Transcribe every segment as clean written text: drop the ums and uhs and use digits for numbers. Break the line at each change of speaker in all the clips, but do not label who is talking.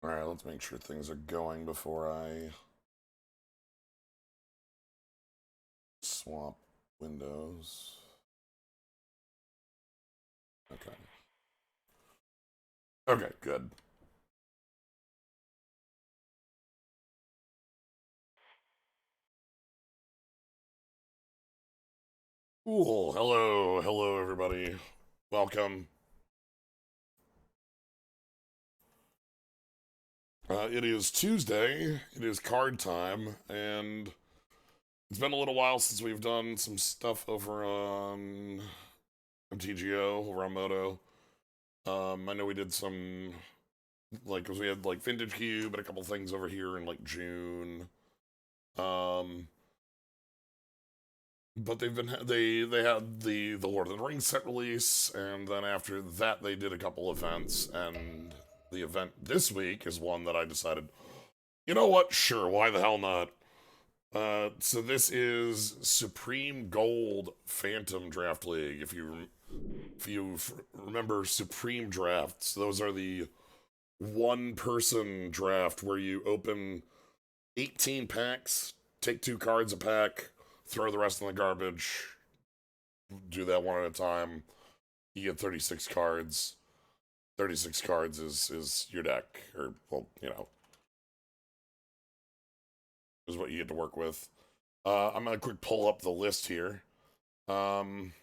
Alright, let's make sure things are going before I swap windows. Okay. Okay, good. Cool. Hello everybody. Welcome. It is Tuesday. It is card time, and it's been a little while since we've done some stuff over on MTGO, over on Moto. I know we did some, cause we had like Vintage Cube and a couple things over here in like June. But they had the Lord of the Rings set release, and then after that they did a couple events, and the event this week is one that I decided, you know what? Sure, why the hell not? So this is Supreme Gold Phantom Draft League. If you remember Supreme Drafts, those are the one-person draft where you open 18 packs, take 2 cards a pack, throw the rest in the garbage, do that one at a time. You get 36 cards. 36 cards is your deck, or, well, you know, is what you get to work with. I'm going to quick pull up the list here. Supreme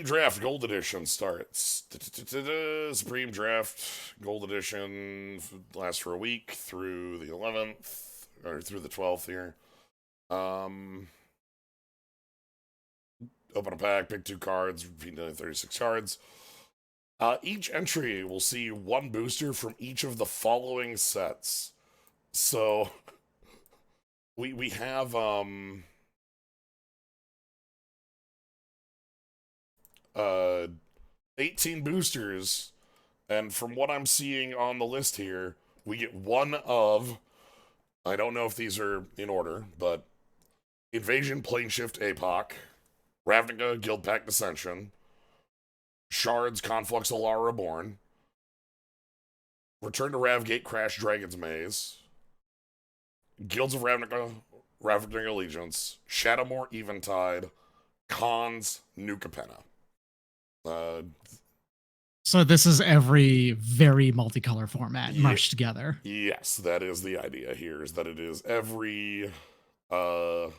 Draft Gold Edition starts. Supreme Draft Gold Edition lasts for a week through the 11th, or through the 12th here. Open a pack, pick 2 cards, repeat 36 cards. Each entry will see 1 booster from each of the following sets. So we have 18 boosters, and from what I'm seeing on the list here, we get one of, I don't know if these are in order, but Invasion Planeshift APOC, Ravnica Guildpact Dissension, Shards Conflux Alara Reborn, Return to Ravgate Crash Dragon's Maze, Guilds of Ravnica, Ravnica Allegiance, Shadowmoor Eventide, Khans New Capenna.
So this is every very multicolor format merged together.
Yes, that is the idea here, is that it is every
I'm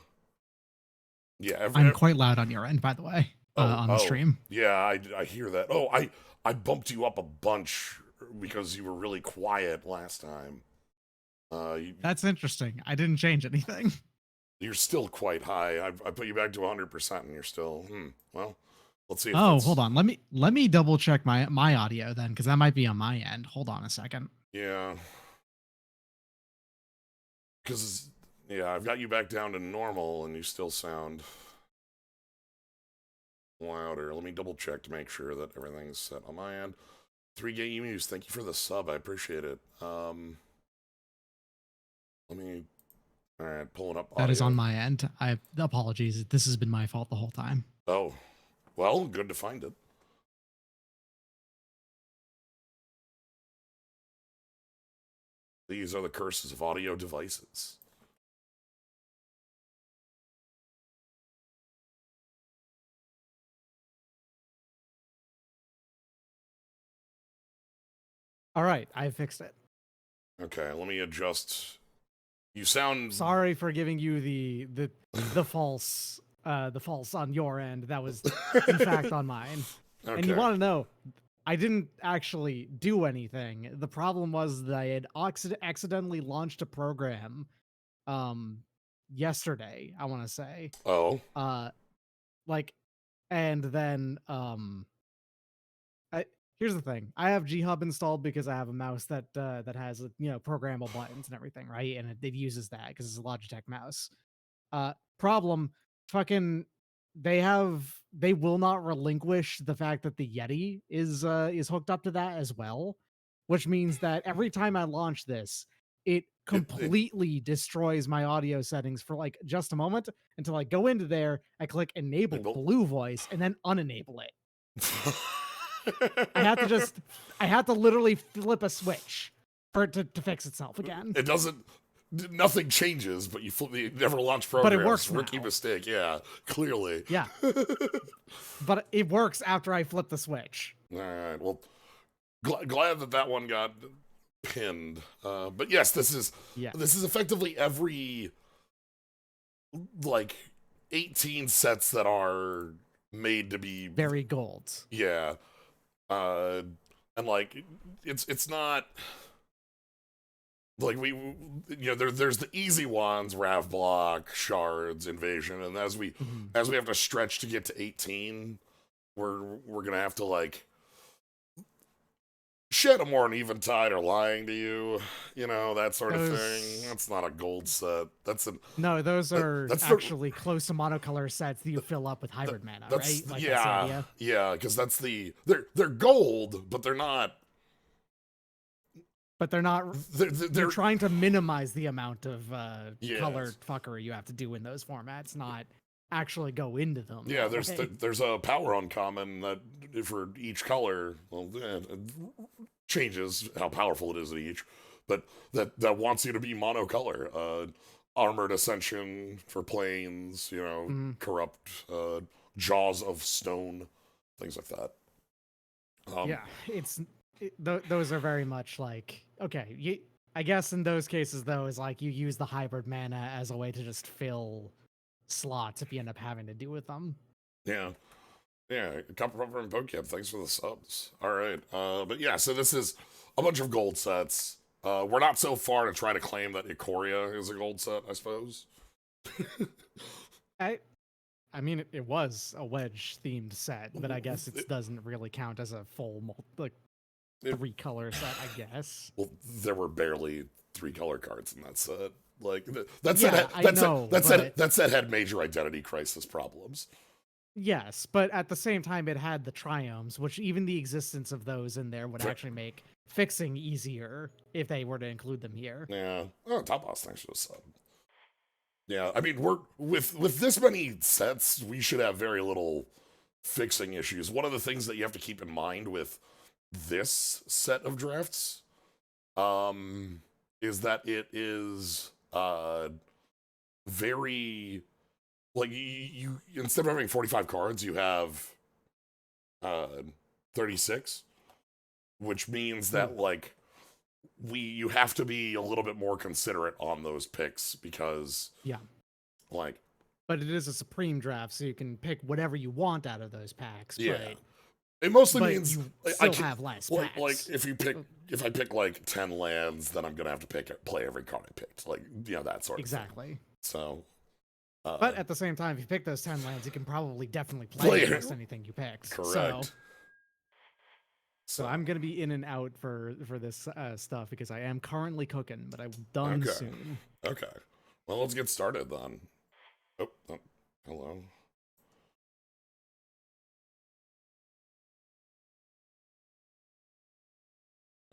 quite loud on your end, by the way, on the stream.
Yeah, I hear that. Oh, I bumped you up a bunch because you were really quiet last time.
That's interesting. I didn't change anything.
You're still quite high. I put you back to 100% and you're still, well, let's see if
hold on. Let me double check my audio then, because that might be on my end. Hold on a second.
Yeah. Because, yeah, I've got you back down to normal and you still sound louder. Let me double check to make sure that everything's set on my end. 3Gay Emus, thank you for the sub. I appreciate it. Let me... All right, pulling up audio.
That is on my end. Apologies. This has been my fault the whole time.
Oh, well, good to find it. These are the curses of audio devices.
All right, I fixed it.
Okay, let me adjust. You sound...
Sorry for giving you the false on your end. That was in fact on mine. Okay. And you want to know, I didn't actually do anything. The problem was that I had accidentally launched a program yesterday, I want to say.
Oh.
And then here's the thing. I have G-Hub installed because I have a mouse that has, programmable buttons and everything, right? And it uses that because it's a Logitech mouse. Problem, fucking, they will not relinquish the fact that the Yeti is hooked up to that as well, which means that every time I launch this, it completely destroys my audio settings for like just a moment until I go into there, I click enable blue voice, and then unenable it. I had to literally flip a switch for it to fix itself again.
It doesn't. Nothing changes, but you never launch
But
programs.
it works
Rookie
now.
mistake. Yeah, clearly.
Yeah. But it works after I flip the switch.
All right. Well, glad that one got pinned. But yes, this is effectively every like 18 sets that are made to be
very gold.
Yeah. And like it's not like there's the easy ones, Rav Block, Shards, Invasion, and as we have to stretch to get to 18, we're gonna have to like shed a more uneven tide or lying to you, that sort of thing. That's not a gold set.
No, those are actually close to monocolor sets that you fill up with hybrid mana, right? Like
yeah, because they're gold, but they're not.
But they're not. They're trying to minimize the amount of colored fuckery you have to do in those formats, not actually go into them.
Yeah, there's a power uncommon that for each color, changes how powerful it is at each, but that wants you to be monocolor. Armored Ascension for planes, corrupt, Jaws of Stone, things like that.
Those are very much like, okay, I guess in those cases though is like you use the hybrid mana as a way to just fill slots if you end up having to do with them.
Yeah, Copper Pumper and Pokemon, thanks for the subs. All right, but yeah, so this is a bunch of gold sets. We're not so far to try to claim that Ikoria is a gold set, I suppose.
I mean, it was a wedge themed set, but I guess it doesn't really count as a full 3-color set, I guess.
Well, there were barely 3-color cards in that set. Like that set had major identity crisis problems.
Yes, but at the same time, it had the triomes, which even the existence of those in there would actually make fixing easier if they were to include them here.
Yeah. Oh, Top Boss, thanks for the sub. Yeah, I mean, we're with this many sets, we should have very little fixing issues. One of the things that you have to keep in mind with this set of drafts, is that it is very like you instead of having 45 cards, you have 36, which means that like you have to be a little bit more considerate on those picks because
but it is a supreme draft, so you can pick whatever you want out of those packs.
Yeah. It mostly means
you still have less packs.
Like if I pick like 10 lands, then I'm gonna have to play every card I picked. Like that sort of thing. So
but at the same time, if you pick those 10 lands, you can probably definitely play against anything you picked.
Correct.
So I'm gonna be in and out for this stuff because I am currently cooking, but I'm done soon.
Okay. Well, let's get started then. Oh, hello.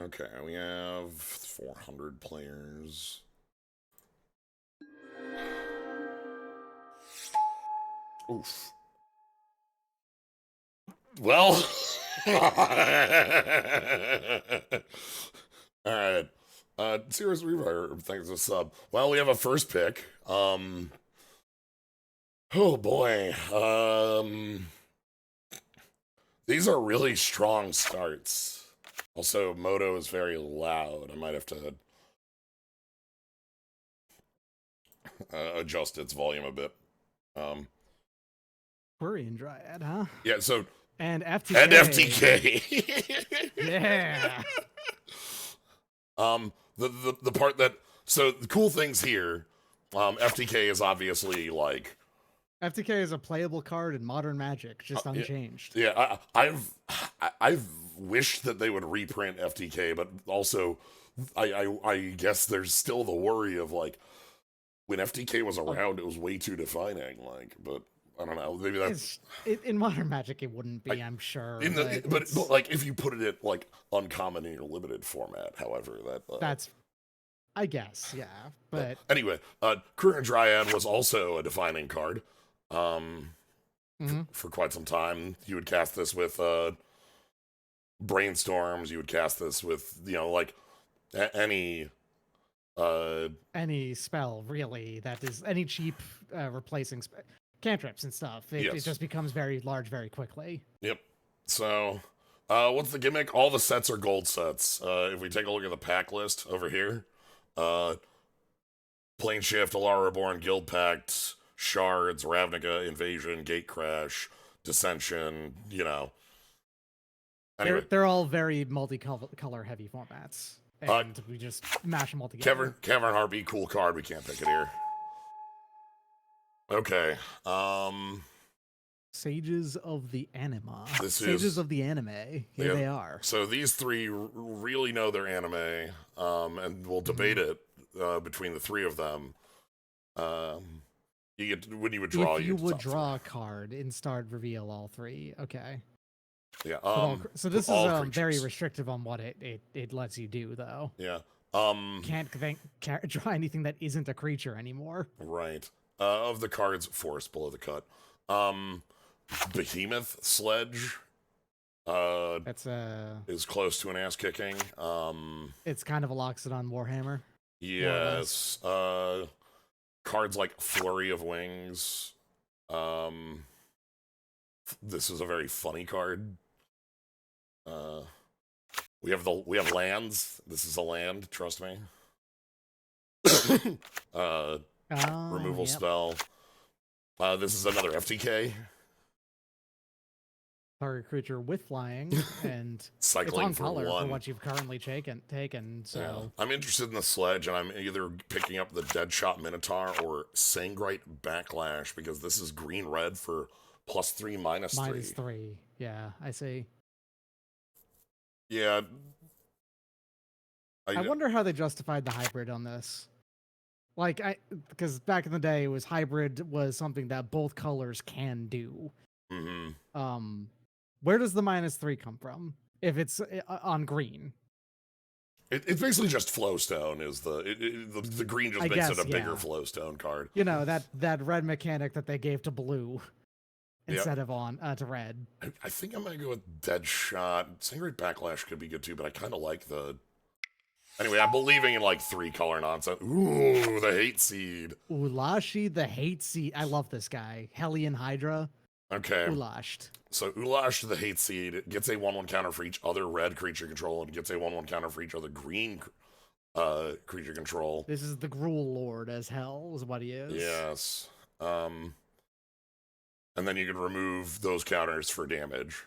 Okay, we have 400 players. Oof. Well, all right. Serious Reaver, thanks for the sub. Well, we have a first pick. Oh boy. These are really strong starts. Also, Moto is very loud. I might have to adjust its volume a bit.
Quarian Dryad, huh?
Yeah, so...
And FTK.
And FTK.
Yeah.
The part that... So, the cool things here, FTK is obviously, like...
FTK is a playable card in Modern Magic, just unchanged.
Yeah, I've wished that they would reprint FTK, but also I guess there's still the worry of like when FTK was around, it was way too defining. Like, but I don't know, maybe that's
in Modern Magic it wouldn't be. I'm sure,
but like if you put it in like uncommon in your limited format, however,
that's. I guess, yeah, but
anyway, Quarian Dryad was also a defining card. For quite some time, you would cast this with Brainstorms. You would cast this with like Any
Any spell really that is any cheap replacing cantrips and stuff. It
yes.
just becomes very large very quickly.
Yep. So, what's the gimmick? All the sets are gold sets. If we take a look at the pack list over here, uh, Plane Shift, Alara Reborn, Guild Pact, Shards, Ravnica, Invasion, Gate Crash, Dissension, you know. Anyway,
They're all very multicolor heavy formats, and we just mash them all together.
Cavern Harpy, cool card. We can't pick it here. Okay.
Sages of the Anima.
Sages
of the Anime. Here they are.
So these three really know their anime, and we'll debate it between the three of them. You get when you would draw.
If you would draw a card in start reveal all three. Okay.
Yeah.
So this is very restrictive on what it lets you do, though.
Yeah.
Can't draw anything that isn't a creature anymore.
Right. Of the cards, forest below the cut. Behemoth Sledge.
That's
is close to an ass kicking.
It's kind of a Loxodon Warhammer.
Yes. Cards like Flurry of Wings. This is a very funny card. We have lands. This is a land, trust me. Removal spell. This is another FTK.
Target creature with flying and
cycling
it's on color for what you've currently taken. So
yeah. I'm interested in the sledge, and I'm either picking up the Deadshot Minotaur or Sangrite Backlash because this is green-red for +3, -3.
-3. Yeah, I see.
Yeah.
I wonder how they justified the hybrid on this. Like, because back in the day, it was hybrid was something that both colors can do.
Mm-hmm.
Where does the -3 come from? If it's on green,
it's basically just Flowstone. Is the green just makes it a bigger Flowstone card?
You know that red mechanic that they gave to blue instead of on to red.
I think I'm gonna go with Deadshot. Sangrite Backlash could be good too, but I kind of like the. Anyway, I'm believing in like 3-color nonsense. Ooh, the Hate Seed.
Ulashi, the Hate Seed. I love this guy. Hellion Hydra.
Okay.
Ulashed.
So Ulash, the Hate Seed, gets a 1/1 counter for each other red creature control and gets a 1/1 counter for each other green creature control.
This is the Gruul Lord as hell, is what he is.
Yes. And then you can remove those counters for damage.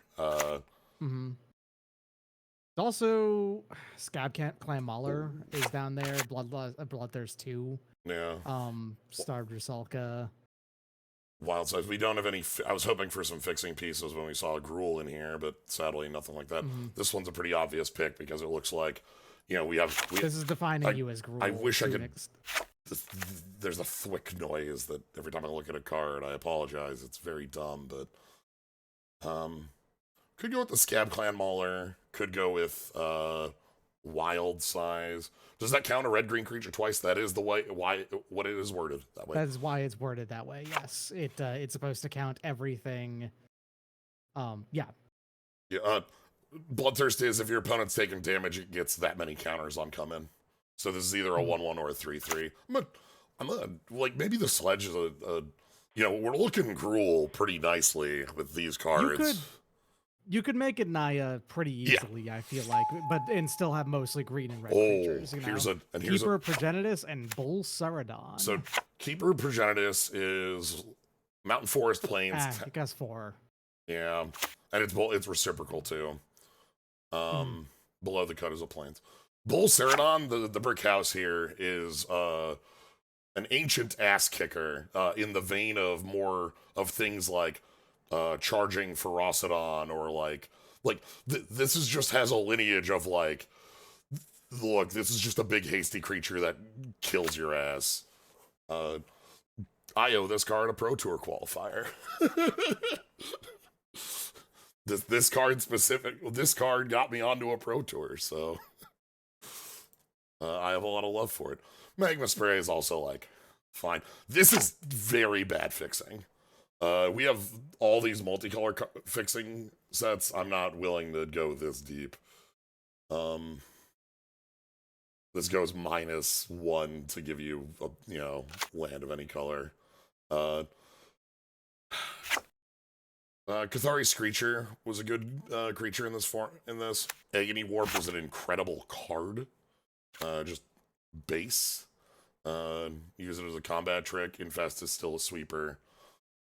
Also, Scab Clan Mauler is down there. Bloodthirst 2.
Yeah.
Starved Rusalka.
Wild size. We don't have any. I was hoping for some fixing pieces when we saw a Gruul in here, but sadly, nothing like that. This one's a pretty obvious pick because it looks like, you know, this is
defining you as Gruul.
I wish I could. There's a thwick noise that every time I look at a card, I apologize. It's very dumb, but could go with the Scab Clan Mauler. Could go with Wild Size. Does that count a red-green creature twice? That is the way what it is worded that way.
That is why it's worded that way. Yes, it's supposed to count everything. Yeah.
Bloodthirst is if your opponent's taking damage, it gets that many counters on come in. So this is either a 1/1 or a 3/3. Like maybe the sledge is a you know, we're looking Gruul pretty nicely with these cards.
You could make it Naya pretty easily, I feel like, and still have mostly green and red creatures. You know? Keeper Progenitus and Bull Ceradon.
So Keeper Progenitus is Mountain Forest Plains.
It costs 4.
Yeah, and it's reciprocal too. Below the cut is a Plains. Bull Ceradon, the brick house here is an ancient ass kicker in the vein of more of things like. Charging Ferocidon or this is just has a lineage of like, look, this is just a big hasty creature that kills your ass. I owe this card a Pro Tour qualifier. this card got me onto a Pro Tour, so I have a lot of love for it. Magma Spray is also like fine. This is very bad fixing. We have all these multicolor fixing sets. I'm not willing to go this deep. This goes -1 to give you a, land of any color. Uh, Cathari Screecher was a good creature in this form. In this, Agony Warp was an incredible card. Just base. Use it as a combat trick. Infest is still a sweeper.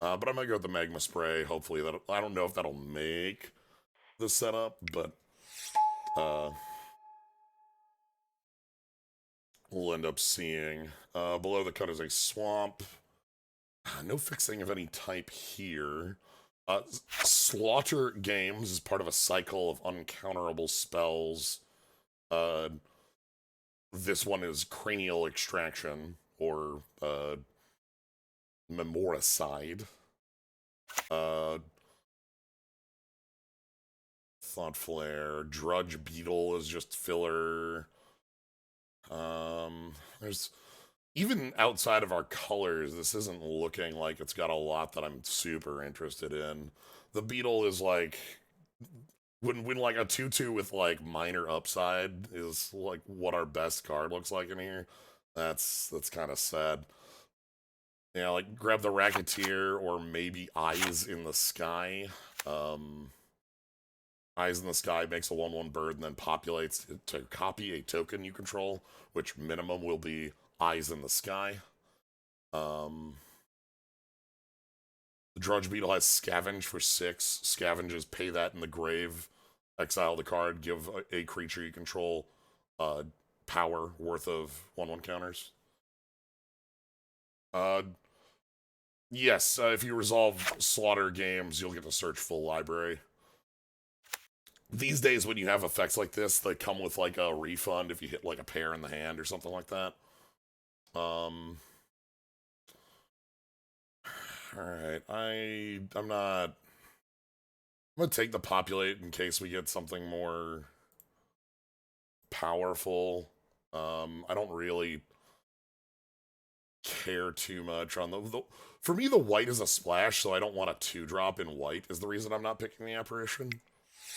But I might go with the Magma Spray. Hopefully that I don't know if that'll make the setup, but we'll end up seeing. Below the cut is a swamp. No fixing of any type here. Slaughter Games is part of a cycle of uncounterable spells. This one is Cranial Extraction, or Memoricide. Thought Flare. Drudge Beetle is just filler. There's... Even outside of our colors, this isn't looking like it's got a lot that I'm super interested in. The Beetle is like... When like a 2/2 with like minor upside is like what our best card looks like in here. That's kind of sad. Yeah, like grab the Racketeer or maybe Eyes in the Sky. Eyes in the Sky makes a 1/1 bird and then populates to copy a token you control, which minimum will be Eyes in the Sky. The Drudge Beetle has Scavenge for 6. Scavenges, pay that in the grave. Exile the card, give a creature you control power worth of 1/1 counters. Yes, if you resolve Slaughter Games, you'll get to search full library. These days, when you have effects like this, they come with like a refund if you hit like a pair in the hand or something like that. Alright, I'm gonna take the Populate in case we get something more powerful. I don't really care too much on the for me, the white is a splash, so I don't want a 2-drop in white is the reason I'm not picking the Apparition.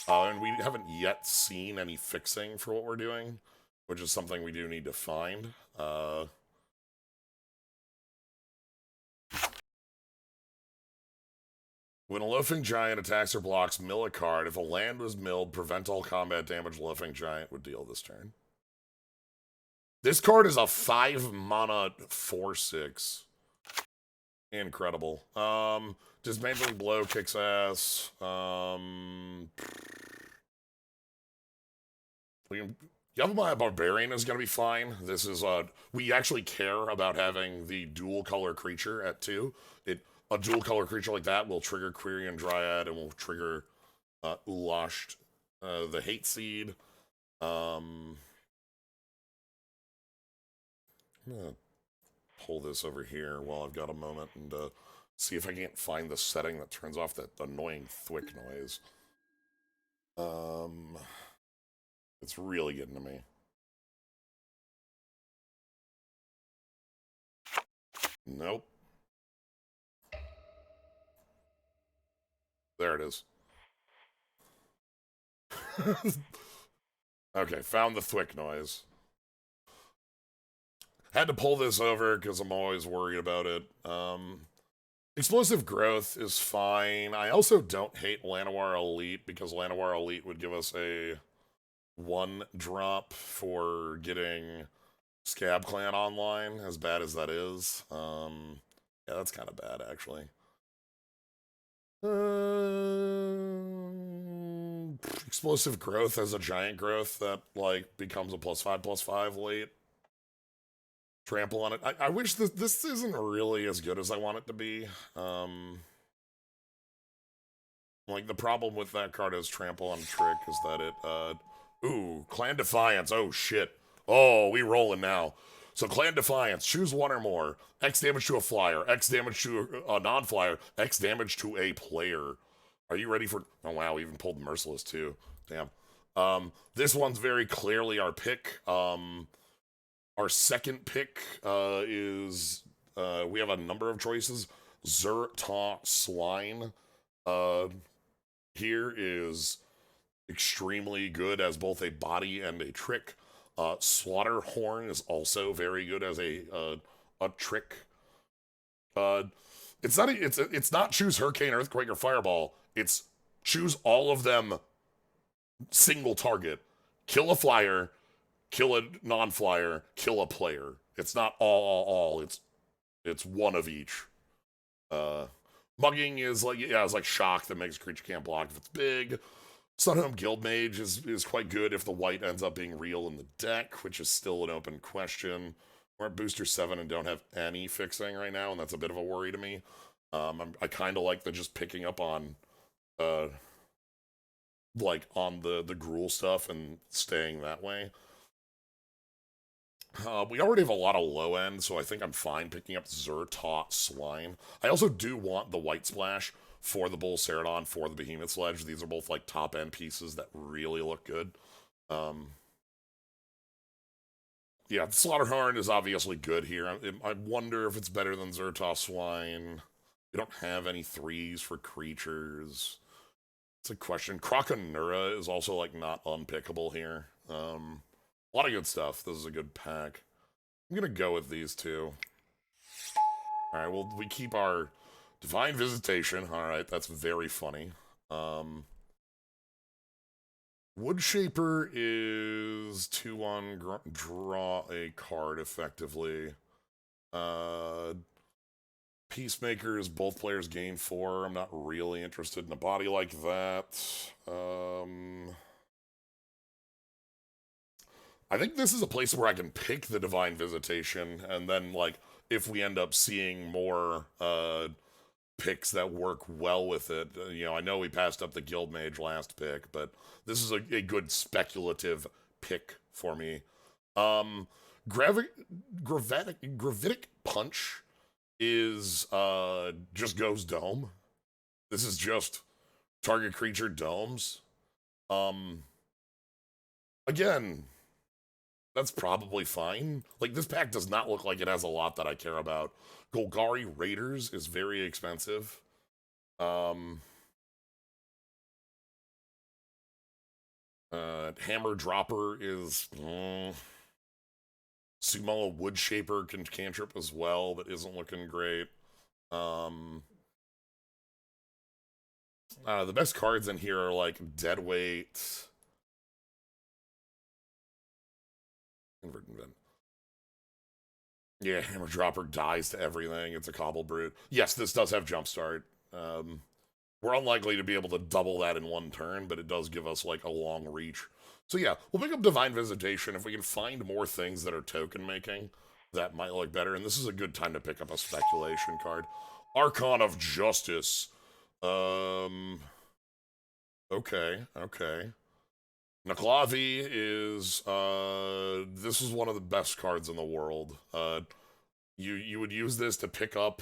And we haven't yet seen any fixing for what we're doing, which is something we do need to find. When a Loafing Giant attacks or blocks, mill a card. If a land was milled, prevent all combat damage Loafing Giant would deal this turn. This card is a 5-mana 4/6. Incredible. Dismantling Blow kicks ass. Yavimaya Barbarian is going to be fine. This is, we actually care about having the dual color creature at 2. A dual color creature like that will trigger Quirion Dryad and will trigger Ulashed, the Hate Seed. I'm gonna pull this over here while I've got a moment and see if I can't find the setting that turns off that annoying thwick noise. It's really getting to me. Nope. There it is. Okay, found the thwick noise. Had to pull this over because I'm always worried about it. Explosive Growth is fine. I also don't hate Llanowar Elite because Llanowar Elite would give us a 1-drop for getting Scab Clan online, as bad as that is. Yeah, that's kind of bad, actually. Explosive Growth as a giant growth that, like, becomes a +5/+5 late. Trample on it. I wish this isn't really as good as I want it to be. Like, the problem with that card as Trample on Trick is that it, ooh, Clan Defiance. Oh, shit. Oh, we rolling now. So Clan Defiance, choose one or more. X damage to a flyer, X damage to a non-flyer, X damage to a player. Are you ready for... Oh, wow, we even pulled Merciless, too. Damn. This one's very clearly our pick. Our second pick is... we have a number of choices. Zur-Ta Swine. Here is extremely good as both a body and a trick. Slaughterhorn is also very good as a trick. Uh, it's not choose Hurricane, Earthquake, or Fireball. It's choose all of them single target. Kill a flyer, kill a non-flyer, kill a player. It's not all. It's one of each. Uh, Mugging is like, yeah, it's like shock that makes a creature can't block if it's big. Sunhome Guildmage is quite good if the white ends up being real in the deck, which is still an open question. We're at booster 7 and don't have any fixing right now, and that's a bit of a worry to me. I kind of like the just picking up on, like, on the Gruul stuff and staying that way. We already have a lot of low end, so I think I'm fine picking up Zertot Swine. I also do want the White Splash for the Bull Ceradon, for the Behemoth Sledge. These are both, like, top-end pieces that really look good. Yeah, the Slaughterhorn is obviously good here. I wonder if it's better than Zertos Swine. We don't have any 3s for creatures. It's a question. Croconura is also, like, not unpickable here. A lot of good stuff. This is a good pack. I'm gonna go with these two. Alright, well, we keep our Divine Visitation. Alright, that's very funny. Woodshaper is 2-1, draw a card effectively. Peacemaker is both players gain 4. I'm not really interested in a body like that. I think this is a place where I can pick the Divine Visitation, and then, like, if we end up seeing more picks that work well with it, you know, I know we passed up the Guildmage last pick, but this is a good speculative pick for me. Gravitic Punch is just goes dome. This is just target creature domes. Again, that's probably fine. Like, this pack does not look like it has a lot that I care about. Golgari Raiders is very expensive. Hammer Dropper is... Sumo Woodshaper can cantrip as well, but isn't looking great. The best cards in here are, like, Deadweight... Yeah, Hammer Dropper dies to everything. It's a Cobble Brute. Yes, this does have Jumpstart. We're unlikely to be able to double that in one turn, but it does give us, like, a long reach. So yeah, we'll pick up Divine Visitation. If we can find more things that are token making, that might look better. And this is a good time to pick up a speculation card. Archon of Justice. Okay. Naklavi is, this is one of the best cards in the world. You would use this to pick up,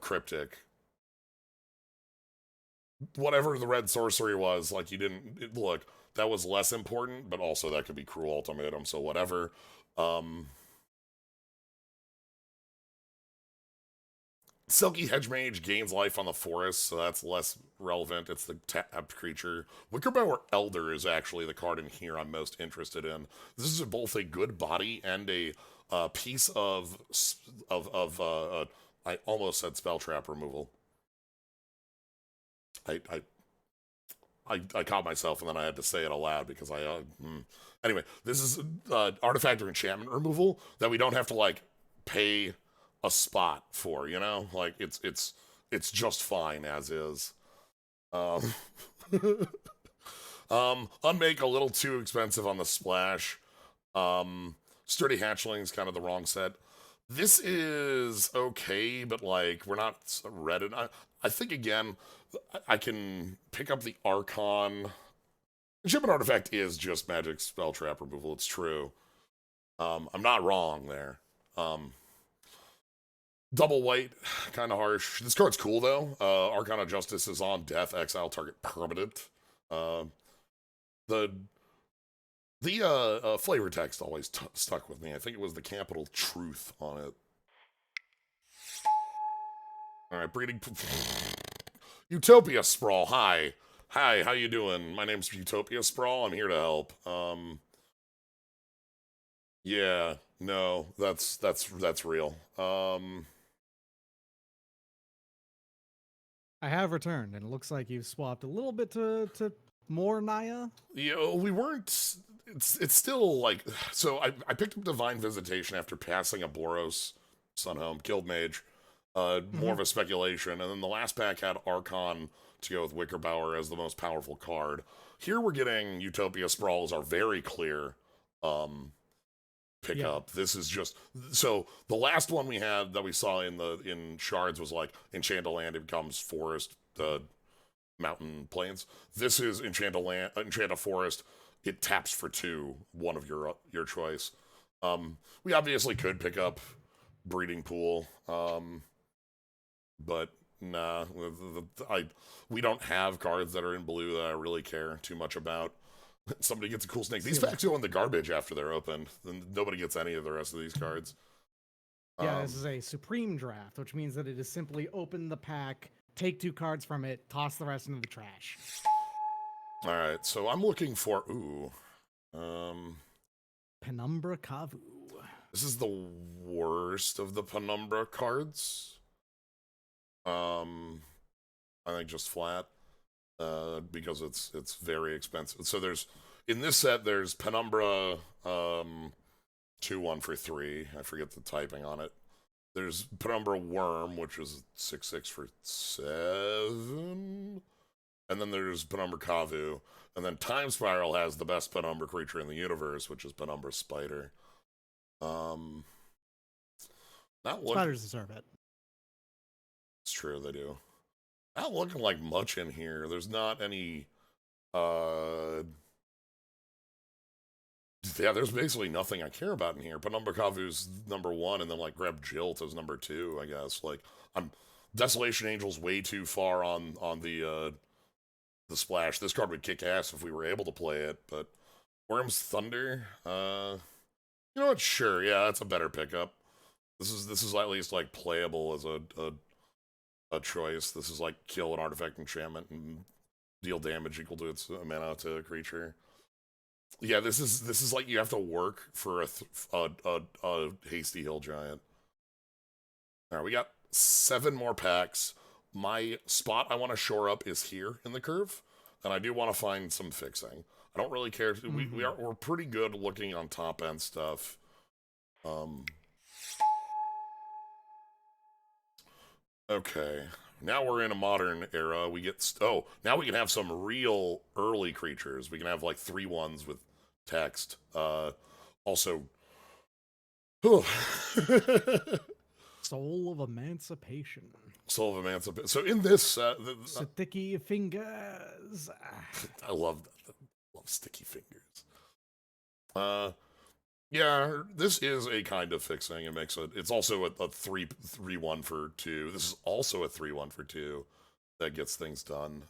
Cryptic. Whatever the red sorcery was, like, you didn't, look, that was less important, but also that could be Cruel Ultimatum, so whatever. Silky Hedgemage gains life on the forest, so that's less relevant. It's the tapped creature. Wickerbower Elder is actually the card in here I'm most interested in. This is both a good body and a piece of I almost said spell trap removal. I caught myself and then I had to say it aloud because Anyway, this is artifact or enchantment removal that we don't have to, like, pay a spot for, you know? Like, it's just fine as is. Unmake a little too expensive on the splash. Sturdy Hatchling's kind of the wrong set. This is okay, but, like, we're not ready. I think, again, I can pick up the Archon. Enchantment Artifact is just magic spell trap removal, it's true. I'm not wrong there. Double white, kind of harsh. This card's cool, though. Archon of Justice is on death, exile target permanent. The flavor text always stuck with me. I think it was the capital Truth on it. Alright, breeding... Utopia Sprawl, hi. Hi, how you doing? My name's Utopia Sprawl. I'm here to help. Yeah, no, that's real.
I have returned, and it looks like you've swapped a little bit to more Naya.
We weren't. It's still like so. I picked up Divine Visitation after passing a Boros Sunhome Guild Mage. More of a speculation, and then the last pack had Archon to go with Wickerbower as the most powerful card. Here we're getting Utopia Sprawl as our very clear pickup. This is just so the last one we had that we saw in Shards was like Enchanted Land. It becomes Forest, mountain plains. This is Enchanted Land, Enchanted Forest. It taps for 2, one of your choice. We obviously could pick up Breeding Pool, but nah. We don't have cards that are in blue that I really care too much about. Somebody gets a cool snake. These packs go in the garbage after they're opened. Then nobody gets any of the rest of these cards.
Yeah, this is a Supreme Draft, which means that it is simply open the pack, take 2 cards from it, toss the rest into the trash.
All right, so I'm looking for
Penumbra Kavu.
this is the worst of the Penumbra cards. I think just flat. Because it's very expensive. So there's in this set there's Penumbra 2/1 for 3. I forget the typing on it. There's Penumbra Worm, which is 6/6 for 7. And then there's Penumbra Kavu. And then Time Spiral has the best Penumbra creature in the universe, which is Penumbra Spider. Not
Spiders deserve it.
It's true, they do. Not looking like much in here. There's not any yeah, there's basically nothing I care about in here. Penumbra Kavu's number 1, and then like grab Jilt as number 2, I guess. Like I'm Desolation Angel's way too far on the splash. This card would kick ass if we were able to play it, but Worm's Thunder, you know what? Sure, yeah, that's a better pickup. This is at least like playable as a choice. This is like kill an artifact enchantment and deal damage equal to its mana to a creature. Yeah, this is like you have to work for a hasty hill giant. All right, we got 7 more packs. My spot I want to shore up is here in the curve, and I do want to find some fixing. I don't really care. We're pretty good looking on top end stuff. Okay. Now we're in a modern era. We get now we can have some real early creatures. We can have like 3/1s with text. Also,
Soul of Emancipation.
Soul of Emancipation. So in this set,
Sticky fingers.
I love that. I love sticky fingers. Yeah, this is a kind of fixing. It makes it. It's also a 3/1 for 2. This is also a 3/1 for 2 that gets things done.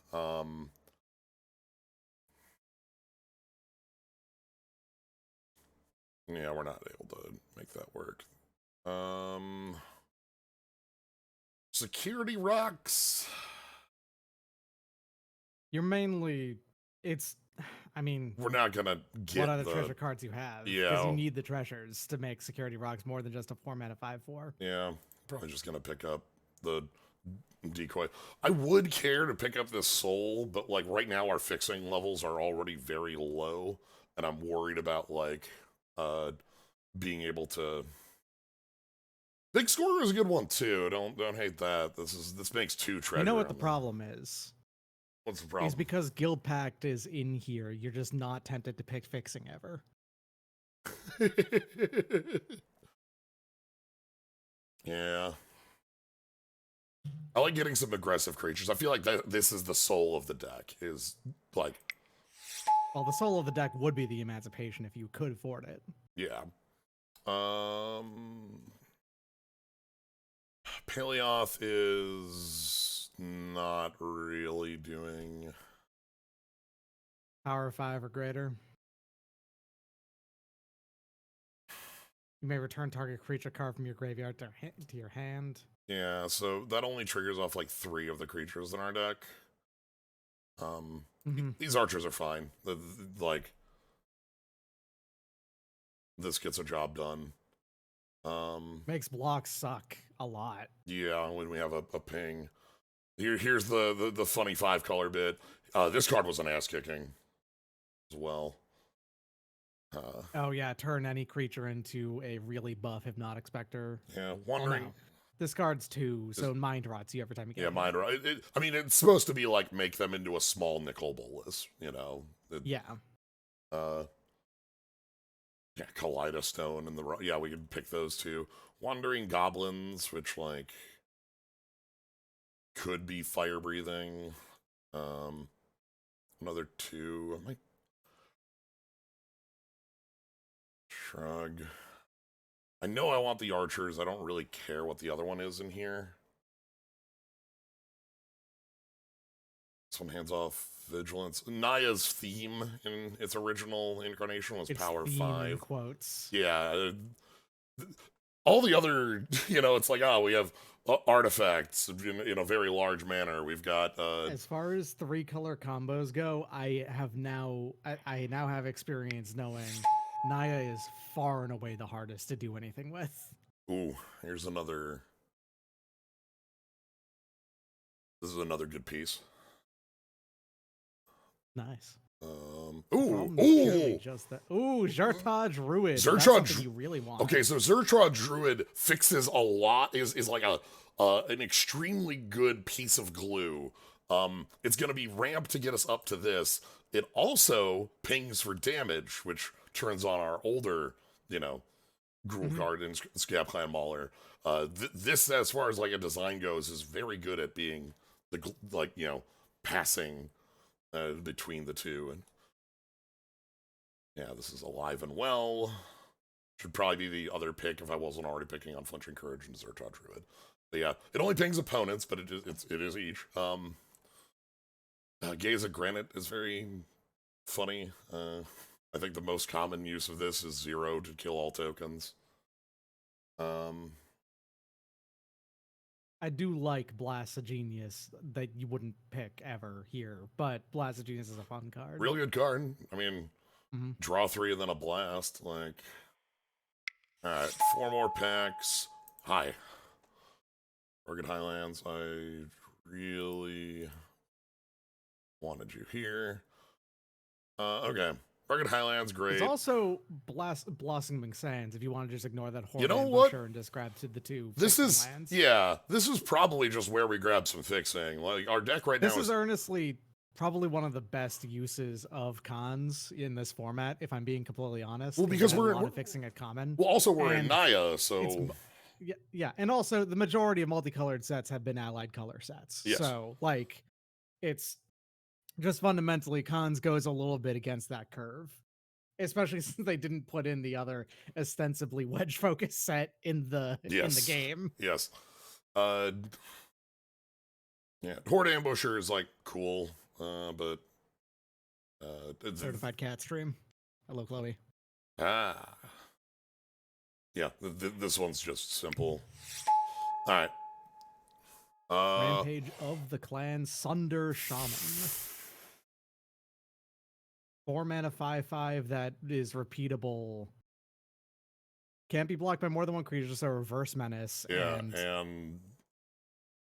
Yeah, we're not able to make that work. Security rocks.
You're mainly. I mean,
We're not gonna get
what are the treasure cards you have?
Yeah.
Because you need the treasures to make security rocks more than just a 4-mana 5/4.
Yeah, probably just gonna pick up the decoy. I would care to pick up this soul, but like right now our fixing levels are already very low, and I'm worried about like being able to. Big Scorer is a good one too. Don't hate that. This makes 2 treasure.
You know what the problem is?
What's the problem?
Is because Guild Pact is in here, you're just not tempted to pick fixing ever.
Yeah. I like getting some aggressive creatures. I feel like this is the soul of the deck. Is like.
Well, the soul of the deck would be the Emancipation if you could afford it.
Yeah. Paleoth is not really doing.
Power 5 or greater. You may return target creature card from your graveyard to your hand.
Yeah, so that only triggers off like 3 of the creatures in our deck. These archers are fine. Like, this gets a job done.
Makes blocks suck a lot.
Yeah, when we have a ping. Here's the funny 5-color bit. This card was an ass kicking as well.
Oh yeah, turn any creature into a really buff Hypnotic Spectre.
Yeah, wondering.
Oh, no. This card's 2, so mind rots you every time you get.
Yeah, mind rot. I mean, it's supposed to be like make them into a small nickel bolus. You know.
Yeah.
Yeah, Kaleidostone and yeah, we could pick those two. Wandering Goblins, which like could be fire breathing. Another 2. I might shrug. I know I want the archers. I don't really care what the other one is in here. This one hands off vigilance. Naya's theme in its original incarnation was power 5.
Quotes.
Yeah. All the other, it's like, we have artifacts in a very large manner. We've got
as far as 3-color combos go, I now have experience knowing Naya is far and away the hardest to do anything with.
Ooh, here's another. This is another good piece.
Nice.
Just
that. Ooh, Zertra Druid.
Zertra
you really want.
Okay, so Zertra Druid fixes a lot. Is like an extremely good piece of glue. It's gonna be ramped to get us up to this. It also pings for damage, which turns on our older, Gruul card in Scab Clan Mauler. This, as far as like a design goes, is very good at being passing between the two. And yeah, this is alive and well. Should probably be the other pick if I wasn't already picking Unflinching Courage and Zertra Druid. But yeah, it only pings opponents, but it is each. Gaze of Granite is very funny. I think the most common use of this is 0 to kill all tokens.
I do like Blast of Genius that you wouldn't pick ever here, but Blast of Genius is a fun card.
Real good card. I mean, draw 3 and then a blast. Like, all right, 4 more packs. Hi. Rugged Highlands. I really wanted you here. Okay. Rugged Highlands, great.
It's also Blossoming Sands, if you want to just ignore that horrible
You know what?
and just grab to the 2
this is
lands.
Yeah, this is probably just where we grab some fixing. Like, our deck right now
is earnestly probably one of the best uses of cons in this format, if I'm being completely honest.
Well, because we're
fixing at common.
Well, also we're in Naya, so
yeah, and also the majority of multicolored sets have been allied color sets.
Yes.
So like, it's just fundamentally cons goes a little bit against that curve, especially since they didn't put in the other ostensibly wedge focus set in the game.
Yes. Yeah, Horde Ambusher is like cool, but
Certified Cat Stream. Hello, Chloe.
Yeah, this one's just simple. All right.
Rampage of the Clan, Sunder Shaman. 4 mana 5/5 that is repeatable. Can't be blocked by more than one creature, so reverse menace.
Yeah,
and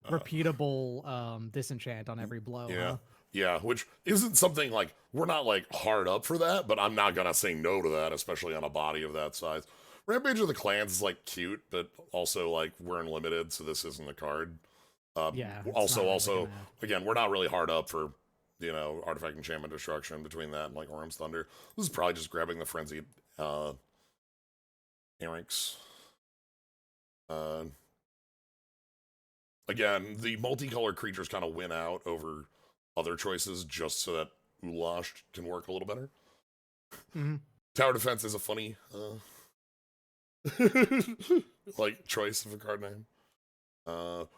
repeatable disenchant on every blow.
Yeah.
Huh?
Yeah, which isn't something like, we're not like hard up for that, but I'm not gonna say no to that, especially on a body of that size. Rampage of the Clans is like cute, but also like we're unlimited, so this isn't a card.
Yeah.
Also, again, we're not really hard up for, Artifact Enchantment Destruction between that and like Orm's Thunder. This is probably just grabbing the Frenzied Pharynx. Again, the multicolored creatures kind of win out over other choices just so that Ulash can work a little better. Tower Defense is a funny like choice of a card name.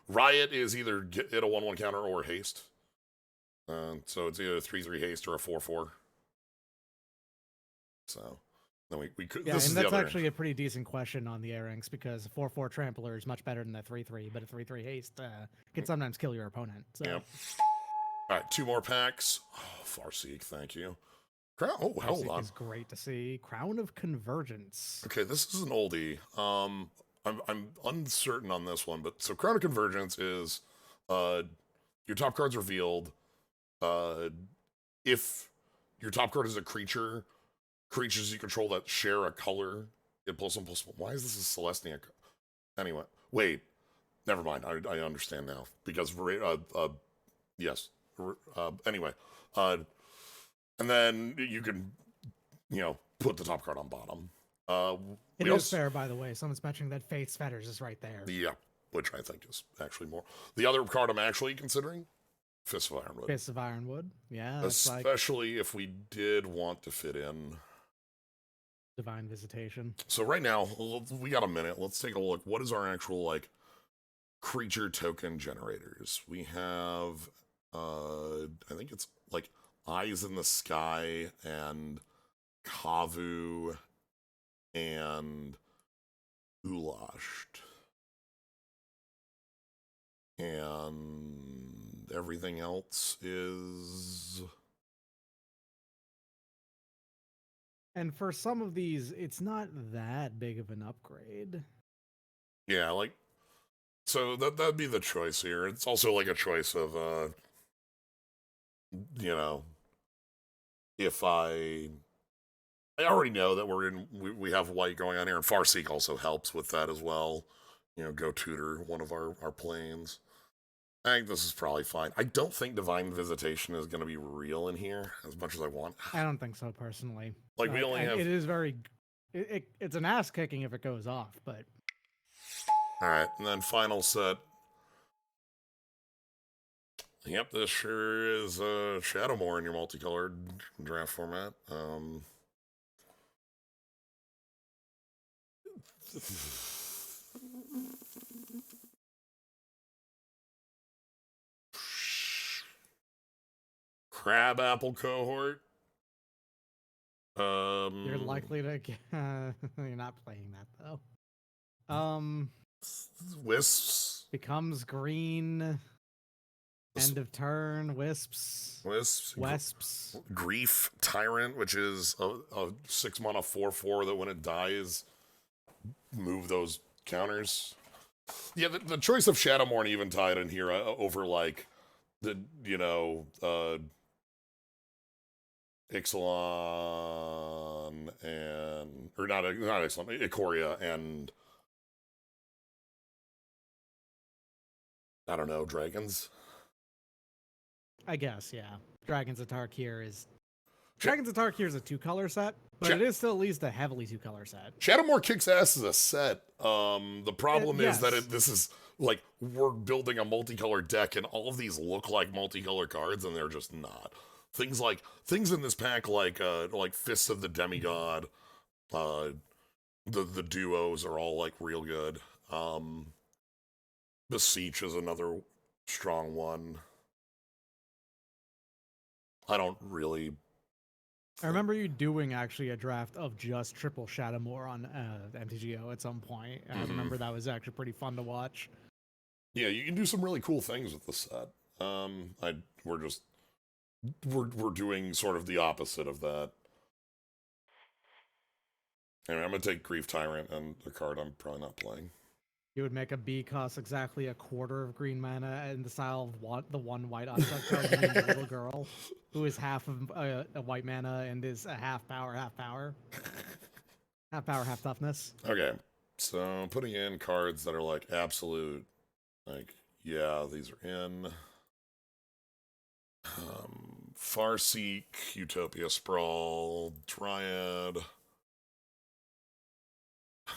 Riot is either hit a 1/1 counter or haste. So it's either a 3/3 haste or a 4/4. So then we could.
Yeah,
this
and
is
that's
the other
actually a pretty decent question on the Airings, because a 4/4 Trampler is much better than a 3/3, but a 3/3 haste can sometimes kill your opponent. So.
Yep. All right, 2 more packs. Oh, Farseek, thank you. Oh, hold
Farseek
on.
is great to see. Crown of Convergence.
Okay, this is an oldie. I'm uncertain on this one, but so Crown of Convergence is, your top card's revealed. If your top card is a creature, creatures you control that share a color get +1/+1. Why is this a Celestia? Anyway, wait. Never mind. I understand now because yes. Anyway, and then you can put the top card on bottom.
It is fair, by the way. Someone's mentioning that Faith's Fetters is right there.
Yeah, which I think is actually more. The other card I'm actually considering, Fist of Ironwood.
Fist of Ironwood, yeah.
Especially if we did want to fit in
Divine Visitation.
So right now, we got a minute. Let's take a look. What is our actual, creature token generators? We have, I think it's, Eyes in the Sky and Kavu and Ulashed. And everything else is...
And for some of these, it's not that big of an upgrade.
Yeah, so that'd be the choice here. It's also a choice of, if I already know that we have white going on here, and Farseek also helps with that as well. Go tutor one of our planes. I think this is probably fine. I don't think Divine Visitation is going to be real in here as much as I want.
I don't think so, personally.
We only have...
It is very... It's an ass-kicking if it goes off, but...
Alright, and then final set. Yep, this sure is Shadowmoor in your multicolored draft format. Crabapple cohort.
You're likely to get... you're not playing that, though.
Wisps.
Becomes green. End of turn. Wisps. Wesps.
Grief Tyrant, which is a 6-mana 4/4 that when it dies, move those counters. Yeah, the choice of Shadowmoor and Eventide in here over the Ixalan and not Ixalan, Ikoria and I don't know, dragons.
I guess, yeah. Dragons of Tarkir is a 2-color set, but it is still at least a heavily 2-color set.
Shadowmoor kicks ass as a set. The problem is that this is we're building a multicolor deck, and all of these look like multicolor cards, and they're just not. Things in this pack like Fists of the Demigod, the duos are all real good. Beseech is another strong one. I don't really...
I remember you doing actually a draft of just triple Shadowmoor on MTGO at some point. I remember that was actually pretty fun to watch.
Yeah, you can do some really cool things with the set. We're doing sort of the opposite of that. Anyway, I'm going to take Grief Tyrant and a card I'm probably not playing.
You would make a B cost exactly a quarter of green mana in the style of the one white object card, the little girl, who is half of a white mana and is a half power, half power. Half power, half toughness.
Okay, so putting in cards that are absolute, yeah, these are in. Farseek, Utopia Sprawl, Dryad.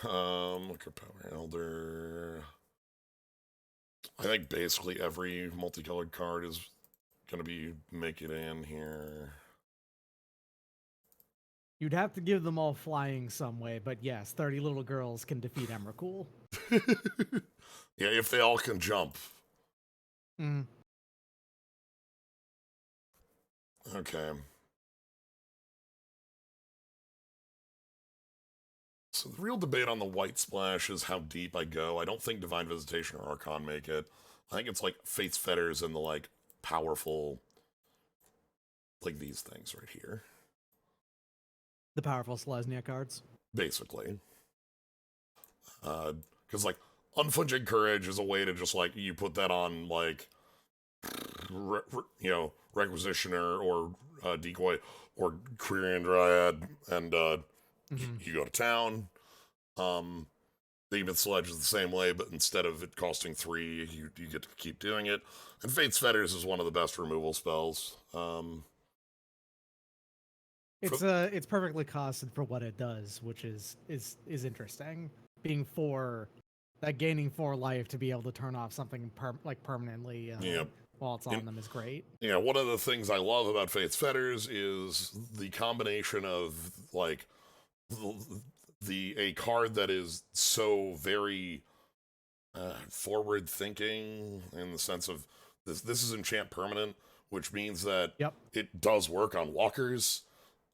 Look at Power Elder. I think basically every multicolored card is going to be making it in here.
You'd have to give them all flying some way, but yes, 30 little girls can defeat Emrakul.
Yeah, if they all can jump.
Mm.
Okay. So the real debate on the white splash is how deep I go. I don't think Divine Visitation or Archon make it. I think it's Faith's Fetters and the powerful like these things right here,
The powerful Selesnya cards.
basically. Because like unflinching courage is a way to just like you put that on like requisitioner or decoy or Quirion Dryad, and you go to town. Demon Sledge is the same way, but instead of it costing 3, you get to keep doing it. And Fate's Fetters is one of the best removal spells.
It's perfectly costed for what it does, which is interesting. Being gaining 4 life to be able to turn off something permanently while it's on them is great.
Yeah, one of the things I love about Fate's Fetters is the combination of like a card that is so very forward thinking in the sense of this is enchant permanent, which means that it does work on walkers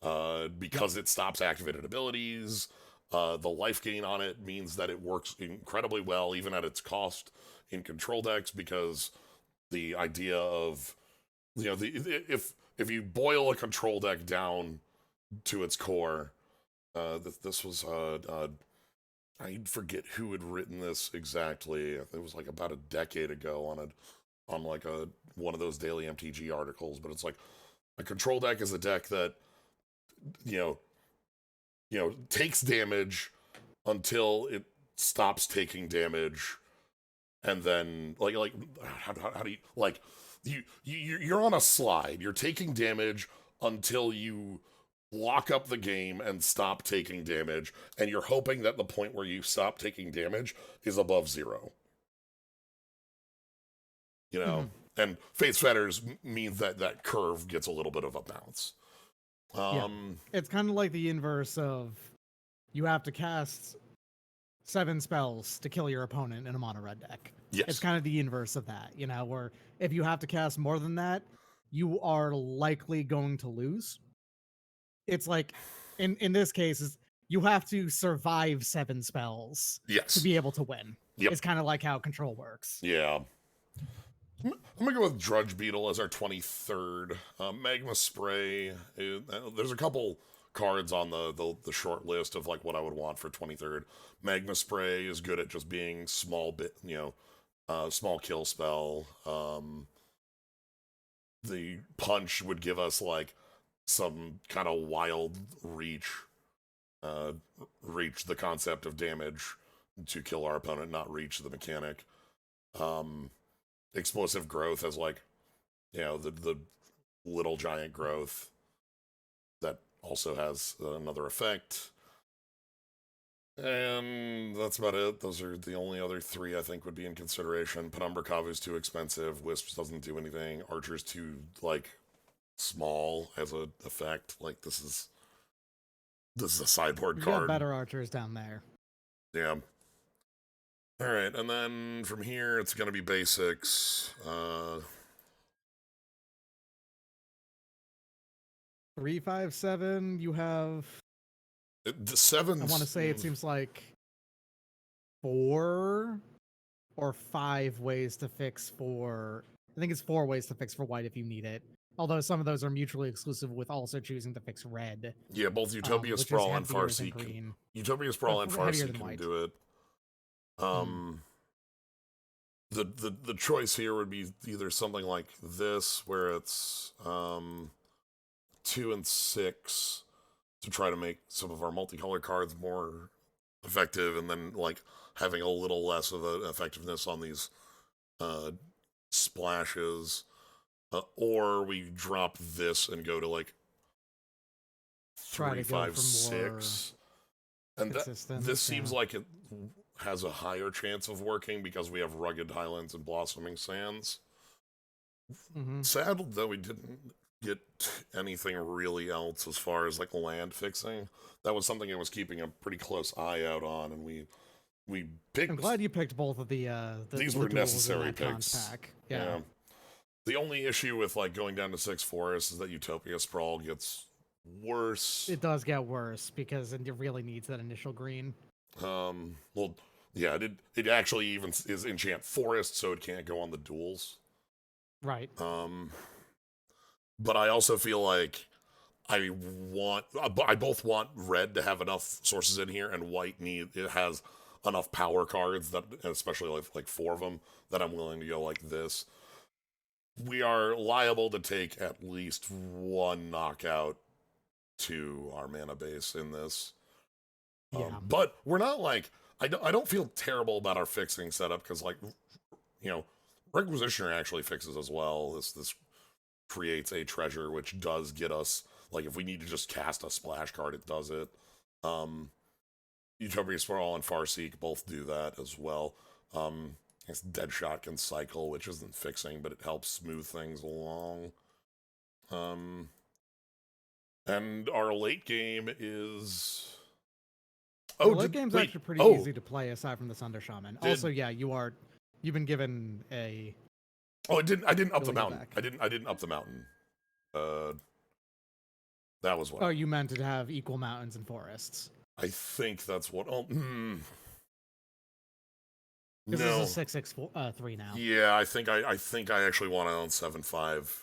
because it stops activated abilities. The life gain on it means that it works incredibly well even at its cost in control decks, because the idea of if you boil a control deck down to its core, this was I forget who had written this exactly. It was like about a decade ago on like one of those daily MTG articles. But it's like a control deck is a deck that takes damage until it stops taking damage, and then how do you like you're on a slide. You're taking damage until you lock up the game and stop taking damage, and you're hoping that the point where you stop taking damage is above 0. And Fate's Fetters means that curve gets a little bit of a bounce.
It's kind of like the inverse of you have to cast 7 spells to kill your opponent in a mono red deck.
Yes.
It's kind of the inverse of that, where if you have to cast more than that, you are likely going to lose. It's like, in this case, you have to survive 7 spells to be able to win.
Yep.
It's kind of like how control works.
Yeah. I'm going to go with Drudge Beetle as our 23rd. Magma Spray. There's a couple cards on the short list of like what I would want for 23rd. Magma Spray is good at just being small kill spell. The Punch would give us like some kind of wild reach the concept of damage to kill our opponent, not reach the mechanic. Explosive Growth as like, the little giant growth that also has another effect. And that's about it. Those are the only other 3 I think would be in consideration. Penumbra Kavu's too expensive. Wisps doesn't do anything. Archer's too, small as a effect. Like, this is a sideboard card.
You got better archers down there.
Yeah. All right, and then from here, it's going to be basics.
3, 5, 7, you have...
The 7's...
I want to say it seems like 4 or 5 ways to fix for... I think it's 4 ways to fix for white if you need it. Although some of those are mutually exclusive with also choosing to fix red.
Yeah, both Utopia Sprawl and Farseek. Utopia Sprawl and Farseek can do it. The choice here would be either something like this, where it's 2 and 6 to try to make some of our multicolor cards more effective, and then having a little less of an effectiveness on these splashes, or we drop this and go to 3, 5, 6, and this seems like it has a higher chance of working because we have Rugged Highlands and Blossoming Sands. Sad that we didn't get anything really else as far as land fixing. That was something I was keeping a pretty close eye out on, and we picked...
I'm glad you picked both of the
these were necessary picks.
Pack. Yeah.
The only issue with going down to 6 forests is that Utopia Sprawl gets worse.
It does get worse because it really needs that initial green.
Well, yeah, it actually even is enchant forest, so it can't go on the duels.
Right.
but I also feel like I both want red to have enough sources in here, and white it has enough power cards that, especially like 4 of them, that I'm willing to go like this. We are liable to take at least 1 knockout to our mana base in this.
Yeah.
But we're not like, I don't feel terrible about our fixing setup, because, like, Requisitioner actually fixes as well. This creates a treasure, which does get us, like, if we need to just cast a splash card, it does it. Utopia Sprawl and Farseek both do that as well. It's Deadshot can cycle, which isn't fixing, but it helps smooth things along. And our late game is...
The late game's actually pretty easy to play aside from the Sunder Shaman. Also, yeah, you've been given a...
Oh, I didn't up the mountain. I didn't up the mountain. That was what.
Oh, you meant to have equal mountains and forests.
I think that's what.
This
No.
is a 6-6-3 now.
Yeah, I think I actually want to own 7-5.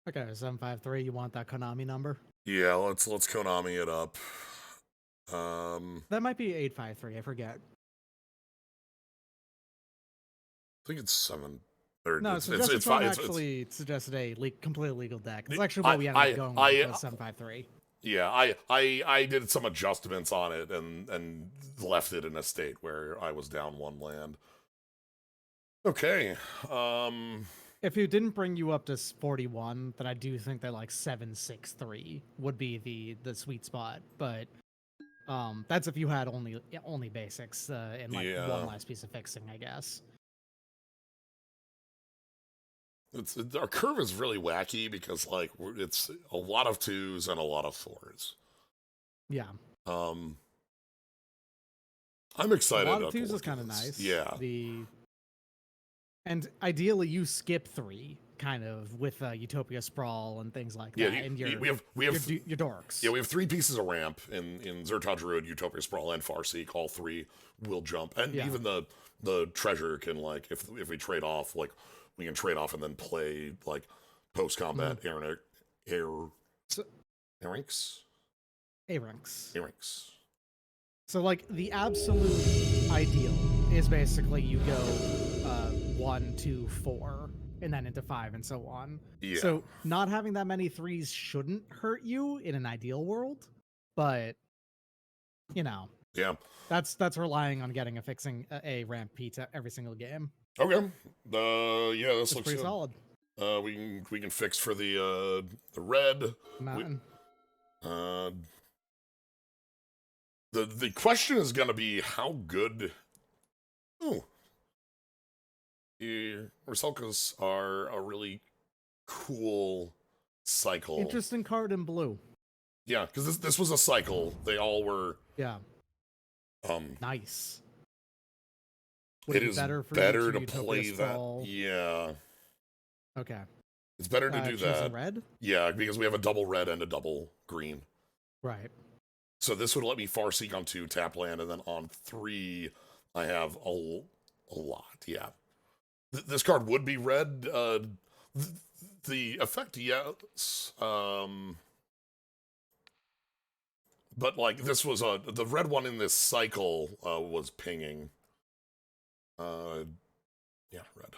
Okay, 7-5-3. You want that Konami number?
Yeah, let's Konami it up.
That might be 8-5-3. I forget.
I think it's 7.
No,
it's
actually suggested a completely legal deck. It's actually what we ended up going with 7-5-3.
Yeah, I did some adjustments on it and left it in a state where I was down 1 land. Okay.
If it didn't bring you up to 41, then I do think that like 7-6-3 would be the sweet spot. But that's if you had only basics and like one last piece of fixing, I guess.
Our curve is really wacky because, like, it's a lot of 2s and a lot of 4s.
Yeah.
I'm excited.
A lot of 2s is kind of nice.
Yeah.
And ideally, you skip 3 kind of with Utopia Sprawl and things like that. And we have your dorks.
Yeah, we have 3 pieces of ramp in Zertod Druid, Utopia Sprawl, and Farseek. All 3 will jump, and even the treasure can, like, if we trade off, like, we can trade off and then play, like, post-combat Arinx.
So, like, the absolute ideal is basically you go 1, 2, 4, and then into 5, and so on.
Yeah.
So, not having that many 3s shouldn't hurt you in an ideal world, but,
Yeah.
That's relying on getting a ramp pizza every single game.
Okay. Yeah, this looks
pretty
good.
Solid.
We can fix for the red
mountain.
The question is gonna be how good. Oh, the Rusalkas are a really cool cycle.
Interesting card in blue.
Yeah, because this was a cycle. They all were.
Yeah. Nice.
Would it is better to play that. Yeah.
Okay.
It's better to do that.
Red?
Yeah, because we have a double red and a double green.
Right.
So this would let me Farseek on 2, tap land, and then on 3, I have a lot. Yeah. This card would be red. The effect, yes. But, like, this was the red one in this cycle was pinging. Yeah, red.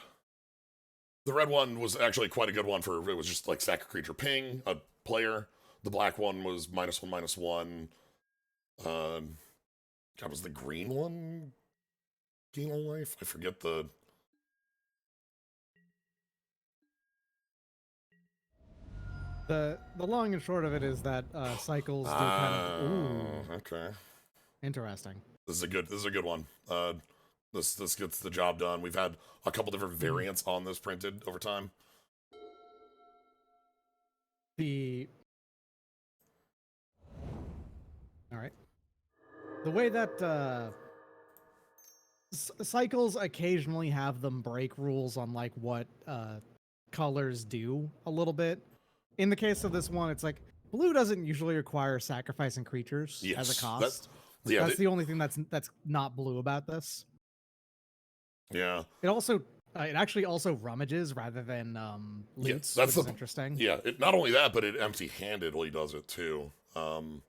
The red one was actually quite a good one for, it was just like sack a creature, ping a player. The black one was -1/-1. God, was the green one gain a life? I forget the.
The long and short of it is that cycles do kind of. Ooh.
Okay.
Interesting.
This is a good one. This gets the job done. We've had a couple different variants on this printed over time.
All right. The way that cycles occasionally have them break rules on like what colors do a little bit. In the case of this one, it's like blue doesn't usually require sacrificing creatures as a cost. That's the only thing that's not blue about this.
Yeah.
It also It actually also rummages rather than loots,
that's
which is
the
interesting.
yeah. Not only that, but it empty-handedly does it too.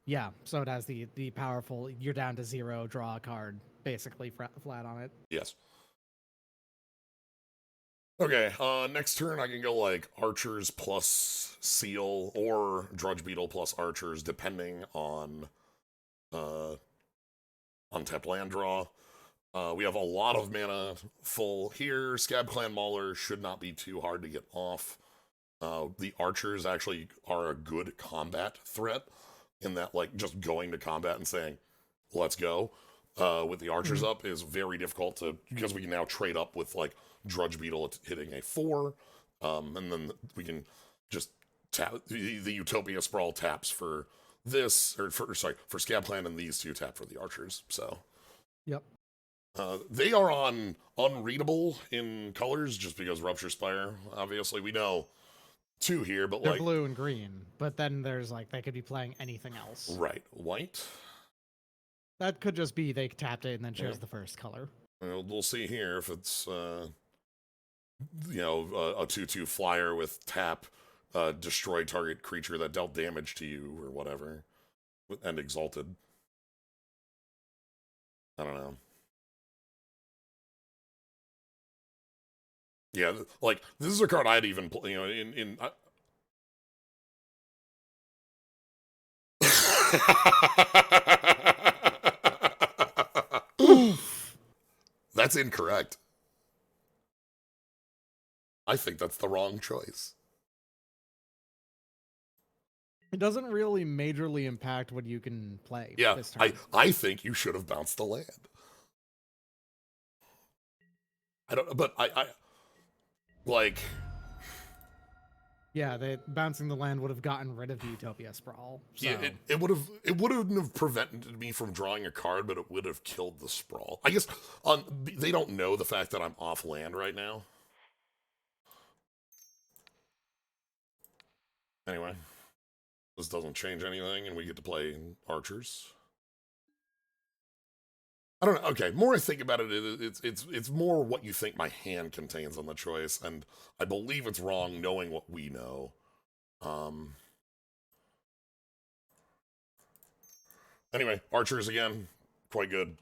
Yeah, so it has the powerful. You're down to 0, draw a card, basically flat on it.
Yes. Okay, next turn I can go like archers plus seal or drudge beetle plus archers, depending on untapped land draw. We have a lot of mana full here. Scab Clan Mauler should not be too hard to get off. The archers actually are a good combat threat in that, like, just going to combat and saying, let's go, with the archers up is very difficult to, because we can now trade up with, like, Drudge Beetle hitting a 4, and then we can just tap, the Utopia Sprawl taps for this, or for Scab Clan, and these two tap for the archers, so.
Yep.
They are on unreadable in colors just because Rupture Spire, obviously. We know 2 here, but
They're
like...
blue and green, but then there's like, they could be playing anything else.
Right. White?
That could just be they tapped it and then chose the first color.
We'll see here if it's, you know, a 2/2 flyer with tap, destroy target creature that dealt damage to you or whatever, and exalted. I don't know. Yeah, like, this is a card I'd even play, you know, in That's incorrect. I think that's the wrong choice.
It doesn't really majorly impact what you can play.
Yeah,
this turn.
I think you should have bounced the land. I don't, but I like...
Yeah, bouncing the land would have gotten rid of the Utopia Sprawl. So.
Yeah, it wouldn't have prevented me from drawing a card, but it would have killed the Sprawl. I guess they don't know the fact that I'm off land right now. Anyway, this doesn't change anything, and we get to play archers. I don't know. Okay, more I think about it, it's more what you think my hand contains on the choice, and I believe it's wrong knowing what we know. Anyway, archers again, quite good.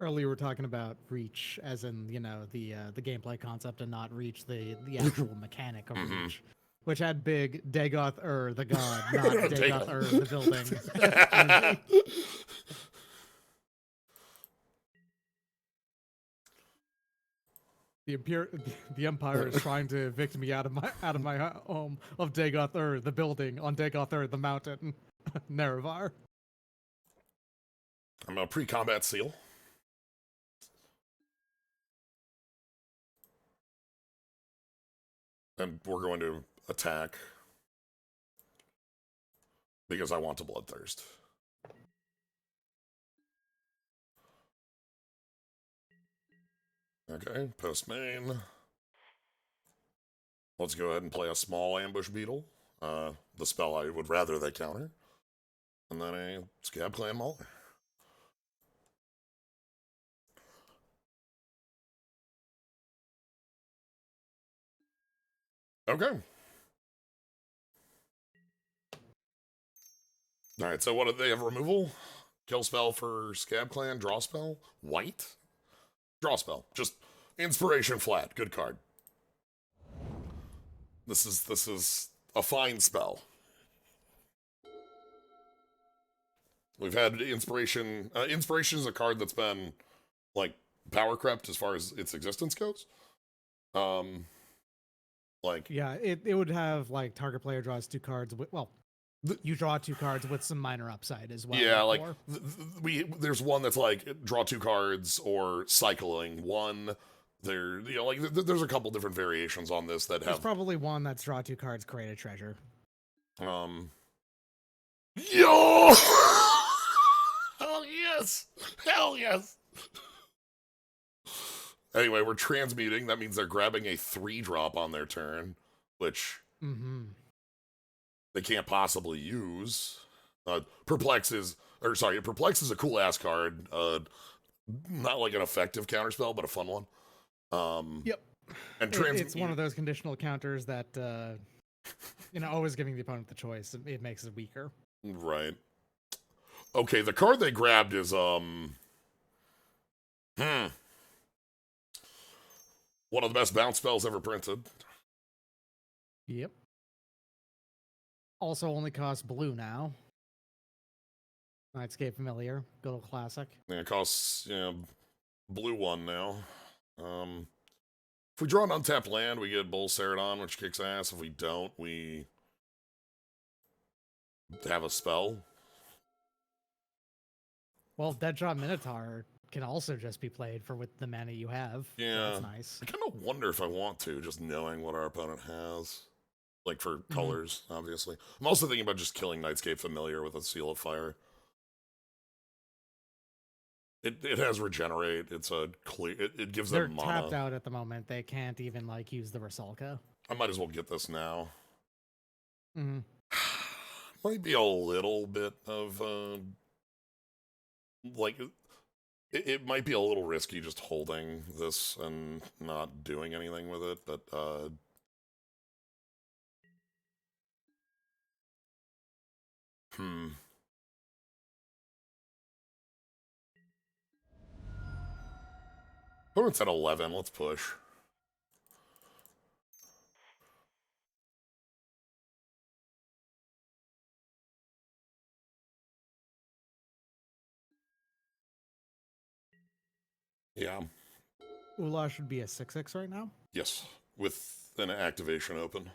Earlier we were talking about reach, as in, you know, the gameplay concept, and not reach the actual mechanic of reach, which had big Dagoth the god, not Dagoth the building. The Empire is trying to evict me out of my home of Dagoth the building, on Dagoth the mountain, Nerevar.
I'm a pre-combat seal. And we're going to attack because I want to Bloodthirst. Okay, post main. Let's go ahead and play a small Ambush Beetle. The spell I would rather they counter. And then a Scab Clan Mauler. Okay. Alright, so what do they have? Removal? Kill spell for Scab Clan, draw spell? White? Draw spell. Just inspiration flat. Good card. This is a fine spell. We've had inspiration. Inspiration is a card that's been, like, power crept as far as its existence goes. Like,
yeah, it would have, like, target player draws 2 cards. You draw 2 cards with some minor upside as well.
Yeah, like there's one that's like draw 2 cards or cycling 1. There, you know, like there's a couple different variations on this that have.
There's probably one that's draw 2 cards, create a treasure.
Yo! Hell yes! Hell yes! Anyway, we're transmuting. That means they're grabbing a 3-drop on their turn, which they can't possibly use. Perplex is or sorry, Perplex is a cool ass card. Not like an effective counterspell, but a fun one.
Yep.
And
It's one of those conditional counters that, always giving the opponent the choice. It makes it weaker.
Right. Okay, the card they grabbed is one of the best bounce spells ever printed.
Yep. Also only costs blue now. Nightscape Familiar, good old classic.
Yeah, it costs blue 1 now. If we draw an untapped land, we get Bull Ceradon, which kicks ass. If we don't, we have a spell.
Well, Deadshot Minotaur can also just be played for with the mana you have.
Yeah,
so that's nice.
I kind of wonder if I want to, just knowing what our opponent has. Like for colors, obviously. I'm also thinking about just killing Nightscape Familiar with a Seal of Fire. It has Regenerate. It's a clear. It gives
They're
them mana.
tapped out at the moment. They can't even use the Rusalka.
I might as well get this now.
Mm-hmm.
Might be a little bit of it might be a little risky just holding this and not doing anything with it, but Opponent's at 11. Let's push. Yeah.
Ula should be a 6/6 right now.
Yes. With an activation open.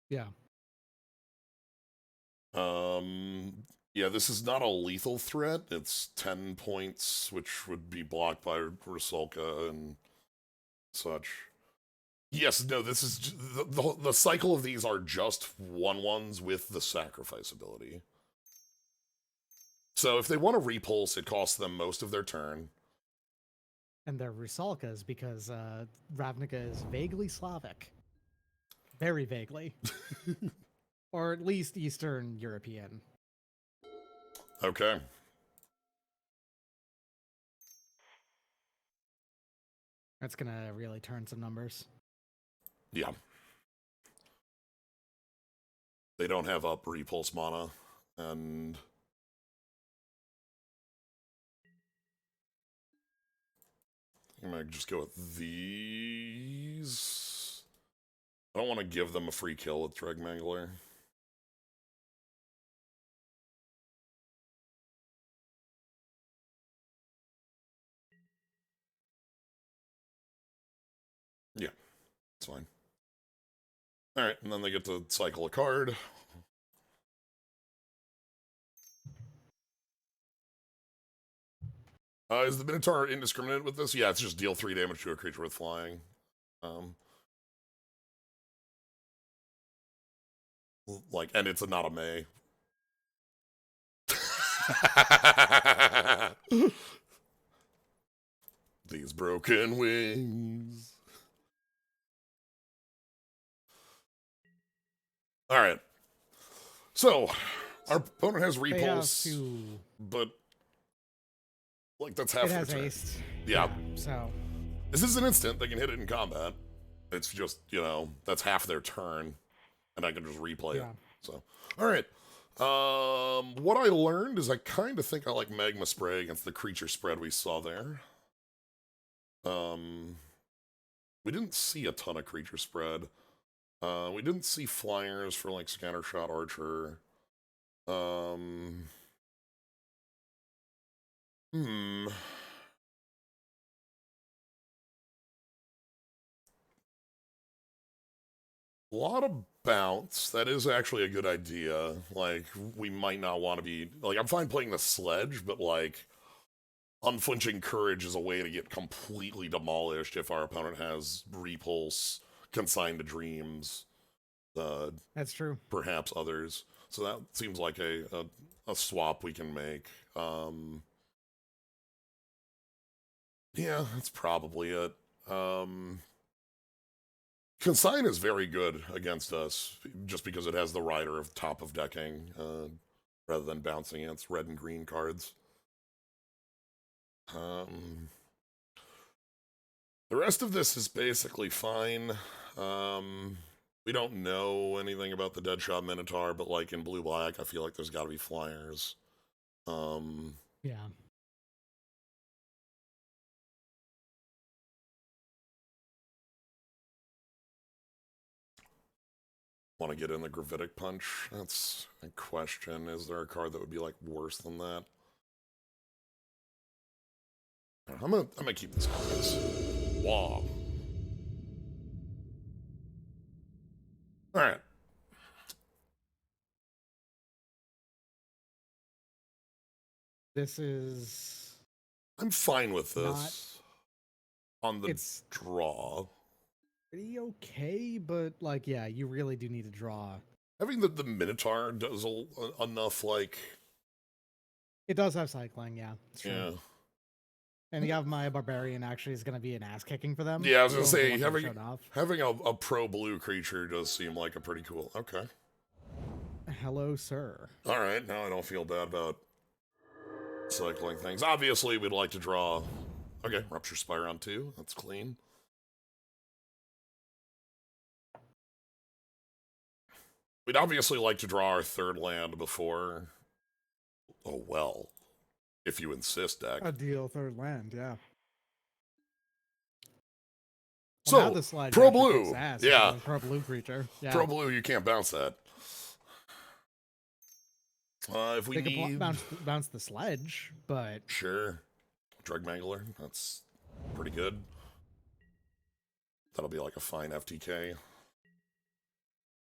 Yeah.
Yeah, this is not a lethal threat. It's 10 points, which would be blocked by Rusalka and such. Yes, no, this is the cycle of these are just 1/1s with the sacrifice ability. So if they want to repulse, it costs them most of their turn.
And they're Rusalkas because Ravnica is vaguely Slavic. Very vaguely. Or at least Eastern European.
Okay.
That's gonna really turn some numbers.
Yeah. They don't have up repulse mana, and I might just go with these. I don't want to give them a free kill with Dregmangler. Yeah, it's fine. Alright, and then they get to cycle a card. Is the Minotaur indiscriminate with this? Yeah, it's just deal 3 damage to a creature with flying. And it's not a May. These broken wings. Alright. So, our opponent has repulse, but that's half
it has
their turn.
haste.
Yeah.
So
this is an instant. They can hit it in combat. It's just, that's half their turn, and I can just replay it. So, all right. What I learned is I kind of think I like Magma Spray against the creature spread we saw there. We didn't see a ton of creature spread. We didn't see flyers for Scattershot Archer. A lot of bounce. That is actually a good idea. We might not want to be... I'm fine playing the Sledge, but, Unflinching Courage is a way to get completely demolished if our opponent has Repulse, Consigned to Dreams.
That's true.
Perhaps others. So that seems like a swap we can make. Yeah, that's probably it. Consign is very good against us, just because it has the rider of top of decking. rather than bouncing against red and green cards. The rest of this is basically fine. We don't know anything about the Deadshot Minotaur, but like in blue-black, I feel like there's got to be flyers.
Yeah.
Want to get in the Gravitic Punch? That's a question. Is there a card that would be like worse than that? I'm gonna keep this cards. Wow. All right.
This is
I'm fine with
not.
this. On the
It's
draw.
pretty okay, but like, yeah, you really do need to draw.
Having the Minotaur does enough, like...
It does have cycling, yeah. It's true.
Yeah.
And the Avmaya Barbarian actually is going to be an ass kicking for them.
Yeah, I was gonna
Going for
say,
what they showed off.
having a pro-blue creature does seem like a pretty cool... Okay.
Hello, sir.
Alright, now I don't feel bad about cycling things. Obviously, we'd like to draw... Okay, Rupture Spire on 2. That's clean. We'd obviously like to draw our third land before... Oh, well. If you insist, deck.
A deal third land, yeah.
So,
now the slide
Pro
actually
Blue.
kicks ass.
Yeah.
Pro Blue creature. Yeah.
Pro Blue, you can't bounce that. If we
They could
need...
bounce the sledge, but...
Sure. Drug Mangler, that's pretty good. That'll be like a fine FTK.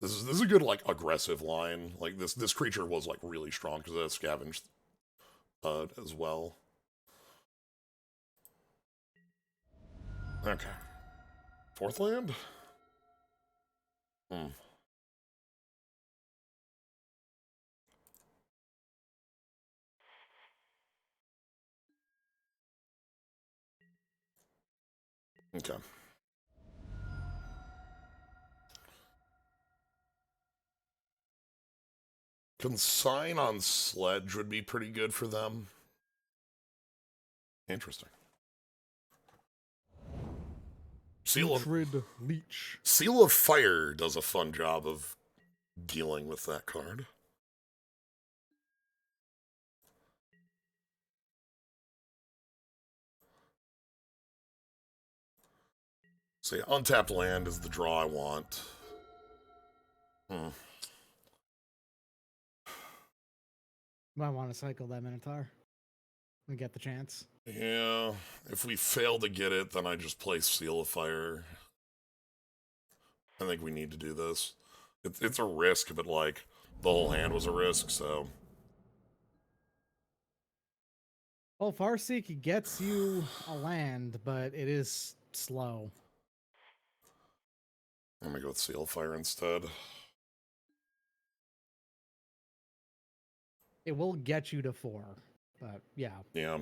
This is a good, like, aggressive line. Like, this creature was, like, really strong because it has Scavenge as well. Okay. Fourth land? Okay. Consign on Sledge would be pretty good for them. Interesting. Seal of Fire does a fun job of dealing with that card. So yeah, untapped land is the draw I want.
Might want to cycle that Minotaur and get the chance.
Yeah, if we fail to get it, then I just play Seal of Fire. I think we need to do this. It's a risk, but like, the whole hand was a risk, so...
Well, Farseek gets you a land, but it is slow.
I'm gonna go with Seal of Fire instead.
It will get you to 4, but yeah.
Yeah.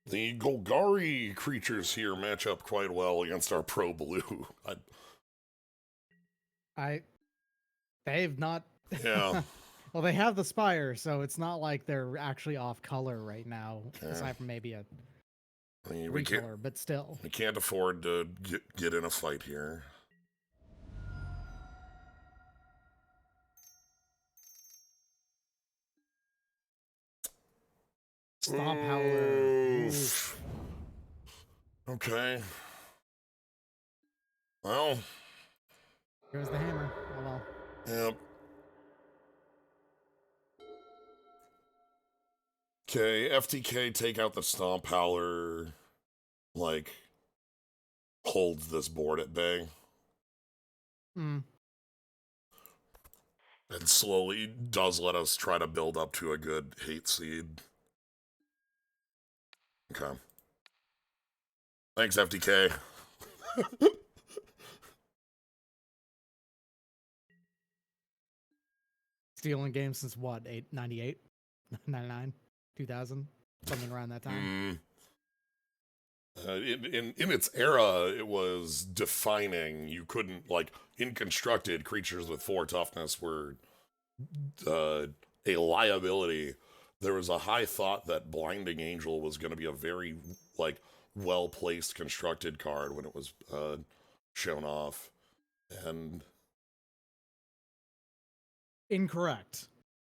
The Golgari creatures here match up quite well against our Pro Blue.
They've not...
Yeah.
Well, they have the Spire, so it's not like they're actually off color right now, aside from maybe a color, but still.
We can't afford to get in a fight here.
Stomp Howler.
Oof. Okay. Well.
Here's the hammer. Oh well.
Yep. Okay, FTK, take out the Stomp Howler. Like, holds this board at bay. And slowly does let us try to build up to a good hate seed. Okay. Thanks, FTK.
Stealing games since what? 98? 99? 2000? Something around that time.
In its era, it was defining. You couldn't, like, in constructed, creatures with 4 toughness were uh, a liability. There was a high thought that Blinding Angel was going to be a very, like, well placed constructed card when it was shown off, and
Incorrect.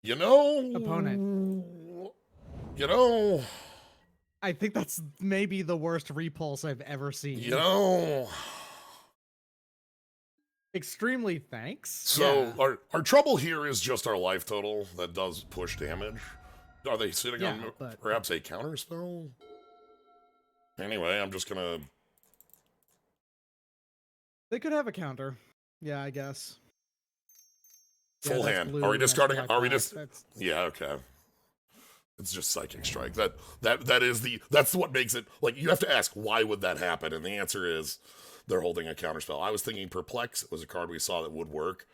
you know,
Opponent.
you know,
I think that's maybe the worst repulse I've ever seen.
you know.
Extremely thanks.
So
Yeah.
our trouble here is just our life total that does push damage. Are they sitting on
but
perhaps a counter spell? Anyway, I'm just gonna.
they could have a counter. Yeah, I guess.
Full
that's
hand.
blue,
Are we
that's
discarding?
black,
Are we
black.
just? Yeah. Okay. It's just Psychic Strike. That's what makes it, like, you have to ask why would that happen, and the answer is they're holding a counterspell. I was thinking Perplex. It was a card we saw that would work.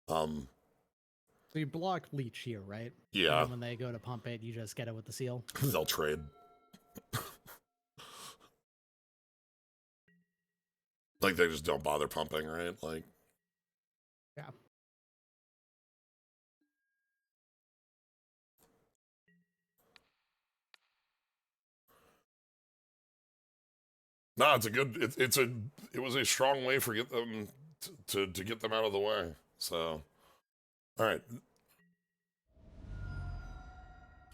So you block Leech here, right?
Yeah.
And then when they go to pump it, you just get it with the seal.
They'll trade. Like, they just don't bother pumping, right? Like,
Yeah.
no, it's a good. It was a strong way for get them to get them out of the way. So, all right.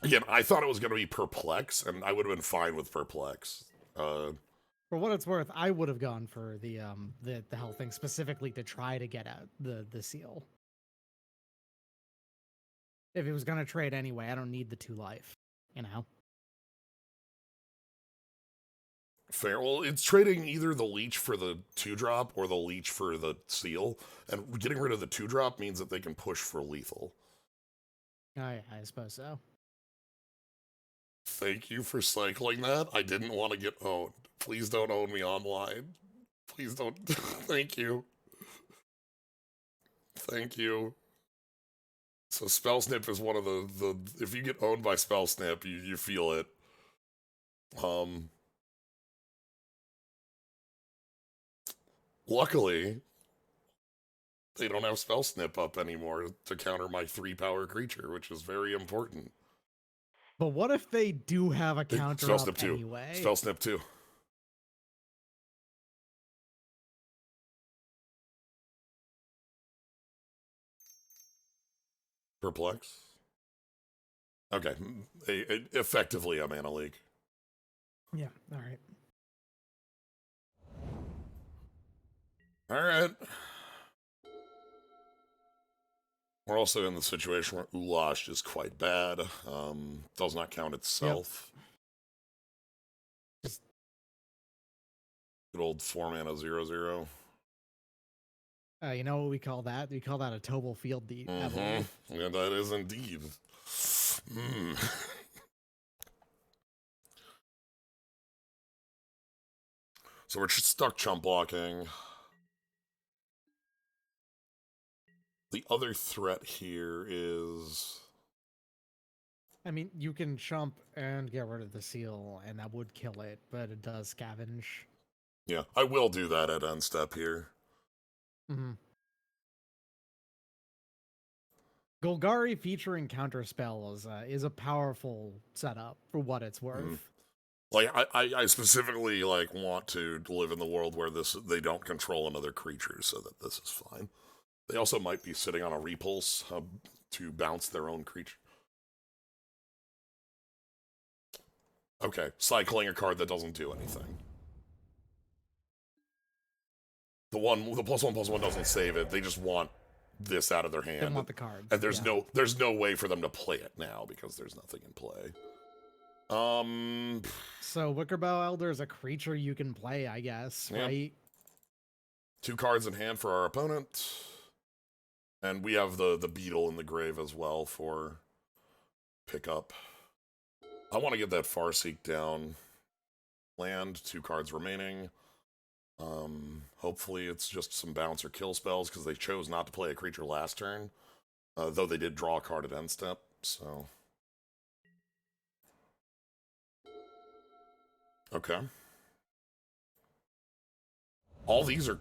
Again, I thought it was going to be Perplex, and I would have been fine with Perplex.
For what it's worth, I would have gone for the hell thing specifically to try to get out the seal. If it was gonna trade anyway, I don't need the 2 life, you know.
Fair. Well, it's trading either the Leech for the 2-drop or the Leech for the seal, and getting rid of the 2-drop means that they can push for lethal.
I suppose so.
Thank you for cycling that. I didn't want to get owned. Please don't own me online. Please don't. Thank you. Thank you. So Spell Snip is one of the if you get owned by Spell Snip, you feel it. Luckily, they don't have Spell Snip up anymore to counter my 3-power creature, which is very important.
But what if they do have a counter
Spell
up
Snip 2.
anyway?
Spell Snip 2. Perplex. Okay. Effectively a mana leak.
Yeah, alright.
Alright. We're also in the situation where Ulash is quite bad. Does not count itself.
Yep.
Good old 4-mana 0/0.
You know what we call that? We call that a Tobal Field Deed.
Yeah, that is indeed. So we're stuck chump blocking. The other threat here is...
I mean, you can chump and get rid of the seal, and that would kill it, but it does scavenge.
Yeah, I will do that at end step here.
Mm-hmm. Golgari featuring counterspell is a powerful setup for what it's worth.
Like, I specifically, like, want to live in the world where they don't control another creature, so that this is fine. They also might be sitting on a repulse to bounce their own creature. Okay, cycling a card that doesn't do anything. The +1/+1 doesn't save it. They just want this out of their hand.
They want the cards.
And there's no way for them to play it now because there's nothing in play.
So Wickerbow Elder is a creature you can play, I guess,
yeah.
right?
2 cards in hand for our opponent. And we have the Beetle in the grave as well for pickup. I want to get that Farseek down. Land, 2 cards remaining. Hopefully it's just some bounce or kill spells, because they chose not to play a creature last turn. Though they did draw a card at end step, so... Okay. All these are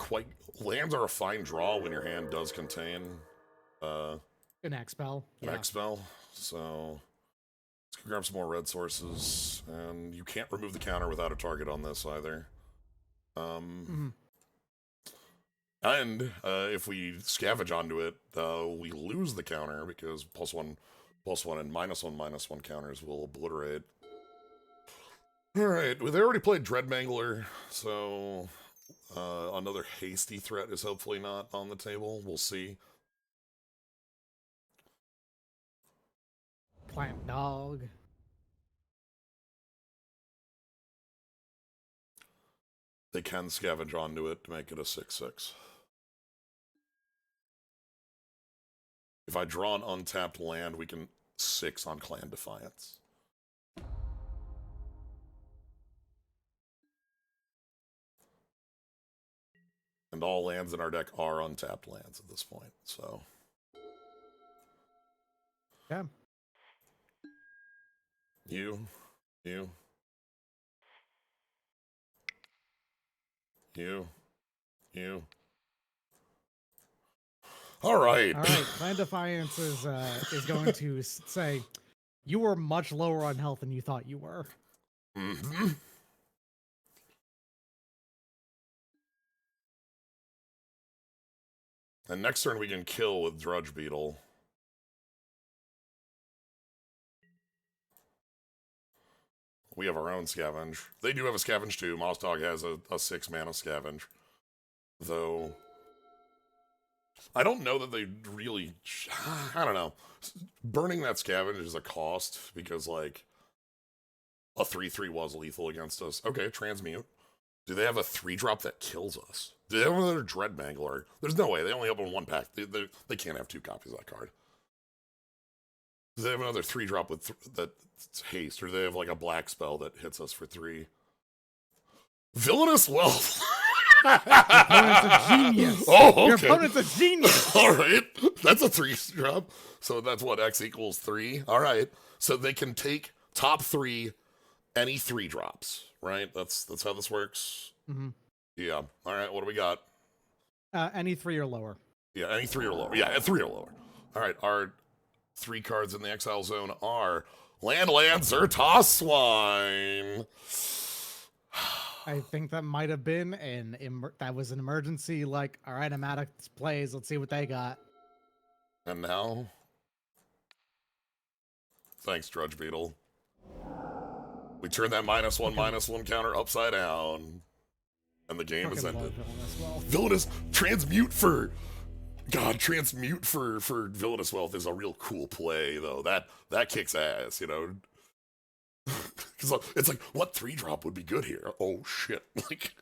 lands are a fine draw when your hand does contain
An X-Spell.
an X spell. So let's grab some more red sources, and you can't remove the counter without a target on this either. And if we scavenge onto it, we lose the counter because +1/+1 and -1/-1 counters will obliterate. Alright, well, they already played Dreadmangler, so another hasty threat is hopefully not on the table. We'll see.
Plant Dog.
They can scavenge onto it to make it a 6/6. If I draw an untapped land, we can 6 on Clan Defiance. And all lands in our deck are untapped lands at this point, so.
Yeah.
You. All right.
All right. Clan Defiance is going to say, you were much lower on health than you thought you were.
Mm-hmm. And next turn we can kill with Drudge Beetle. We have our own Scavenge. They do have a Scavenge too. Moss Dog has a 6-mana Scavenge. Though, I don't know that they really... I don't know. Burning that Scavenge is a cost, because, like, a 3/3 was lethal against us. Okay, Transmute. Do they have a 3-drop that kills us? Do they have another Dreadmangler? There's no way. They only open 1 pack. They can't have 2 copies of that card. Do they have another 3-drop with that's haste? Or do they have, like, a black spell that hits us for 3? Villainous Wealth!
Your opponent's a genius.
Oh, okay.
Your opponent's a genius.
All right. That's a 3-drop. So that's what, X equals 3? All right. So they can take top 3, any 3-drops, right? That's how this works?
Mm-hmm.
Yeah. All right, what do we got?
Any 3 or lower.
Yeah, any 3 or lower. Yeah, 3 or lower. All right, our 3 cards in the exile zone are Land Xertos Swine.
I think that might have been that was an emergency, like, all right, I'm out of plays. Let's see what they got.
And now? Thanks, Drudge Beetle. We turn that -1/-1 counter upside down. And the game is ended. Villainous Transmute for... God, Transmute for Villainous Wealth is a real cool play, though. That kicks ass, you know? Because it's like, what 3-drop would be good here? Oh, shit. Like...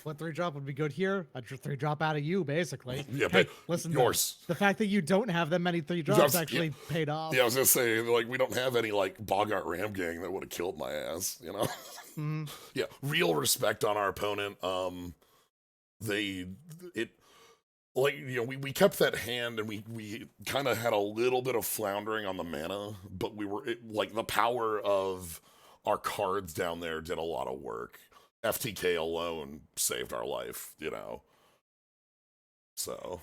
What 3-drop would be good here? A 3-drop out of you, basically.
Yeah,
hey,
but
listen,
yours.
The fact that you don't have that many 3-drops actually paid off.
Yeah, I was gonna say, like, we don't have any, like, Bogart Ram Gang that would have killed my ass, you know?
Mm-hmm.
Yeah, real respect on our opponent. Like, you know, we kept that hand, and we kind of had a little bit of floundering on the mana, but like, the power of our cards down there did a lot of work. FTK alone saved our life, you know? So...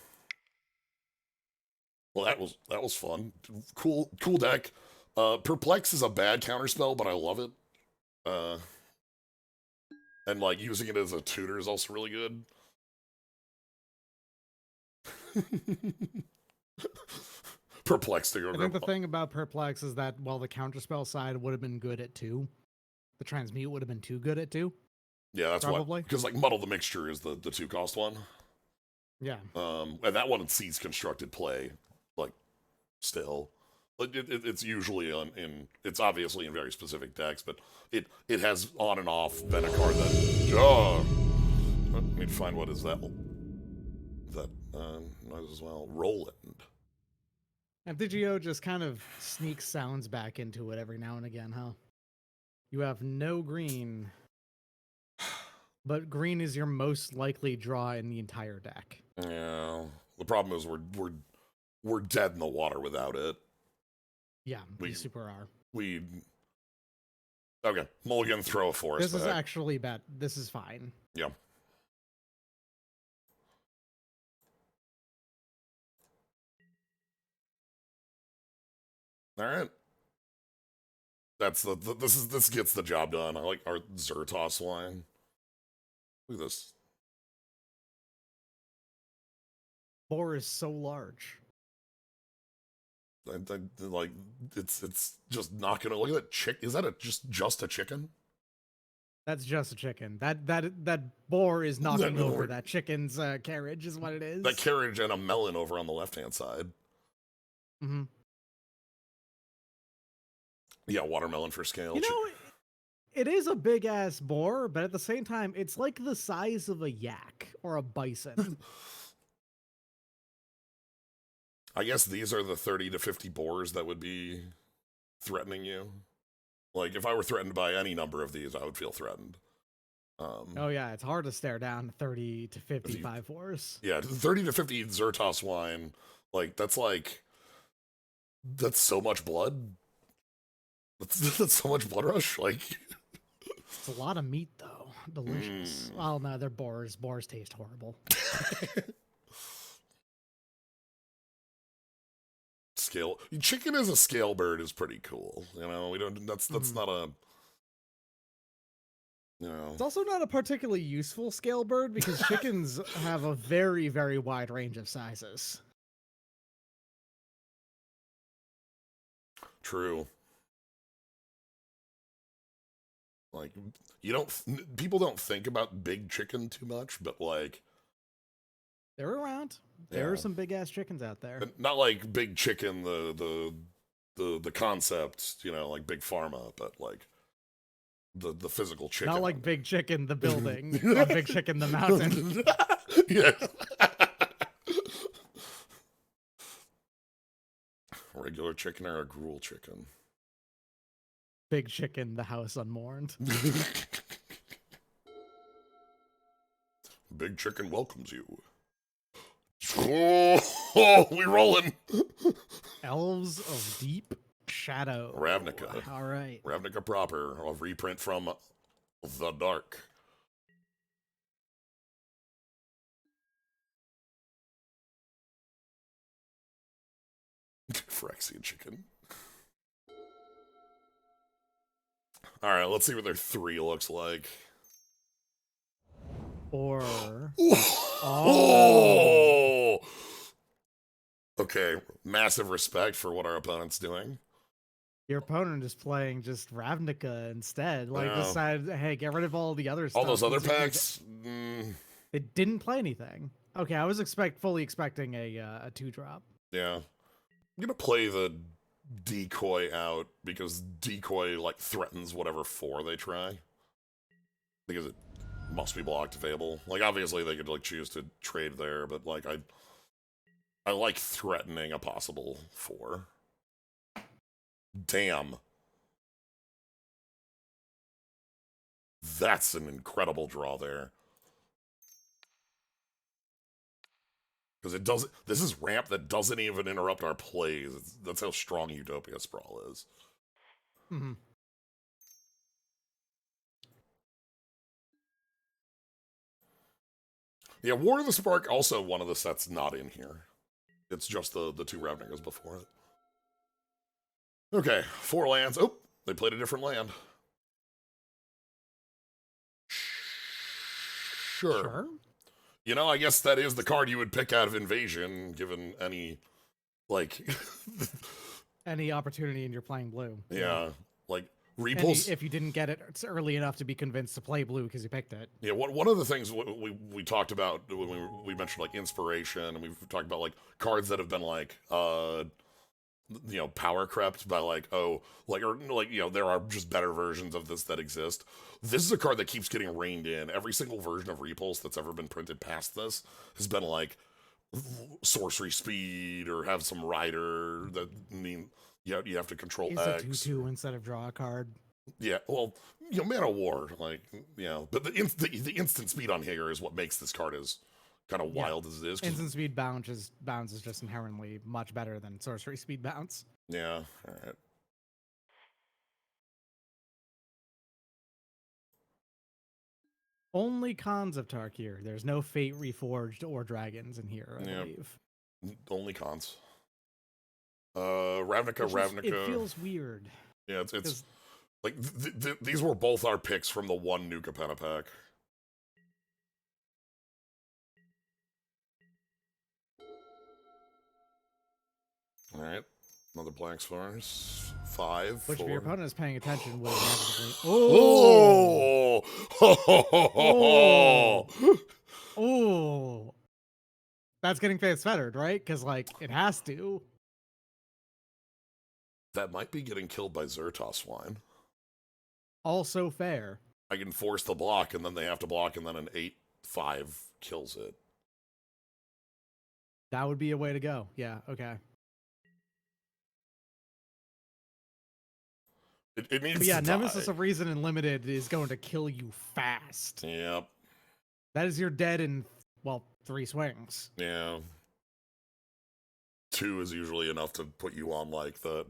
Well, that was fun. Cool deck. Perplex is a bad counterspell, but I love it. And, like, using it as a tutor is also really good. Perplex to go.
I think the thing about Perplex is that while the counterspell side would have been good at 2, the Transmute would have been too good at 2.
Yeah, that's
probably.
Because, like, Muddle the Mixture is the 2-cost one.
Yeah.
And that one sees constructed play, like, still. Like, it's usually it's obviously in very specific decks, but it has on and off been a card that... Let me find what is that noise as well. Roland.
MTGO just kind of sneaks sounds back into it every now and again, huh? You have no green, but green is your most likely draw in the entire deck.
Yeah. The problem is we're dead in the water without it.
Yeah, we super are.
Okay, mulligan, throw a forest
This is
back.
actually bad. This is fine.
Yeah. All right. That's this gets the job done. I like our Zertos line. Look at this.
Boar is so large.
Like it's just not gonna look at that chick. Is that just a chicken?
That's just a chicken. That boar is knocking over that chicken's carriage, is what it is.
That carriage and a melon over on the left hand side.
Mm-hmm.
Yeah, watermelon for scale.
You know, it is a big ass boar, but at the same time, it's like the size of a yak or a bison.
I guess these are the 30 to 50 boars that would be threatening you. Like, if I were threatened by any number of these, I would feel threatened.
Oh yeah, it's hard to stare down 30 to 55 boars.
Yeah, 30 to 50 Zertos wine. That's so much blood. That's so much blood rush. Like,
it's a lot of meat though. Delicious. Well, no, they're boars. Boars taste horrible.
Scale chicken as a scale bird is pretty cool. You know, we don't. That's not a. You know,
it's also not a particularly useful scale bird because chickens have a very, very wide range of sizes.
True. Like, people don't think about big chicken too much, but like,
they're around. There are some big ass chickens out there.
Not like big chicken, the concept, you know, like big pharma, but like the physical chicken.
Not like Big Chicken the building or Big Chicken the mountain.
Yeah. Regular chicken or a gruel chicken?
Big Chicken the house unmourned.
Big Chicken welcomes you. Oh, we rolling.
Elves of Deep Shadow.
Ravnica.
All right.
Ravnica proper. A reprint from The Dark. Phyrexian chicken. All right, let's see what their 3 looks like.
Or
oh. Okay, massive respect for what our opponent's doing.
Your opponent is playing just Ravnica instead. Like, decided, hey, get rid of all the other stuff.
All those other packs?
They didn't play anything. Okay, I was fully expecting a 2-drop.
Yeah. I'm gonna play the decoy out because decoy like threatens whatever 4 they try. Because it must be blocked available. Like, obviously they could like choose to trade there, but like I like threatening a possible 4. Damn. That's an incredible draw there. Because it doesn't. This is ramp that doesn't even interrupt our plays. That's how strong Utopia Sprawl is.
Mm-hmm.
Yeah, War of the Spark, also one of the sets not in here. It's just the 2 Ravnicas before it. Okay, 4 lands. Oh, they played a different land. Sure. You know, I guess that is the card you would pick out of Invasion, given any, like...
any opportunity and you're playing blue.
Yeah, like, Repulse...
if you didn't get it, it's early enough to be convinced to play blue because you picked it.
Yeah, one of the things we talked about when we mentioned, like, Inspiration, and we've talked about, like, cards that have been, like, you know, power crept by like, oh, like, or like, you know, there are just better versions of this that exist. This is a card that keeps getting reined in. Every single version of Repulse that's ever been printed past this has been like sorcery speed or have some rider that mean you have to control X.
It's a 2/2 instead of draw a card.
Yeah, well, you know, Man of War, like, you know, but the instant speed on here is what makes this card as kind of wild as it is.
Instant speed bounce is just inherently much better than sorcery speed bounce.
Yeah, all right.
Only cons of Tarkir. There's no Fate Reforged or dragons in here, I believe.
Only cons. Ravnica.
It feels weird.
Yeah, it's like these were both our picks from the one Nuka Penna pack. All right, another Black Forest. 5.
Which,
4.
if your opponent is paying attention, would magically.
Oh!
Oh! Oh! That's getting face fettered, right? Because, like, it has to.
That might be getting killed by Zertos Swine.
Also fair.
I can force the block, and then they have to block, and then an 8/5 kills it.
That would be a way to go. Yeah, okay.
It needs
But yeah,
to
Nemesis
die.
of Reason and Limited is going to kill you fast.
Yep.
That is your dead in, well, 3 swings.
Yeah. 2 is usually enough to put you on, like, the,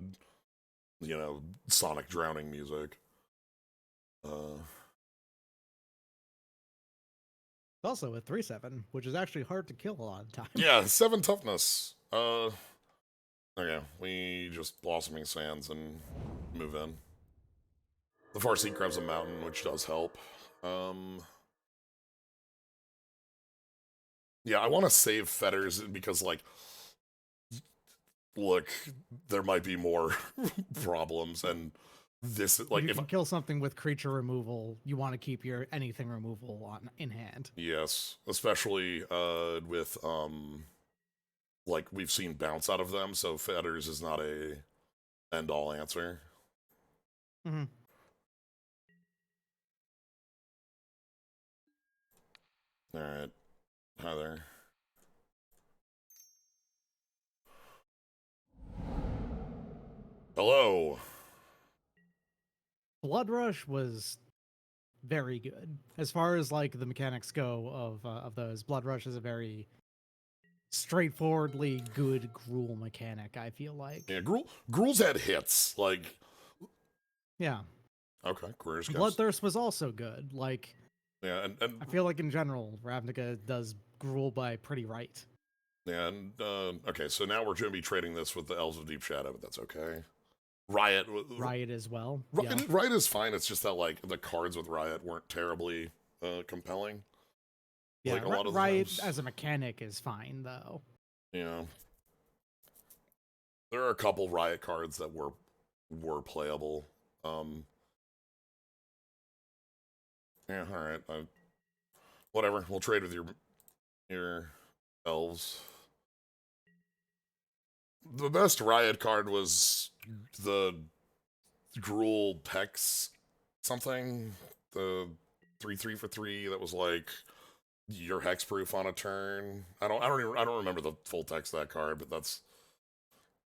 Sonic drowning music.
Also a 3/7, which is actually hard to kill a lot of the time.
Yeah, 7 toughness. Okay, we just Blossoming Sands and move in. The Farseek grabs a mountain, which does help. Yeah, I want to save Fetters because, like, look, there might be more problems, and this, like,
if you
if
can kill something with creature removal, you want to keep your anything removal in hand.
yes, especially with like we've seen bounce out of them, so Fetters is not a end all answer.
Mm-hmm.
All right, hi there. Hello.
Blood Rush was very good as far as like the mechanics go of those. Blood Rush is a very straightforwardly good Gruul mechanic. I feel like.
Yeah, Gruul's had hits. Like,
yeah.
Okay, Careers
Bloodthirst was also good. Like,
yeah, and
I feel like in general, Ravnica does Gruul by pretty right.
Yeah, and okay, so now we're going to be trading this with the Elves of Deep Shadow, but that's okay. Riot
as well.
Riot is fine. It's just that like the cards with Riot weren't terribly compelling.
Yeah,
like, a lot of
Riot
times.
as a mechanic is fine though.
Yeah, there are a couple Riot cards that were playable. Yeah, all right. Whatever. We'll trade with your elves. The best Riot card was the Gruul Hex something. The 3/3 for 3 that was like your hexproof on a turn. I don't remember the full text of that card, but that's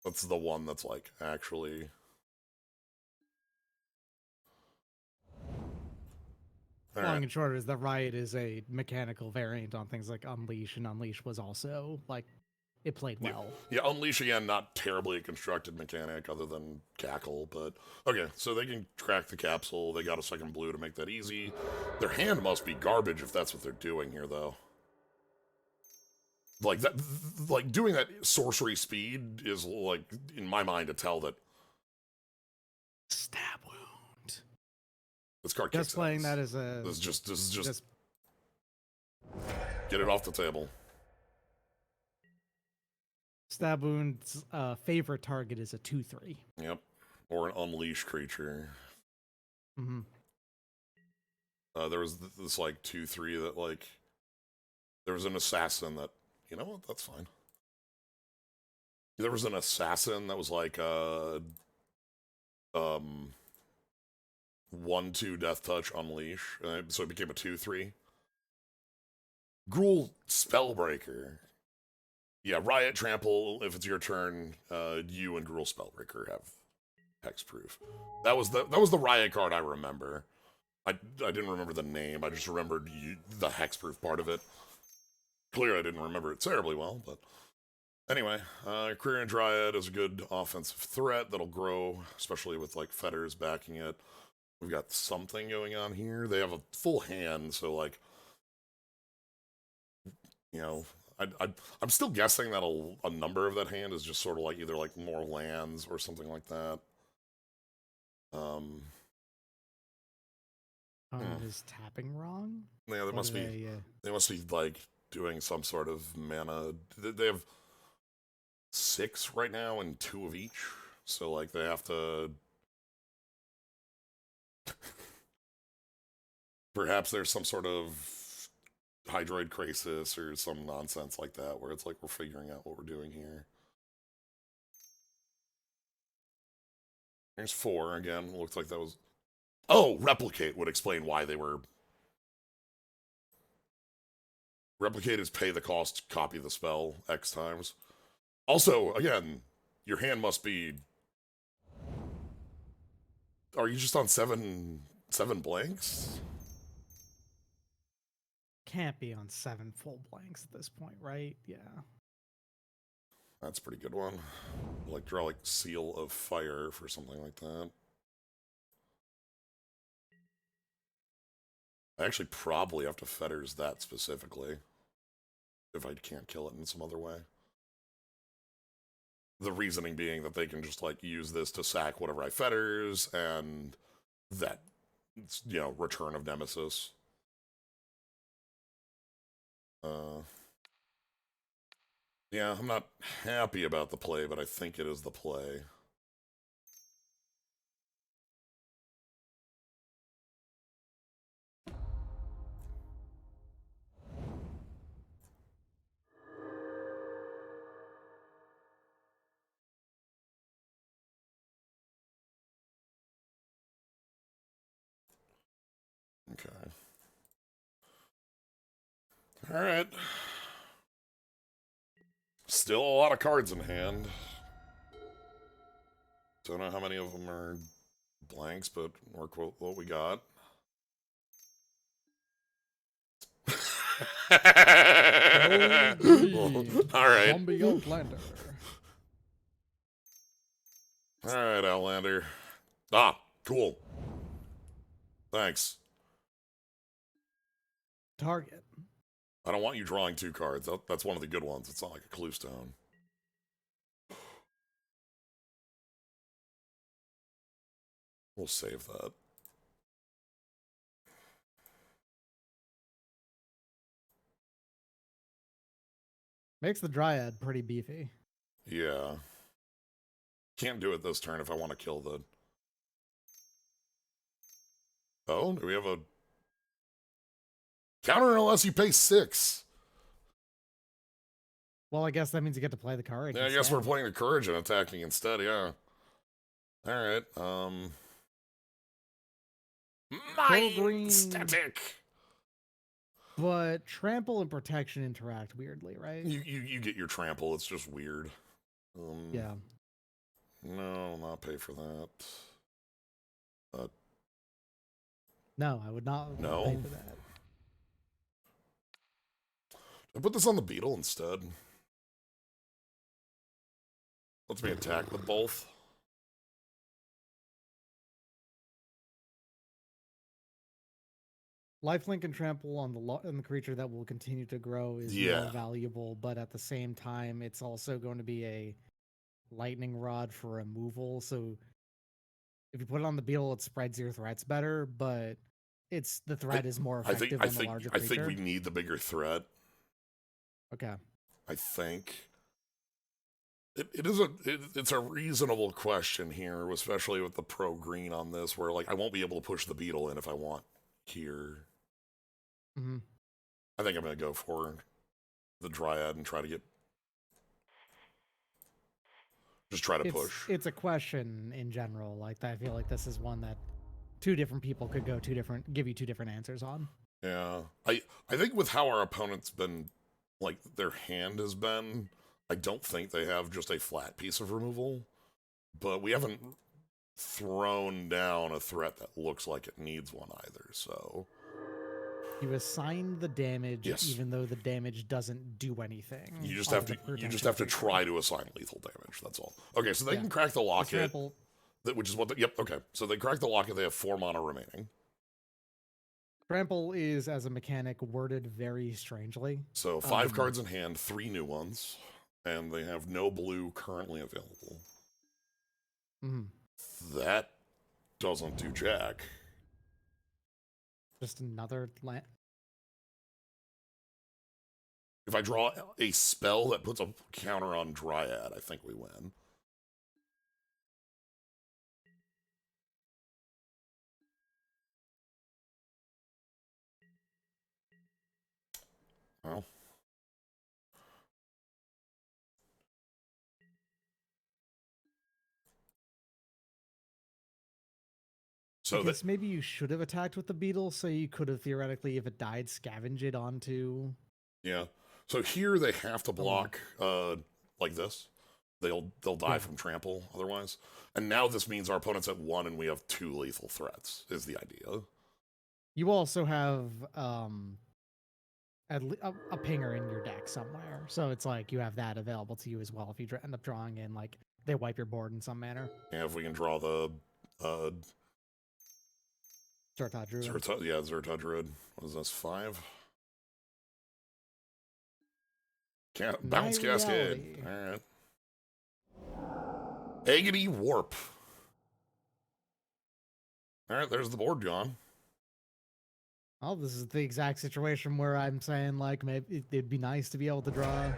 the one that's like actually.
Long and short is that Riot is a mechanical variant on things like Unleash, and Unleash was also like it played well.
Yeah, Unleash again, not terribly constructed mechanic other than Cackle, but okay, so they can crack the capsule. They got a second blue to make that easy. Their hand must be garbage if that's what they're doing here, though. Like that, like doing that sorcery speed is like in my mind to tell that
stab wound.
This card
just playing that as a.
This is just get it off the table.
Stab wound's favorite target is a 2/3.
Yep, or an unleash creature.
Mm-hmm.
There was this like 2/3 that like there was an assassin that you know what that's fine. There was an assassin that was like 1/2 death touch unleash, so it became a 2/3. Gruul Spellbreaker. Yeah, Riot Trample. If it's your turn, you and Gruul Spellbreaker have hexproof. That was the Riot card I remember. I didn't remember the name. I just remembered the hexproof part of it. Clearly, I didn't remember it terribly well, but anyway, Career Dryad is a good offensive threat that'll grow, especially with like Fetters backing it. we've got something going on here. They have a full hand, so like, you know, I'm still guessing that a number of that hand is just sort of like either like more lands or something like that.
Is tapping wrong?
Yeah,
What are they,
they must be like doing some sort of mana. They have 6 right now and 2 of each, so like they have to. Perhaps there's some sort of hydroid crisis or some nonsense like that where it's like we're figuring out what we're doing here. There's 4 again. Looks like that was. Oh, replicate would explain why they were. Replicate is pay the cost, copy the spell X times. Also, again, your hand must be. Are you just on 7 blanks?
can't be on 7 full blanks at this point, right? Yeah.
That's a pretty good one. Like draw like Seal of Fire for something like that. I actually probably have to fetters that specifically if I can't kill it in some other way. The reasoning being that they can just like use this to sack whatever I fetters and that, you know, Return of Nemesis. Yeah, I'm not happy about the play, but I think it is the play. Okay. All right. Still a lot of cards in hand. Don't know how many of them are blanks, but work with what we got. All right.
Zombie Outlander.
All right, Outlander. Ah, cool. Thanks.
Target.
I don't want you drawing 2 cards. That's one of the good ones. It's not like a clue stone. We'll save that.
Makes the Dryad pretty beefy.
Yeah. Can't do it this turn if I want to kill the... Oh, do we have a... Counter unless you pay 6.
Well, I guess that means you get to play the courage.
Yeah, I guess we're playing the courage and attacking instead, yeah. Alright, Mind Static!
But trample and protection interact weirdly, right?
You get your trample, it's just weird.
Yeah.
No, I'll not pay for that.
No, I would not pay for that.
I put this on the beetle instead. Lets me attack with both.
Lifelink and trample on the creature that will continue to grow is more valuable, but at the same time, it's also going to be a lightning rod for removal. So if you put it on the beetle, it spreads your threats better, but the threat is more effective on the larger creature.
I think we need the bigger threat.
Okay.
I think. It's a reasonable question here, especially with the pro green on this, where like I won't be able to push the beetle in if I want here.
Mm-hmm.
I think I'm gonna go for the Dryad and try to push.
It's a question in general. Like I feel like this is one that 2 different people could give you 2 different answers on.
Yeah, I think with how our opponent's been, like their hand has been, I don't think they have just a flat piece of removal, but we haven't thrown down a threat that looks like it needs one either, so...
You assign the damage,
yes.
Even though the damage doesn't do anything.
You just have to try to assign lethal damage, that's all. Okay, so they can crack the locket. which is what. Yep. Okay. So they crack the lock and they have 4 mana remaining.
Trample is, as a mechanic, worded very strangely.
So 5 cards in hand, 3 new ones, and they have no blue currently available. That doesn't do jack.
Just another land.
If I draw a spell that puts a counter on Dryad, I think we win. Well.
So I guess maybe you should have attacked with the beetle, so you could have theoretically, if it died, scavenged it onto.
Yeah. So here they have to block like this. They'll die from trample otherwise. And now this means our opponent's at 1 and we have 2 lethal threats, is the idea.
You also have a pinger in your deck somewhere. So it's like you have that available to you as well if you end up drawing in, like, they wipe your board in some manner.
Yeah, if we can draw the
Zertod Druid.
Zertod Druid. What is this, 5? Bounce Cascade. Alright. Agony Warp. Alright, there's the board gone.
Well, this is the exact situation where I'm saying, like, maybe it'd be nice to be able to draw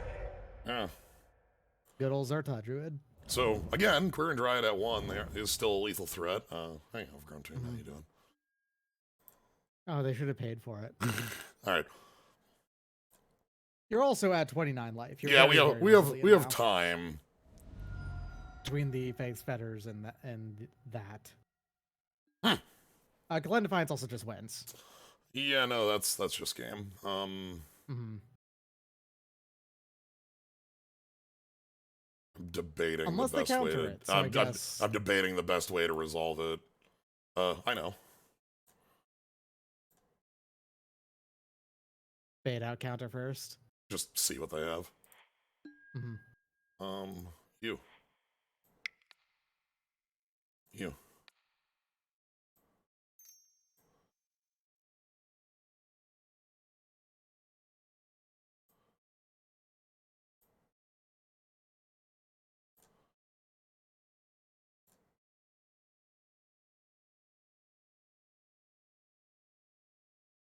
good old Zertod Druid.
So, again, Quirion Dryad at 1 there is still a lethal threat. Hey, Overgrown Tomb, how you doing?
Oh, they should have paid for it.
Alright.
You're also at 29 life. You're
we have time
between the Faith's Fetters and that. Glen Defiance also just wins.
Yeah, no, that's just game. I'm debating
unless
the best way to.
it, so
I'm debating the best way to resolve it. I know.
Bait out counter first.
Just see what they have. You.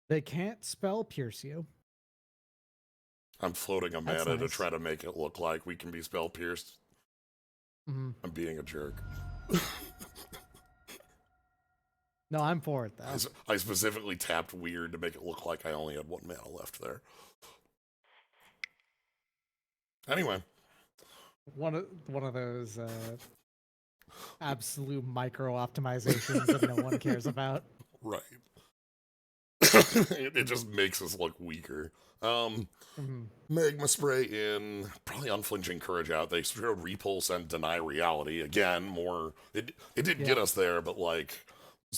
They can't spell pierce you.
I'm floating a mana to try to make it look like we can be spell pierced. I'm being a jerk.
No, I'm for it, though.
I specifically tapped weird to make it look like I only had 1 mana left there. Anyway.
One of those absolute micro optimizations that no one cares about.
Right. It just makes us look weaker. Magma Spray in, probably Unflinching Courage out. They showed Repulse and Deny Reality. Again, more... It did get us there, but like...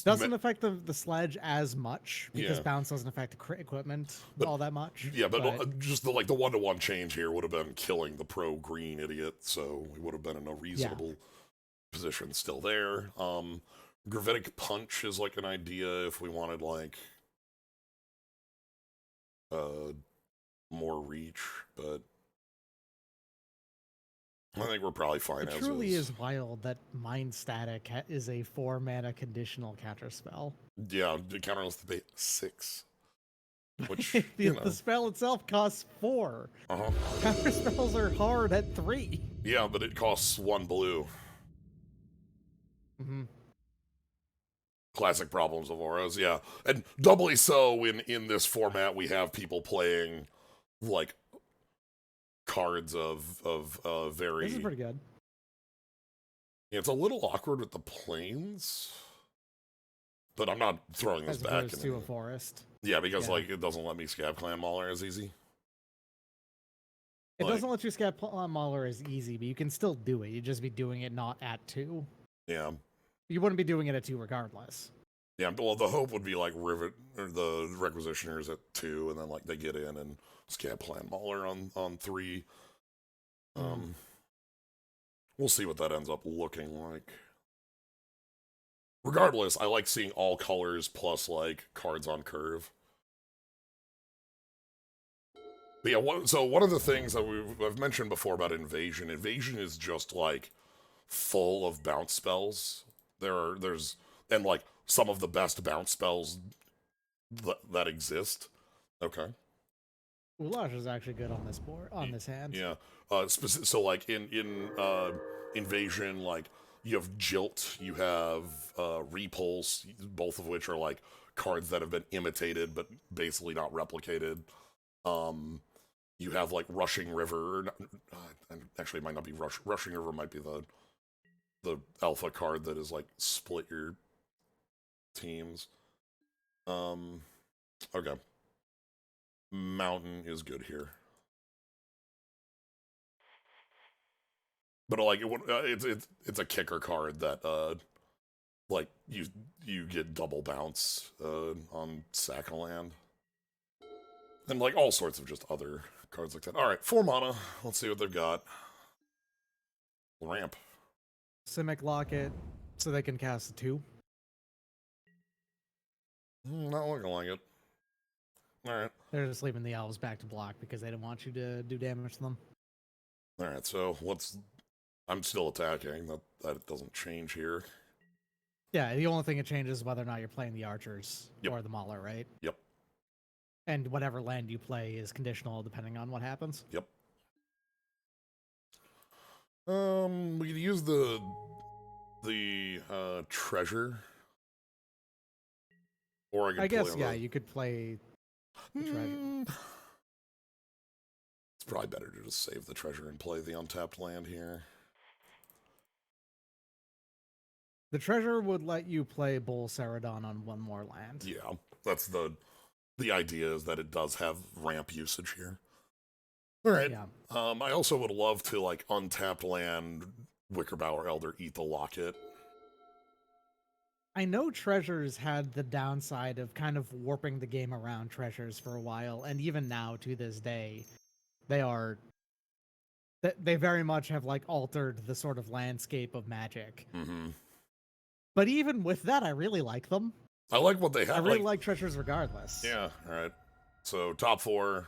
Doesn't affect the sledge as much, because bounce doesn't affect equipment all that much.
Yeah, but just the 1-to-1 change here would have been killing the pro-green idiot, so we would have been in a reasonable position still there. Gravitic Punch is like an idea if we wanted like... more reach, but I think we're probably fine.
It truly is wild that Mind Static is a 4-mana conditional counter spell.
Yeah, the counterless debate 6. Which
the spell itself costs 4. Counter spells are hard at 3.
Yeah, but it costs 1 blue. Classic problems of auras, yeah. And doubly so in this format we have people playing like cards of very...
This is pretty good.
Yeah, it's a little awkward with the planes, but I'm not throwing this back
into a forest.
Yeah, because like it doesn't let me Scab Clan Mauler as easy.
It doesn't let you Scab Clan Mauler as easy, but you can still do it. You'd just be doing it not at 2.
Yeah.
You wouldn't be doing it at 2 regardless.
Yeah, well, the hope would be like Rivet or the Requisitioners at 2, and then like they get in and Scab Clan Mauler on 3. We'll see what that ends up looking like. Regardless, I like seeing all colors plus, like, cards on curve. But yeah, so one of the things that I've mentioned before about Invasion is just, like, full of bounce spells. And, like, some of the best bounce spells that exist. Okay.
Goulash is actually good on this board, on this hand.
Yeah. So like in Invasion, like you have Jilt, you have Repulse, both of which are like cards that have been imitated but basically not replicated. You have like Rushing River. Actually, it might not be Rushing River. Might be the alpha card that is like split your teams. Okay. Mountain is good here. But like it's a kicker card that like you get double bounce on sack a land. And like all sorts of just other cards like that. Alright, 4 mana. Let's see what they've got. Ramp.
Simic Locket, so they can cast a 2.
Not looking like it. Alright.
They're just leaving the elves back to block because they didn't want you to do damage to them.
Alright, so I'm still attacking. That doesn't change here.
Yeah, the only thing it changes is whether or not you're playing the archers
Yep.
or the mauler, right?
Yep.
And whatever land you play is conditional depending on what happens.
Yep. We could use the treasure. Or I
guess, yeah, you could play the treasure.
It's probably better to just save the treasure and play the untapped land here.
The treasure would let you play Bull Ceradon on one more land.
Yeah, that's the idea, is that it does have ramp usage here. All right.
Yeah.
I also would love to like untap land, Wickerbower Elder, eat the locket.
I know treasures had the downside of kind of warping the game around treasures for a while, and even now to this day, they very much have like altered the sort of landscape of Magic.
Mm-hmm.
But even with that, I really like them.
I like what they have.
I really like treasures regardless.
Yeah. All right. So top 4,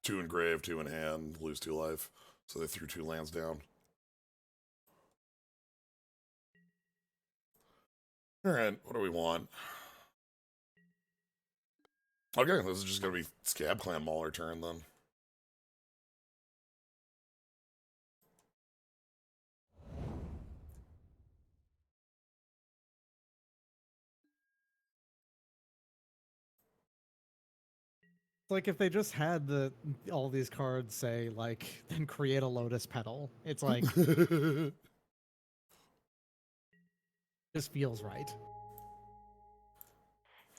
2 in grave, 2 in hand, lose 2 life. So they threw 2 lands down. All right, what do we want? Okay, this is just going to be Scab Clan Mauler turn then.
Like if they just had all these cards say like then create a lotus petal. It's like just feels right.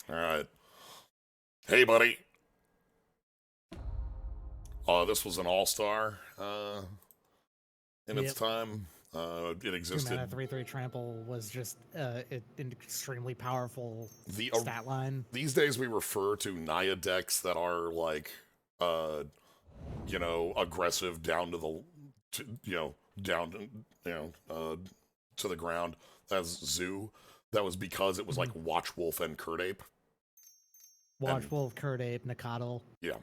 All right. Hey, buddy. This was an all-star in its time. It existed.
2 mana 3/3 trample was just an extremely powerful stat line.
These days we refer to Naya decks that are like, aggressive down to the ground as Zoo. That was because it was like Watchwolf and Curdape.
Watchwolf, Curdape, Nakatl.
Yeah.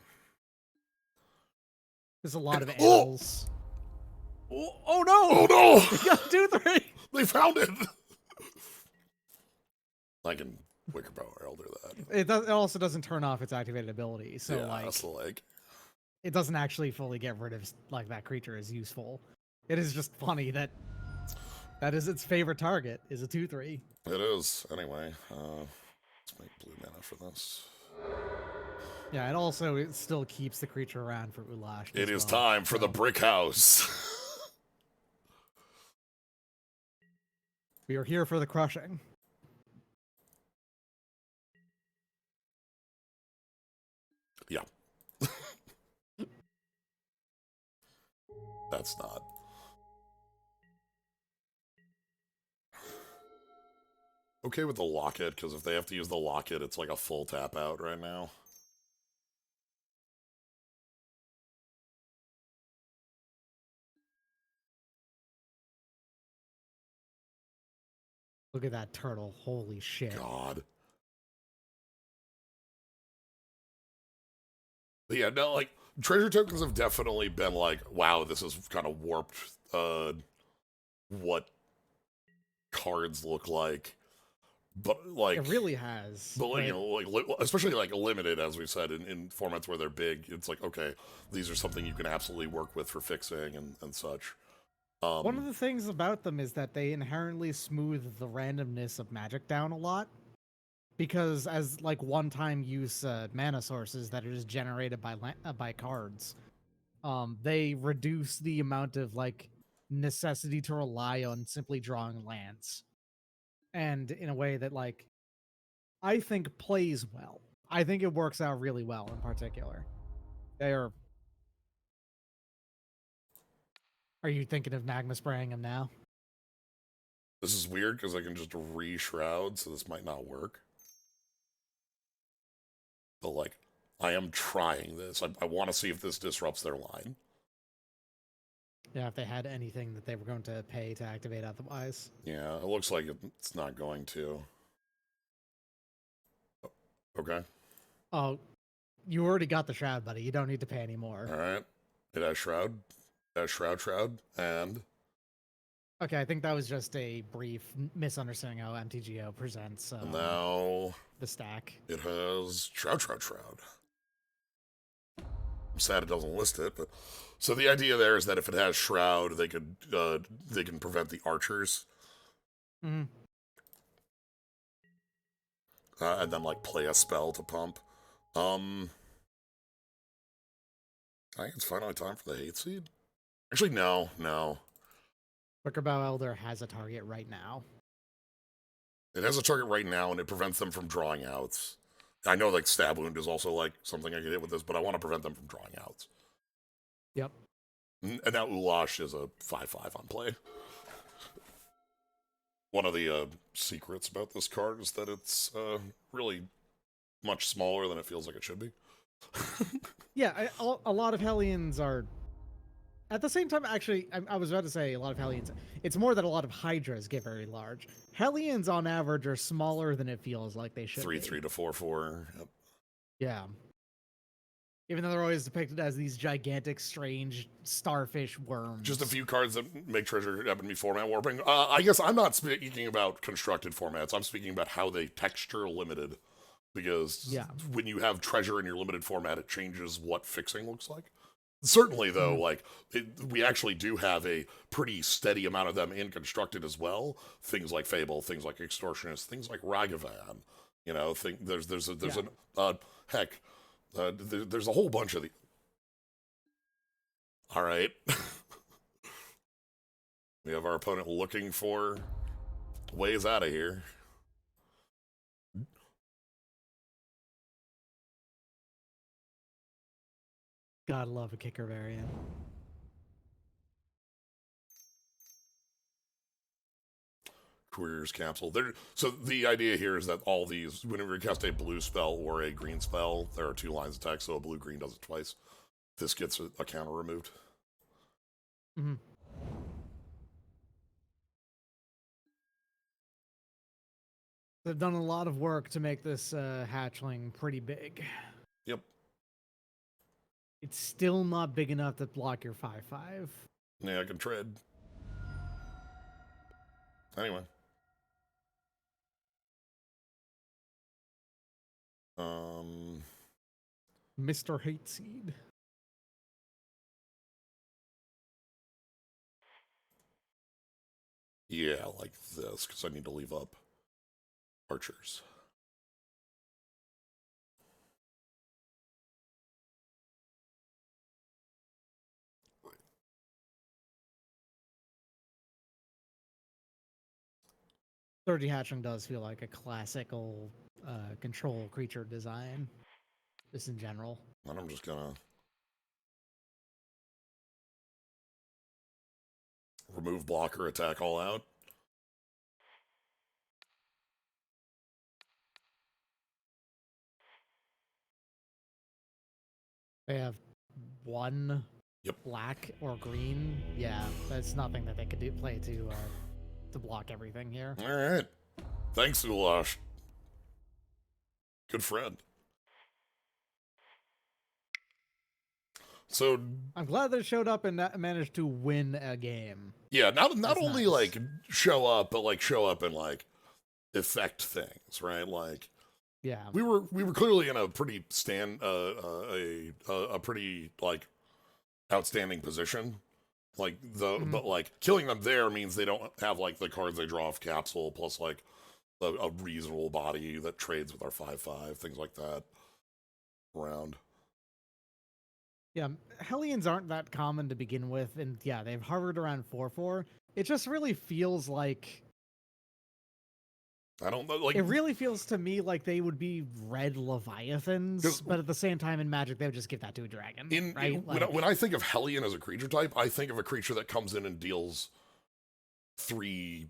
There's a lot of animals. Oh no!
Oh no!
They got 2/3!
They found it! I can Wickerbower Elder that.
It also doesn't turn off its activated ability, so
yeah,
it doesn't actually fully get rid of like that creature is useful. It is just funny that is its favorite target is a 2/3.
It is. Anyway, let's make blue mana for this.
Yeah, and also it still keeps the creature around for Ulash.
It is time for the brick house.
We are here for the crushing.
Yeah. That's not. Okay with the locket, because if they have to use the locket, it's like a full tap out right now.
Look at that turtle. Holy shit.
God. But yeah, no, like, treasure tokens have definitely been like, wow, this has kind of warped what cards look like. But, like...
It really has.
But,
But
you know, like, especially, like, limited, as we said, in formats where they're big, it's like, okay, these are something you can absolutely work with for fixing and such.
one of the things about them is that they inherently smooth the randomness of magic down a lot. Because as like one-time use mana sources that are just generated by cards, they reduce the amount of like necessity to rely on simply drawing lands, and in a way that like I think plays well. I think it works out really well. In particular, they are. Are you thinking of magma spraying them now?
This is weird, because I can just re-shroud, so this might not work. But, like, I am trying this. I want to see if this disrupts their line.
Yeah, if they had anything that they were going to pay to activate otherwise.
Yeah, it looks like it's not going to. Okay.
Oh, you already got the shroud, buddy. You don't need to pay anymore.
Alright. It has shroud. It has shroud, and...
Okay, I think that was just a brief misunderstanding how MTGO presents
and now...
the stack.
it has shroud. I'm sad it doesn't list it, but... So the idea there is that if it has shroud, they can prevent the archers.
Mm-hmm.
And then, like, play a spell to pump. I think it's finally time for the hate seed. Actually, no.
Wickerbow Elder has a target right now.
It has a target right now, and it prevents them from drawing outs. I know, like, Stab Wound is also, like, something I can hit with this, but I want to prevent them from drawing outs.
Yep.
And now Ulash is a 5/5 on play. One of the secrets about this card is that it's really much smaller than it feels like it should be.
Yeah, a lot of Hellions are... At the same time, actually, I was about to say a lot of Hellions. It's more that a lot of Hydras get very large. Hellions, on average, are smaller than it feels like they should
3/3 to 4/4. Yep.
Yeah. Even though they're always depicted as these gigantic, strange starfish worms.
Just a few cards that make treasure happen to be format warping. I guess I'm not speaking about constructed formats. I'm speaking about how they texture limited. Because when you have treasure in your limited format, it changes what fixing looks like. Certainly, though, like, we actually do have a pretty steady amount of them in constructed as well. Things like Fable, things like Extortionist, things like Ragavan. You know, there's a whole bunch of the... All right. We have our opponent looking for ways out of here.
Gotta love a kicker variant.
Careers capsule. So the idea here is that all these, whenever you cast a blue spell or a green spell, there are 2 lines of text, so a blue-green does it twice. This gets a counter removed.
Mm-hmm. They've done a lot of work to make this hatchling pretty big.
Yep.
It's still not big enough to block your 5/5.
Yeah, I can tread. Anyway.
Mr. Hateseed.
Yeah, like this, because I need to leave up archers.
Thirty Hatchling does feel like a classical control creature design, just in general.
And I'm just gonna remove blocker, attack all out.
They have one black or green. Yeah, that's nothing that they could play to block everything here.
All right. Thanks, Ulash. Good friend. So
I'm glad they showed up and managed to win a game.
yeah, not
That's
only
nice.
like show up, but like show up and like affect things, right? Like
Yeah.
we were clearly in a pretty a pretty like outstanding position. Like but like killing them there means they don't have like the cards they draw off capsule plus like a reasonable body that trades with our 5/5, things like that around.
Yeah, Hellions aren't that common to begin with, and yeah, they've hovered around 4/4. It just really feels like
I don't know, like
it really feels to me like they would be red Leviathans, but at the same time in Magic they would just give that to a dragon, right?
When I think of Hellion as a creature type, I think of a creature that comes in and deals 3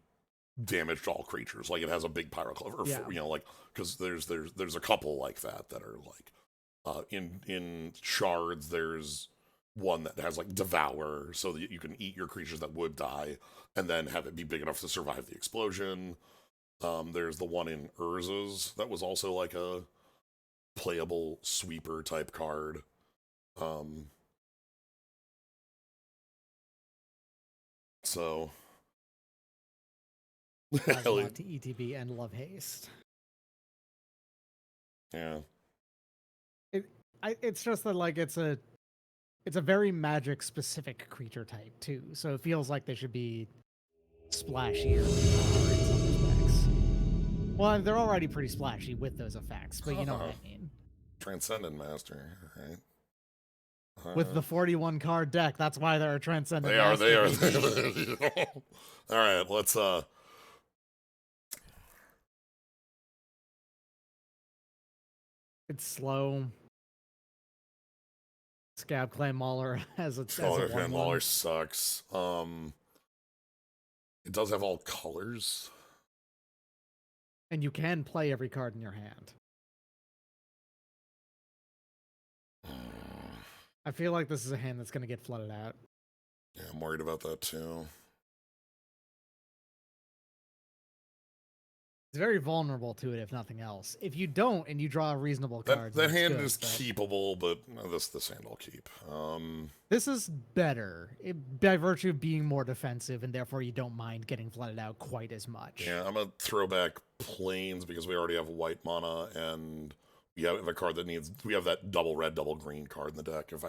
damage to all creatures. Like it has a big pyroclave,
Yeah.
you know, like because there's a couple like that that are like in shards. There's one that has like devour, so that you can eat your creatures that would die, and then have it be big enough to survive the explosion. There's the one in Urza's that was also like a playable sweeper type card. So
Love to ETB and love haste.
Yeah.
It's just that like it's a very Magic specific creature type too, so it feels like they should be splashier in some respects. Well, they're already pretty splashy with those effects, but you know what I mean.
Transcendent Master, right?
With the 41 card deck, that's why they're a Transcendent
They are.
Master.
All right, let's
It's slow. Scab Clay Mauler as a
Mauler sucks. It does have all colors.
And you can play every card in your hand. I feel like this is a hand that's going to get flooded out.
Yeah, I'm worried about that too.
It's very vulnerable to it, if nothing else. If you don't and you draw a reasonable card,
that hand is keepable, but this hand I'll keep.
This is better by virtue of being more defensive, and therefore you don't mind getting flooded out quite as much.
Yeah, I'm gonna throw back Plains because we already have white mana, and we have a card that needs. We have that double red, double green card in the deck. If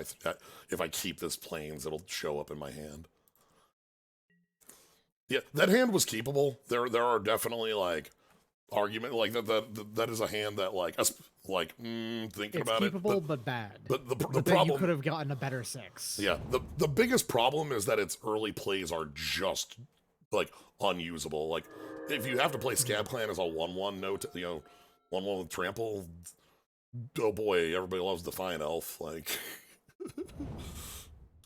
I keep this Plains, it'll show up in my hand. Yeah, that hand was keepable. There are definitely like argument like that is a hand that thinking
it's
about it,
keepable but bad.
But the
then
problem,
you could have gotten a better 6.
Yeah, the biggest problem is that its early plays are just like unusable. Like if you have to play Scab Clan as a 1/1 note, 1/1 with trample. Oh boy, everybody loves Defiant Elf. Like,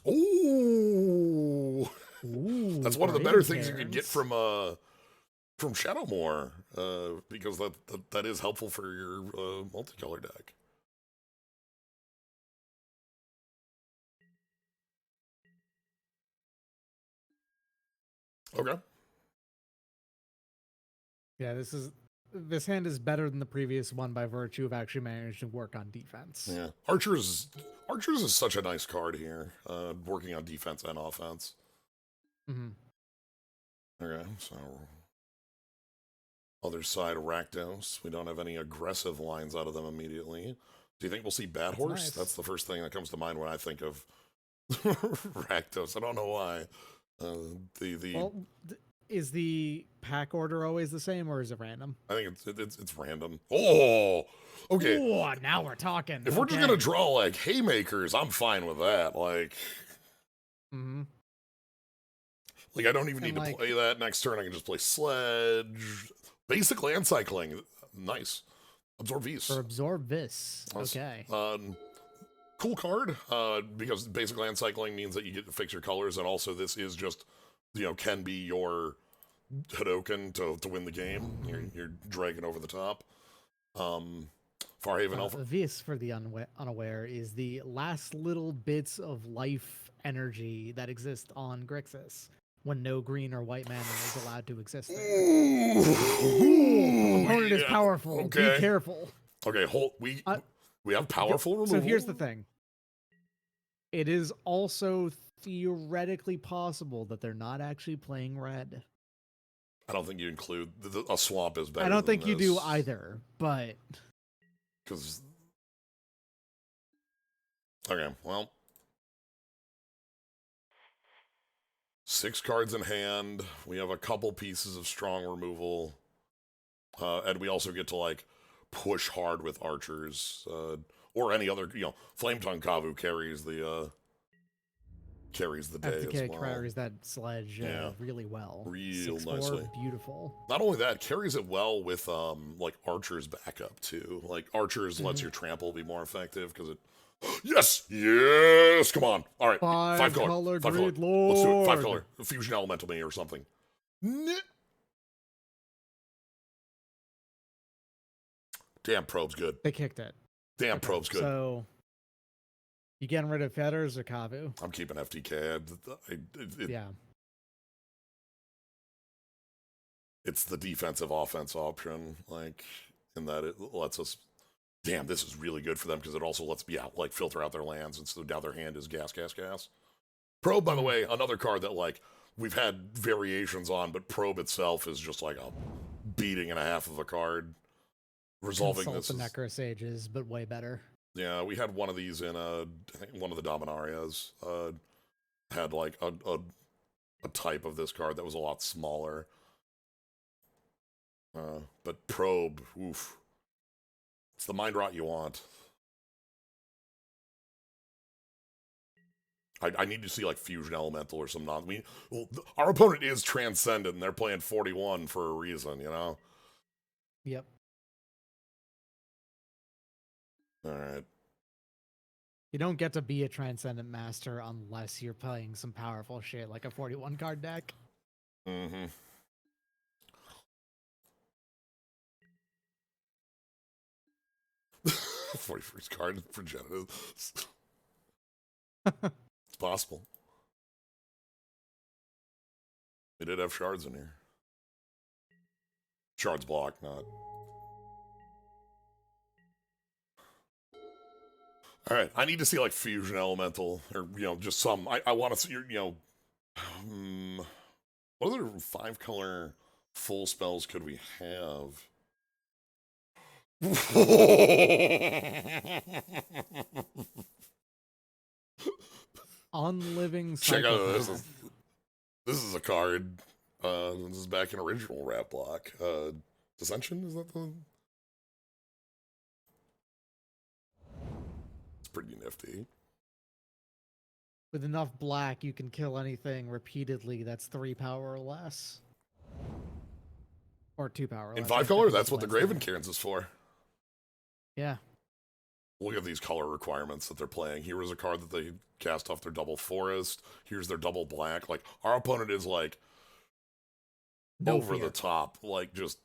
ooh, that's one of the better things you could get from Shadowmoor, because that is helpful for your multicolor deck. Okay.
Yeah, this hand is better than the previous one by virtue of actually managing to work on defense.
Yeah, Archers is such a nice card here, working on defense and offense. Okay, so other side Rakdos. We don't have any aggressive lines out of them immediately. Do you think we'll see Bad Horse?
Nice.
That's the first thing that comes to mind when I think of Rakdos. I don't know why.
Is the pack order always the same, or is it random?
I think it's random. Oh, okay.
Oh, now we're talking.
If we're just gonna draw like haymakers, I'm fine with that. Like, like I don't even need to play that next turn. I can just play Sledge, basic land cycling. Nice. Absorb Vis.
For Absorb Vis. Okay.
Cool card. Because basic land cycling means that you get to fix your colors, and also this is just, can be your Hadoken to win the game. You're dragging over the top. Farhaven Alpha.
Vis, for the unaware, is the last little bits of life energy that exist on Grixis. when no green or white mana is allowed to exist there.
Ooh,
Opponent is
yeah.
powerful.
Okay.
Be careful.
Okay, we have powerful removal.
So here's the thing. It is also theoretically possible that they're not actually playing red.
I don't think you include a swamp is better.
I don't think
than
you
this,
do either, but
because okay, well, 6 cards in hand. We have a couple pieces of strong removal, and we also get to like push hard with archers or any other. Flame Tongue Kavu carries the day
FTK
as well.
carries that sledge really well.
Real
6/4,
nicely.
beautiful.
Not only that, carries it well with like archers backup too. Like archers lets your trample be more effective because it. Yes, come on. All right, 5 color, 5 color.
Great Lord.
Let's do it. 5 color, fusion elemental me or something. Damn, probe's good.
They kicked it.
Damn, probe's good.
So you getting rid of Fetters or Kavu?
I'm keeping FTK.
Yeah.
It's the defensive offense option, like in that it lets us. Damn, this is really good for them because it also lets me like filter out their lands, and so now their hand is gas. Probe, by the way, another card that like we've had variations on, but Probe itself is just like a beating and a half of a card. Resolving
Consult
this
the Necrosages, but way better.
Yeah, we had one of these in I think one of the Dominarias had like a type of this card that was a lot smaller. But Probe, oof. It's the mind rot you want. I need to see like Fusion Elemental or some our opponent is Transcendent and they're playing 41 for a reason, you know?
Yep.
Alright.
You don't get to be a Transcendent Master unless you're playing some powerful shit like a 41 card deck.
Mm-hmm. The 41st card for Genesis. It's possible. They did have shards in here. Shards block, not. Alright, I need to see like Fusion Elemental, or, just some. I want to see, what other 5 color full spells could we have?
Unliving
Check out this.
Psychopath.
This is a card. This is back in original Rat Block. Dissension, is that the? It's pretty nifty.
With enough black, you can kill anything repeatedly that's 3 power or less. Or 2 power or
In
less.
5 color, that's what the Graven Cairns is for.
Yeah.
Look at these color requirements that they're playing. Here is a card that they cast off their double forest. Here's their double black. Like, our opponent is like over the top. Like, just.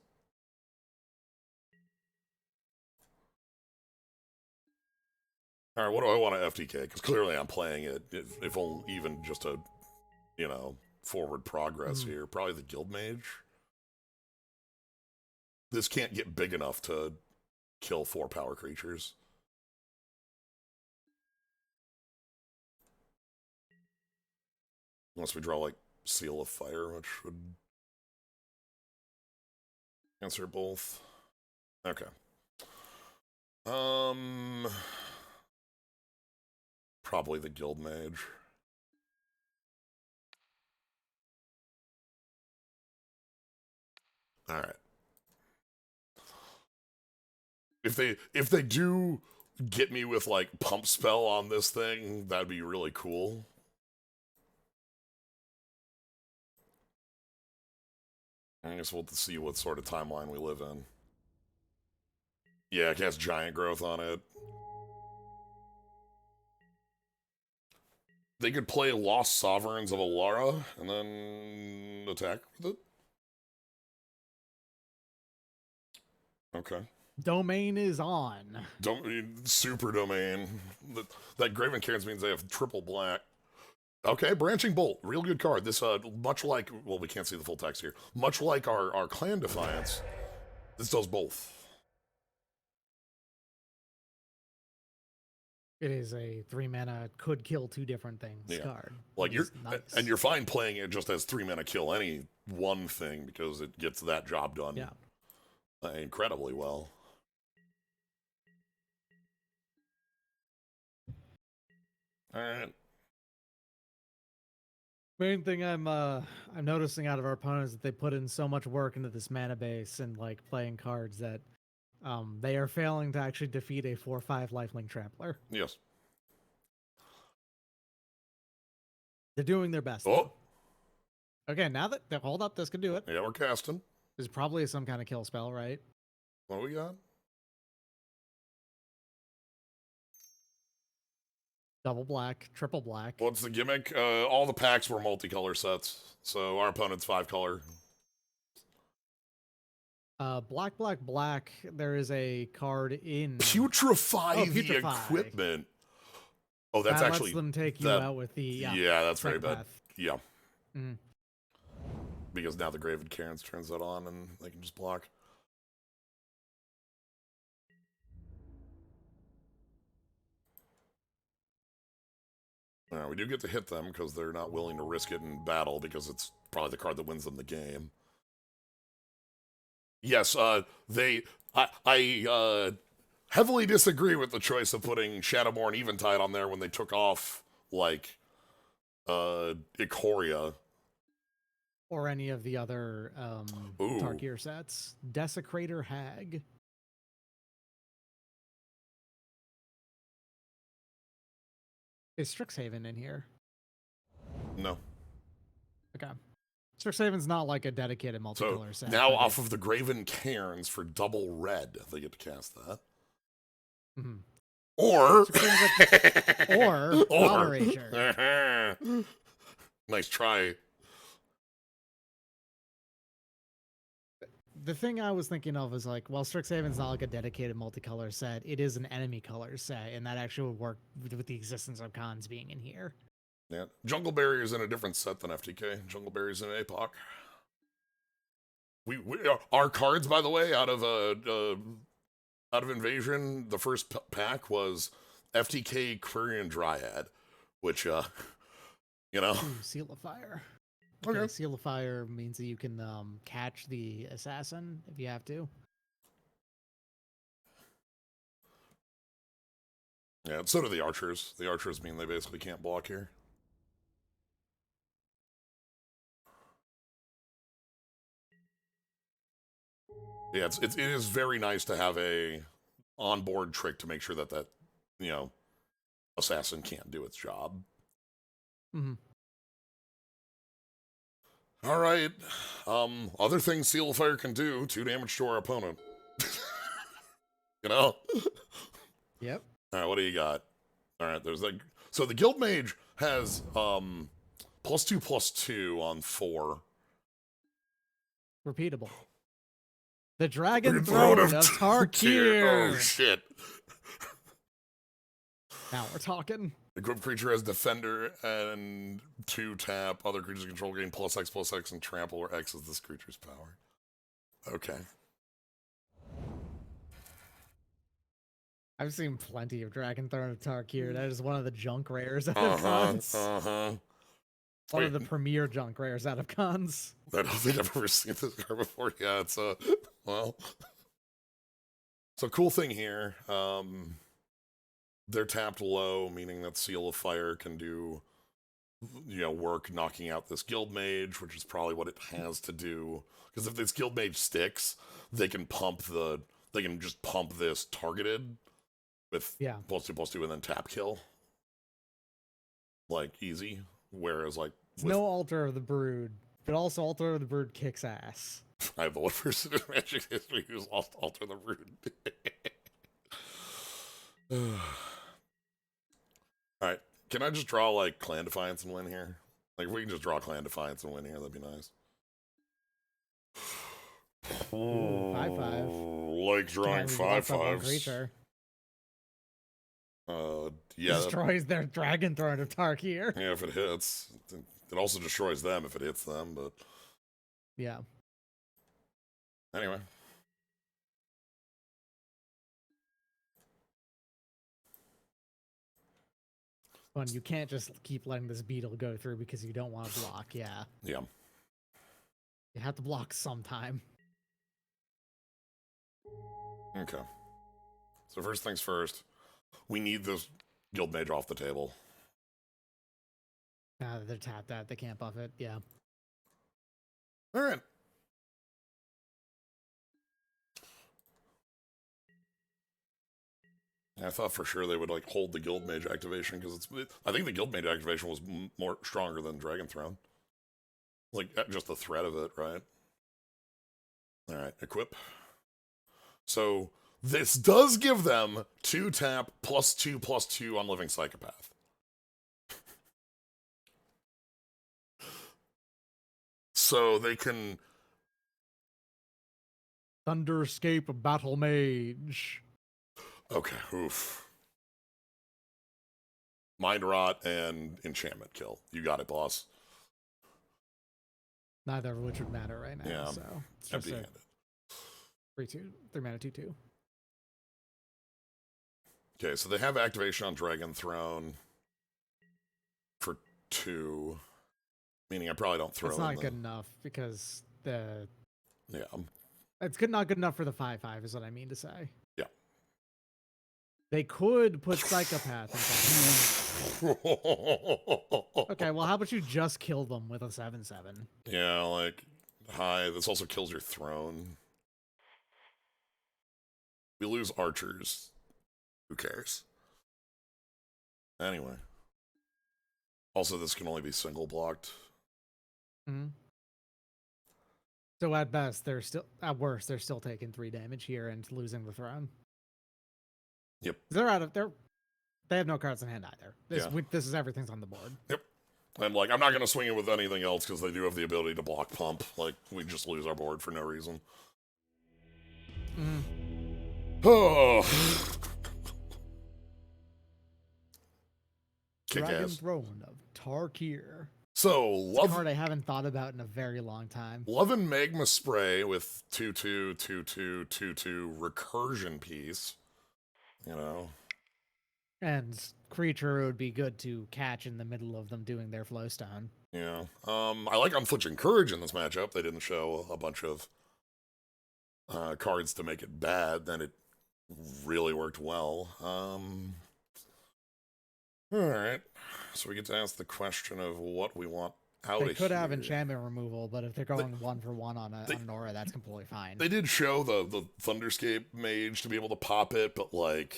All right, what do I want to FTK? Because clearly I'm playing it, if only even just a, forward progress here. Probably the Guild Mage. This can't get big enough to kill 4 power creatures. Unless we draw, like, Seal of Fire, which would answer both. Okay. Probably the Guild Mage. Alright. If they do get me with, like, Pump Spell on this thing, that'd be really cool. I guess we'll have to see what sort of timeline we live in. Yeah, it cast Giant Growth on it. They could play Lost Sovereigns of Alara and then attack with it. Okay.
Domain is on.
Super Domain. That Graven Cairns means they have triple black. Okay, Branching Bolt, real good card. This, much like, well, we can't see the full text here. Much like our Clan Defiance, this does both.
It is a 3-mana could kill 2 different things card.
Like
nice.
And you're fine playing it just as 3-mana kill any one thing because it gets that job done incredibly well. All right.
Main thing I'm noticing out of our opponents is that they put in so much work into this mana base and like playing cards that they are failing to actually defeat a 4/5 lifelink trampler.
Yes.
They're doing their best.
Oh.
Okay, now that hold up, this could do it.
Yeah, we're casting.
There's probably some kind of kill spell, right?
What do we got?
Double black, triple black.
What's the gimmick? All the packs were multicolor sets, so our opponent's 5-color.
Black, black, black. There is a card in
Putrefy the equipment. Oh, that's
that
actually
lets them take you out with the
yeah. That's very bad.
Path.
Yeah.
Mm.
Because now the Graven Cairns turns that on and they can just block. We do get to hit them because they're not willing to risk it in battle because it's probably the card that wins them the game. Yes, I heavily disagree with the choice of putting Shadowborn Eventide on there when they took off, like, Ikoria.
Or any of the other Tarkir sets. Desecrator Hag. Is Strixhaven in here?
No.
Okay. Strixhaven's not like a dedicated multicolor set.
Now off of the Graven Cairns for double red, they get to cast that.
Mm-hmm.
Or
Power Ranger.
Nice try.
The thing I was thinking of is like, well, Strixhaven's not like a dedicated multicolor set. It is an enemy color set, and that actually would work with the existence of cons being in here.
Yeah, Jungle Barrier's in a different set than FTK. Jungle Barrier's in APOC. Our cards, by the way, out of Invasion, the first pack was FTK Quirion Dryad, which you know.
Ooh, Seal of Fire. Okay. Seal of Fire means that you can catch the assassin if you have to.
Yeah, so do the archers. The archers mean they basically can't block here. Yeah, it is very nice to have a onboard trick to make sure that assassin can't do its job.
Mm-hmm.
All right. Other things Seal of Fire can do, 2 damage to our opponent. You know?
Yep.
All right, what do you got? All right, there's like so the Guild Mage has +2/+2 on 4.
Repeatable. The Dragon Throne of Tarkir.
Oh shit.
Now we're talking.
Equipped creature has Defender and 2 tap. Other creatures control gain +X/+X and trample, where X is this creature's power. Okay.
I've seen plenty of Dragon Throne of Tarkir. That is one of the junk rares out of cons. One of the premier junk rares out of cons.
I don't think I've ever seen this card before. Yeah, it's well. So cool thing here. They're tapped low, meaning that Seal of Fire can do, work knocking out this Guild Mage, which is probably what it has to do. Because if this Guild Mage sticks, they can just pump this targeted with +2/+2 and then tap kill. Like, easy. Whereas, like...
No Altar of the Brood, but also Altar of the Brood kicks ass.
I have the one person in Magic history who's lost Altar of the Brood. Alright, can I just draw, like, Clan Defiance and win here? Like, if we can just draw Clan Defiance and win here, that'd be nice.
5/5.
Like drawing 5/5s. Yeah,
Destroys their Dragon Throne of Tarkir.
yeah, if it hits. It also destroys them if it hits them, but
Yeah.
anyway.
Fun, you can't just keep letting this beetle go through because you don't want to block, yeah.
Yeah.
You have to block sometime.
Okay. So first things first, we need this Guild Mage off the table.
They're tapped out, they can't buff it, yeah.
Alright. I thought for sure they would like hold the Guild Mage activation because I think the Guild Mage activation was more stronger than Dragon Throne. Like just the threat of it, right? All right, equip. So this does give them 2 tap +2/+2 on Living Psychopath. So they can
Thunderscape Battle Mage.
okay, oof. Mind Rot and Enchantment kill. You got it, boss.
Neither of which would matter right now,
Yeah,
so it's just a
empty-handed.
3 mana 2/2.
Okay, so they have activation on Dragon Throne for 2, meaning I probably don't throw.
It's not good enough because
Yeah.
it's not good enough for the 5/5 is what I mean to say.
Yeah.
They could put Psychopath in. Okay, well, how about you just kill them with a 7/7?
Yeah, like hi. This also kills your throne. We lose archers. Who cares? Anyway. Also, this can only be single blocked.
Mm-hmm. So at best, at worst, they're still taking 3 damage here and losing the throne.
Yep.
They have no cards in hand either. This is everything's on the board.
Yep. And like, I'm not gonna swing it with anything else because they do have the ability to block pump. Like, we just lose our board for no reason. Oh.
Dragon
Kick-ass.
Throne of Tarkir.
So,
It's a card I haven't thought about in a very long time.
Love and Magma Spray with 2/2, 2/2, 2/2 recursion piece. You know.
And creature would be good to catch in the middle of them doing their Flowstone.
Yeah. I like Unflinching Courage in this matchup. They didn't show a bunch of cards to make it bad. Then it really worked well. Alright. So we get to ask the question of what we want out of here.
They could have enchantment removal, but if they're going 1-for-1 on Nora, that's completely fine.
They did show the Thunderscape Mage to be able to pop it, but like...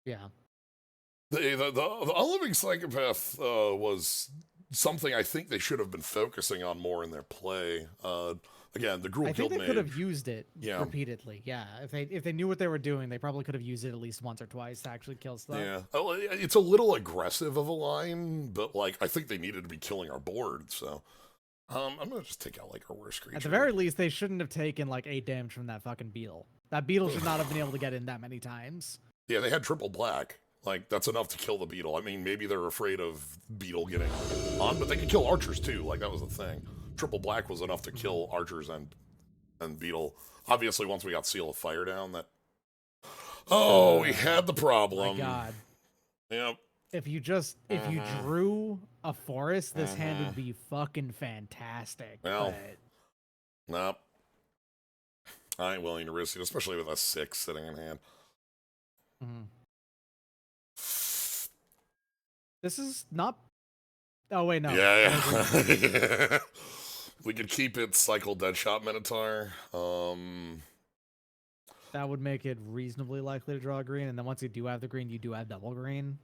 Yeah.
The Unliving Psychopath was something I think they should have been focusing on more in their play. Again, the Gruul
I think
Guild
they could
Mage.
have used it repeatedly. Yeah, if they knew what they were doing, they probably could have used it at least once or twice to actually kill stuff.
Yeah, it's a little aggressive of a line, but like I think they needed to be killing our board. So I'm gonna just take out like our worst creature.
At the very least, they shouldn't have taken like 8 damage from that fucking beetle. That beetle should not have been able to get in that many times.
Yeah, they had triple black. Like, that's enough to kill the beetle. I mean, maybe they're afraid of beetle getting on, but they could kill archers too. Like, that was the thing. Triple black was enough to kill archers and beetle. Obviously, once we got Seal of Fire down, that... Oh, we had the problem.
My God.
Yep.
If you drew a forest, this hand would be fucking fantastic.
Well, nope. I ain't willing to risk it, especially with a 6 sitting in hand.
This is not... Oh, wait, no.
Yeah. We could keep it Cycle Deadshot Minotaur.
That would make it reasonably likely to draw a green, and then once you do have the green, you do have double green.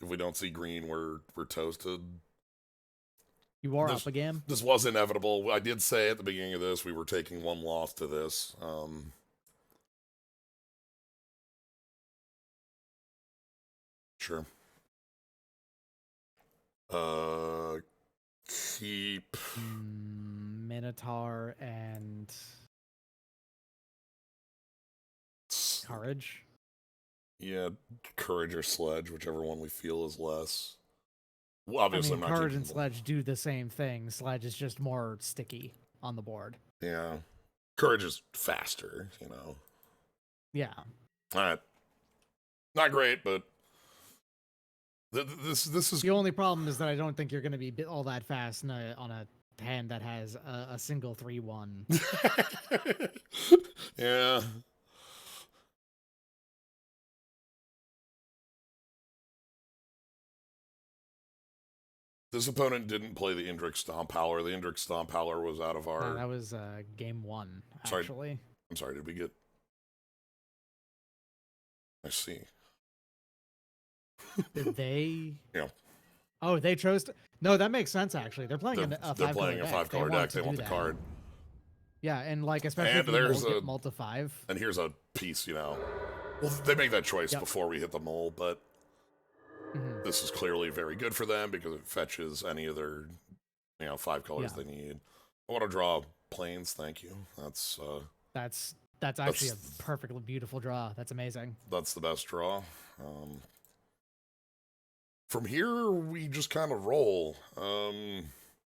If we don't see green, we're toasted.
You are up again.
This was inevitable. I did say at the beginning of this we were taking 1 loss to this. Sure. Keep
Minotaur and Courage.
Yeah, courage or sledge, whichever one we feel is less. Well, obviously,
I mean,
I'm not
courage
keeping
and sledge do the same thing. Sledge is just more sticky on the board.
Yeah, courage is faster. You know.
Yeah.
All right, not great, but this is
The only problem is that I don't think you're going to be all that fast on a hand that has a single 3/1.
yeah. This opponent didn't play the Indrik Stomp Howler. The Indrik Stomp Howler was out of our.
No, that was game 1,
Sorry.
actually.
I'm sorry, did we get. I see.
Did they?
Yeah.
Oh, they chose to. No, that makes sense, actually. They're playing
They're playing a 5-color deck. They want the card.
Yeah, and like, especially
And
if you
there's
get multi 5.
And here's a piece, you know. Well, they make that choice before we hit the mole, but this is clearly very good for them because it fetches any of their, 5 colors they need. I want to draw planes, thank you.
That's actually a perfectly beautiful draw. That's amazing.
That's the best draw. From here, we just kind of roll.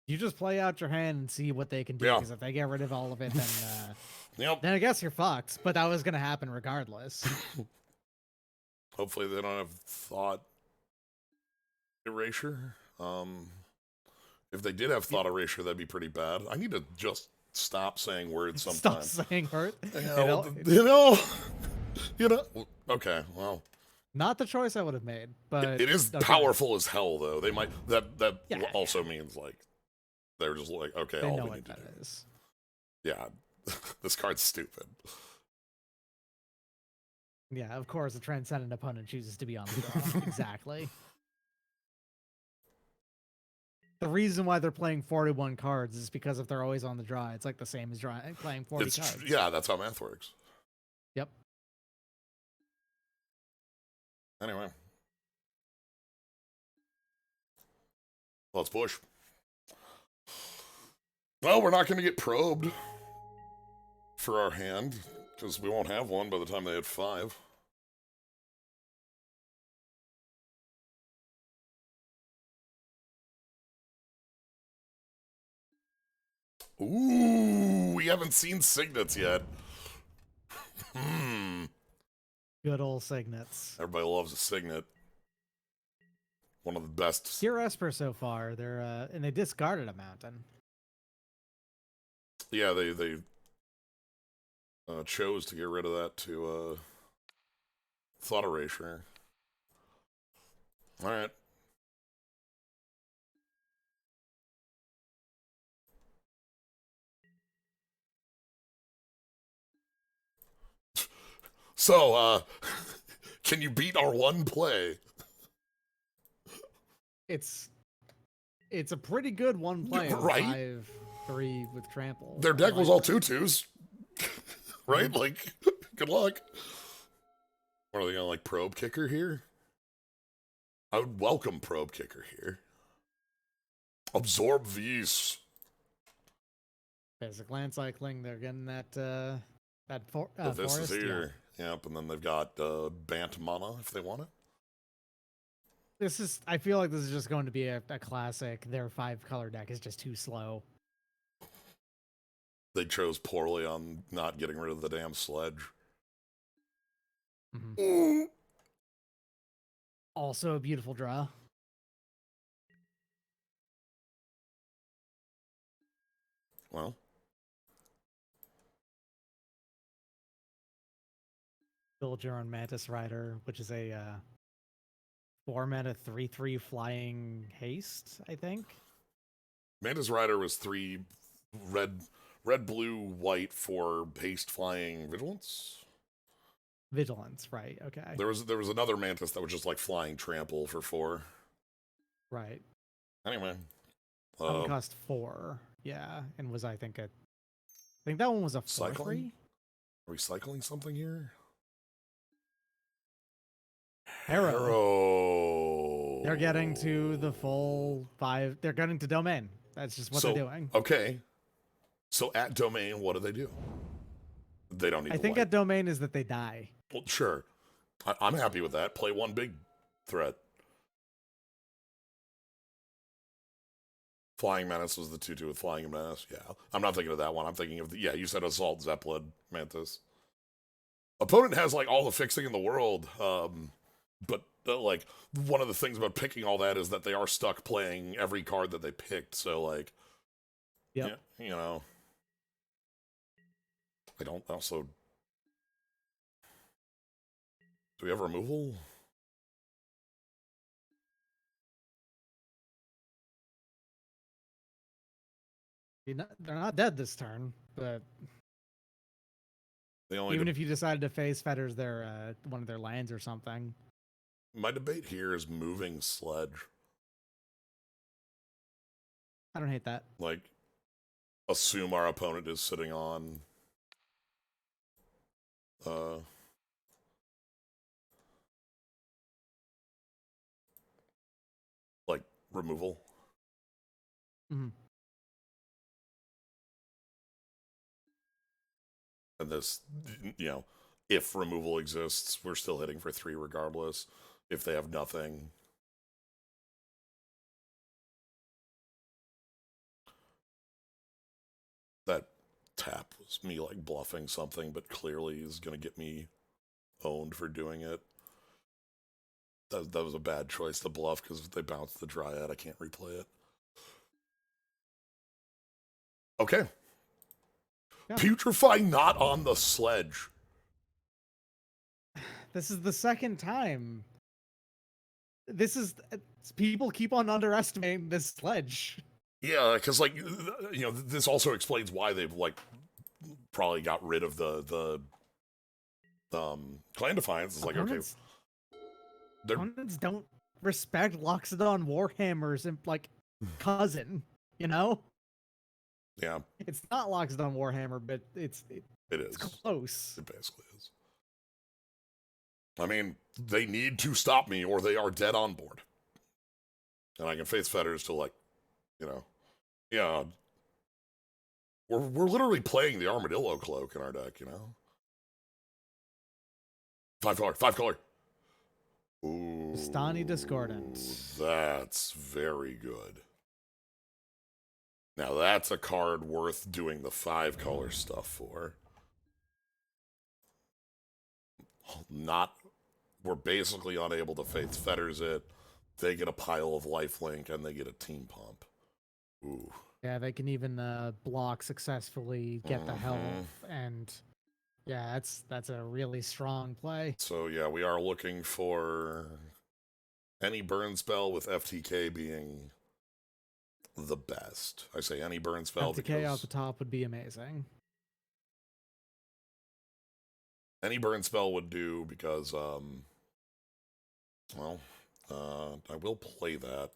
You just play out your hand and see what they can do. Because if they get rid of all of it, then then I guess you're fucked. But that was going to happen regardless.
Hopefully they don't have thought erasure. If they did have thought erasure, that'd be pretty bad. I need to just stop saying words sometimes.
Stop saying hurt.
Okay, well.
Not the choice I would have made, but
it is powerful as hell, though. They might that also means like they're just like, okay,
they
all
know
we
what
need to
that
do.
is.
Yeah, this card's stupid.
Yeah, of course, a transcendent opponent chooses to be on the draw. Exactly. The reason why they're playing 41 cards is because if they're always on the draw, it's like the same as playing 40 cards.
Yeah, that's how math works.
Yep.
Anyway. Let's push. Well, we're not going to get probed for our hand, because we won't have one by the time they had 5. Ooh, we haven't seen signets yet.
Good old signets.
Everybody loves a signet. One of the best.
Pure Esper so far. They're and they discarded a mountain.
Yeah, they chose to get rid of that to thought erasure. All right. So, can you beat our one play?
It's a pretty good one play.
Right?
5/3 with trample.
Their deck was all 2/2s. Right? Like, good luck. What are they gonna like probe kicker here? I would welcome probe kicker here. Absorb these.
Basic land cycling. They're getting that
this
forest
is here. Yeah. Yep, and then they've got Bant mana if they want it.
I feel like this is just going to be a classic. Their 5-color deck is just too slow.
They chose poorly on not getting rid of the damn sledge.
Also a beautiful draw.
Well.
Build your own Mantis Rider, which is a 4-mana 3/3 flying haste, I think.
Mantis Rider was 3 red, blue, white for haste flying vigilance.
Vigilance, right? Okay.
There was another Mantis that was just like flying trample for 4.
Right.
Anyway,
cost 4. Yeah, and was I think that one was a 4/3.
Cycling? Are we cycling something here?
Harrow. They're getting to the full 5. They're getting to domain. That's just what they're doing.
Okay. So at domain, what do? They don't need.
I think at domain is that they die.
Well, sure. I'm happy with that. Play one big threat. Flying Menace was the 2/2 with Flying Menace. Yeah, I'm not thinking of that one. I'm thinking of yeah. You said Assault Zeppelin Mantis. Opponent has like all the fixing in the world, but like one of the things about picking all that is that they are stuck playing every card that they picked. So like,
Yep.
yeah, you know, I don't also. Do we have removal?
They're not dead this turn, but
They only
even if you decided to face Fetters their one of their lands or something.
my debate here is moving Sledge.
I don't hate that.
Like, assume our opponent is sitting on like removal.
Mm-hmm.
And this, you know, if removal exists, we're still hitting for 3 regardless. If they have nothing. That tap was me like bluffing something, but clearly is going to get me owned for doing it. That was a bad choice to bluff because if they bounce the Dryad, I can't replay it. Okay. Yeah. Putrefy not on the Sledge.
This is the second time. This is people keep on underestimating this Sledge.
Yeah, because like you know, this also explains why they've like probably got rid of the Clan Defiance. It's like
opponents,
okay,
opponents don't respect Loxodon Warhammer's like cousin. You know.
Yeah.
It's not Loxodon Warhammer, but it is.
It's
close.
It basically is. I mean, they need to stop me or they are dead on board. And I can face Fetters to like, you know, yeah. We're literally playing the Armadillo Cloak in our deck, you know? 5 color. Ooh.
Vistani Discordant.
That's very good. Now that's a card worth doing the 5 color stuff for. We're basically unable to face Fetters it. They get a pile of lifelink and they get a team pump. Ooh.
Yeah, they can even block successfully, get the health, and yeah, that's a really strong play.
So yeah, we are looking for any burn spell with FTK being the best. I say any burn spell
FTK
because
off the top would be amazing.
Any burn spell would do because well, I will play that.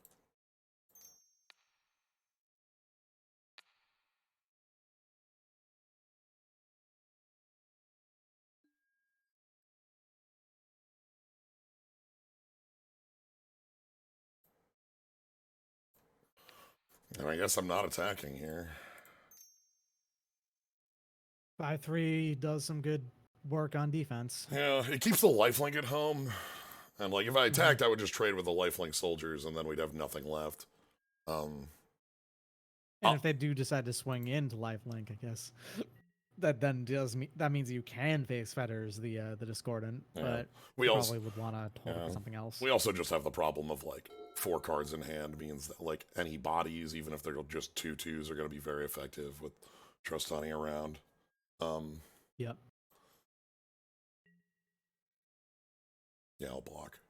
And I guess I'm not attacking here.
5/3 does some good work on defense.
Yeah, it keeps the lifelink at home. And like if I attacked, I would just trade with the lifelink soldiers and then we'd have nothing left.
And if they do decide to swing into lifelink, I guess that then that means you can face Fetters the Discordant, but we probably would want to hold it for something else.
We also just have the problem of like 4 cards in hand means that like any bodies, even if they're just 2/2s, are going to be very effective with trust hunting around.
Yep.
Yeah, I'll block.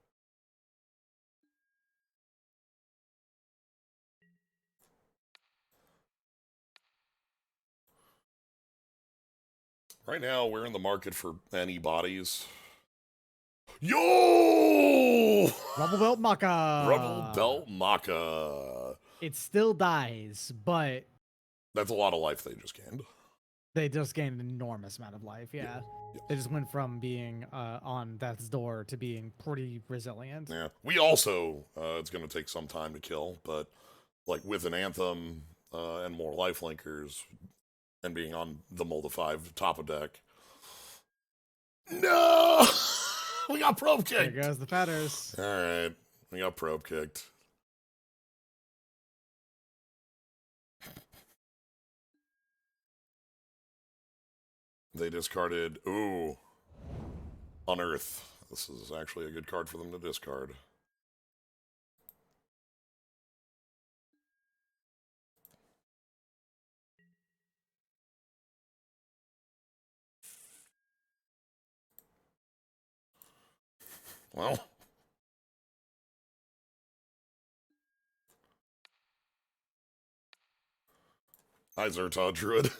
Right now, we're in the market for any bodies. Yo!
Rubble Belt Maka!
Rubble Belt Maka.
It still dies, but...
That's a lot of life they just gained.
They just gained an enormous amount of life, yeah. They just went from being on death's door to being pretty resilient.
Yeah. We also, it's going to take some time to kill, but like with an Anthem and more lifelinkers and being on the Mold of 5 top of deck. No! We got probe
There
kicked.
goes the feathers.
All right, we got probe kicked. They discarded. Ooh, Unearth. This is actually a good card for them to discard. Well, hi, Zertod Druid.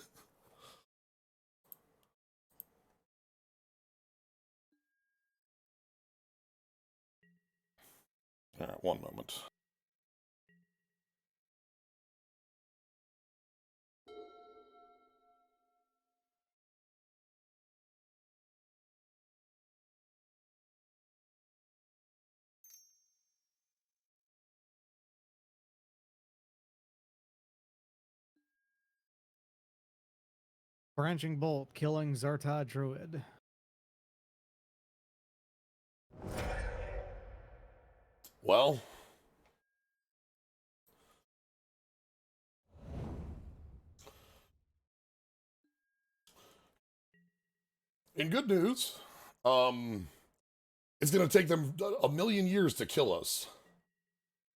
All right, one moment.
Branching bolt killing Zarta Druid.
Well, in good news, it's gonna take them a million years to kill us.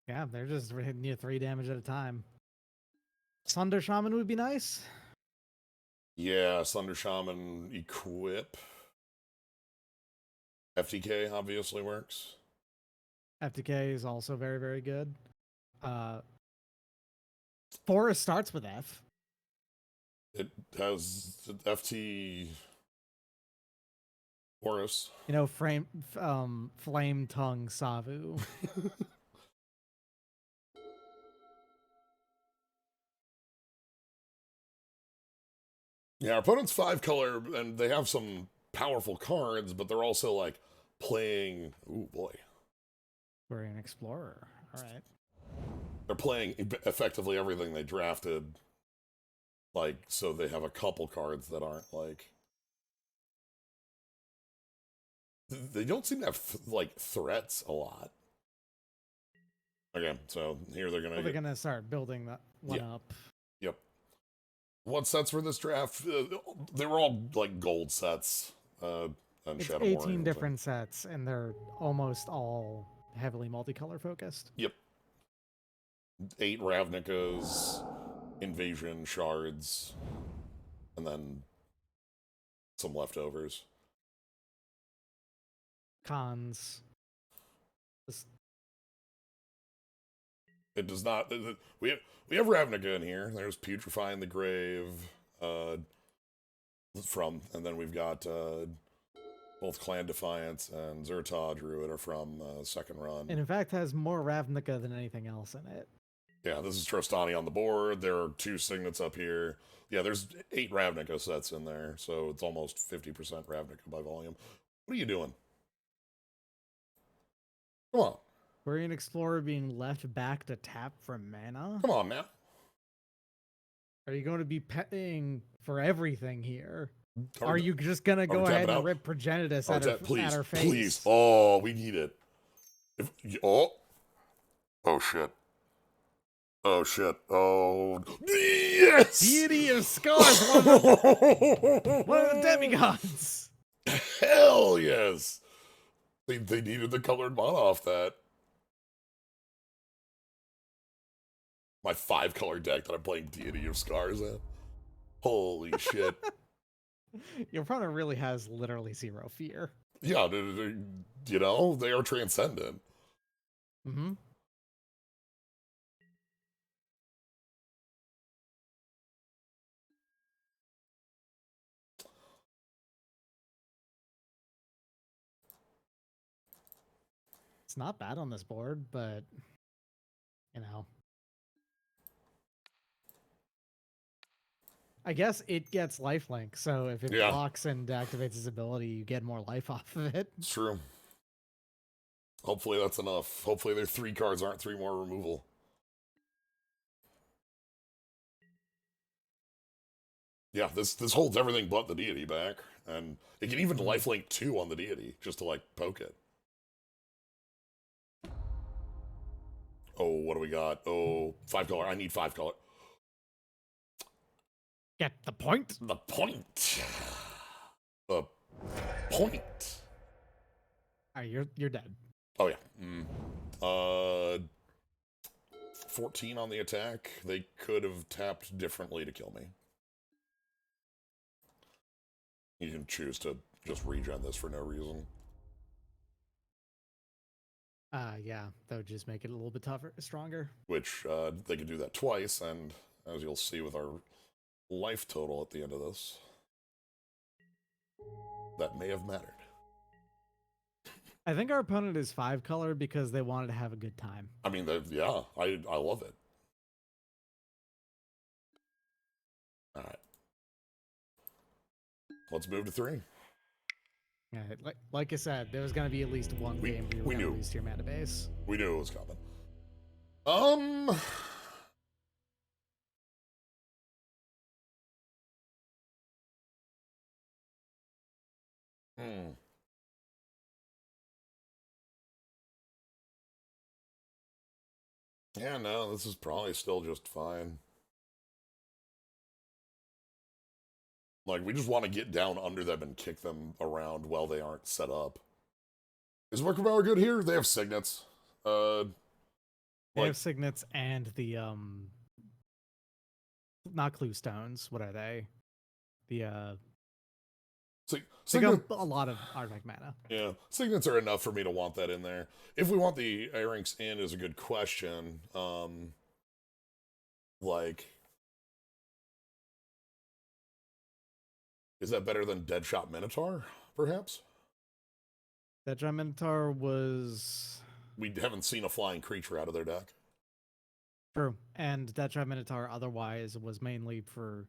Yeah, they're just hitting you 3 damage at a time. Sunder Shaman would be nice.
Yeah, Thunder Shaman equip. FTK obviously works.
FTK is also very, very good. Forest starts with F.
It has FT Horus.
You know, Flame Tongue Savu.
Yeah, our opponent's 5-color, and they have some powerful cards, but they're also like playing. Ooh boy,
We're an explorer. All right.
they're playing effectively everything they drafted. Like, so they have a couple cards that aren't like. They don't seem to have like threats a lot. Okay, so here they're gonna.
Well, they're gonna start building that one up.
Yep. What sets for this draft? They were all like gold sets. And
It's
Shadow
18
Warriors,
different sets, and they're almost all heavily multicolor focused.
Yep. 8 Ravnikas, Invasion Shards, and then some leftovers.
Cons.
It does not. We have Ravnica in here. There's Putrefying the Grave. And then we've got both Clan Defiance and Zertod Druid are from second run.
And in fact has more Ravnica than anything else in it.
Yeah, this is Trostani on the board. There are 2 signets up here. Yeah, there's 8 Ravnica sets in there, so it's almost 50% Ravnica by volume. What are you doing? Come on.
Quarian Explorer being left back to tap for mana?
Come on, man.
Are you going to be paying for everything here?
Are
Are
we-
you just going to go
tapping
ahead and
out?
rip Progenitus
Oh,
at
please,
her face?
please. Oh, we need it. Oh shit. Oh shit. Oh yes.
Deity of Scars, one of the demigods.
Hell yes. They needed the colored mana off that. My 5-color deck that I'm playing Deity of Scars in. Holy shit.
Your opponent really has literally 0 fear.
Yeah, you know, they are transcendent.
Mm-hmm. It's not bad on this board, but, you know. I guess it gets lifelink, so if it blocks and activates his ability, you get more life off of it.
It's true. Hopefully that's enough. Hopefully their 3 cards aren't 3 more removal. Yeah, this holds everything but the deity back. and it can even lifelink 2 on the deity, just to, like, poke it. Oh, what do we got? Oh, 5 color. I need 5 color.
Get the point?
The point. The point.
Alright, you're dead.
Oh, yeah. 14 on the attack. They could have tapped differently to kill me. You can choose to just regen this for no reason.
Yeah, that would just make it a little bit tougher, stronger.
Which, they could do that twice, and as you'll see with our life total at the end of this, that may have mattered.
I think our opponent is 5 color because they wanted to have a good time.
I mean, yeah, I love it. Alright. Let's move to 3.
Yeah, like I said, there was going to be at least one game we were going to lose to your mana base.
We knew it was coming. Yeah, no, this is probably still just fine. Like, we just want to get down under them and kick them around while they aren't set up. Is Worker Power good here? They have signets.
They have signets and the, not clue stones. What are they? The, they got a lot of artifact mana.
Yeah, signets are enough for me to want that in there. If we want the A-Ranks in is a good question. Like, is that better than Deadshot Minotaur, perhaps?
Deadshot Minotaur was...
We haven't seen a flying creature out of their deck.
True, and Deadshot Minotaur otherwise was mainly for...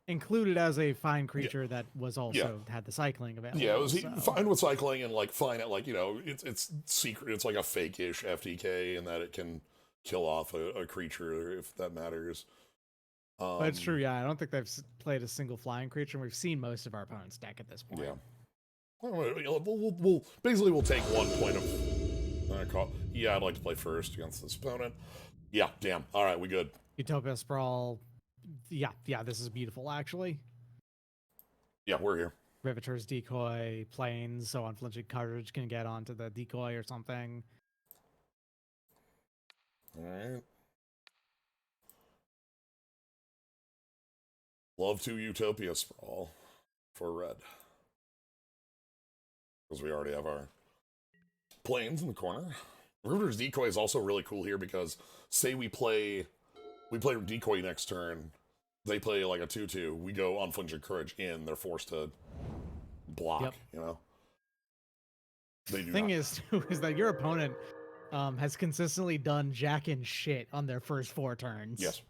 included as a fine creature that was also had the cycling available.
Yeah, it was fine with cycling and like fine at like, you know, it's secret. It's like a fake-ish FTK in that it can kill off a creature if that matters.
That's true. Yeah, I don't think they've played a single flying creature. And we've seen most of our opponent's deck at this point.
Yeah, we'll basically take 1 point of call. Yeah, I'd like to play first against this opponent. Yeah, damn. All right, we good.
Utopia Sprawl. Yeah, this is beautiful, actually.
Yeah, we're here.
Riveter's Decoy, Plains, so Unflinching Courage can get onto the decoy or something.
Alright. Love to Utopia Sprawl for red. Because we already have our Plains in the corner. Riveter's Decoy is also really cool here because, say we play Decoy next turn, they play like a 2/2, we go Unflinching Courage in, they're forced to block, you know?
The thing is, too, is that your opponent has consistently done jack and shit on their first 4 turns.
Yes.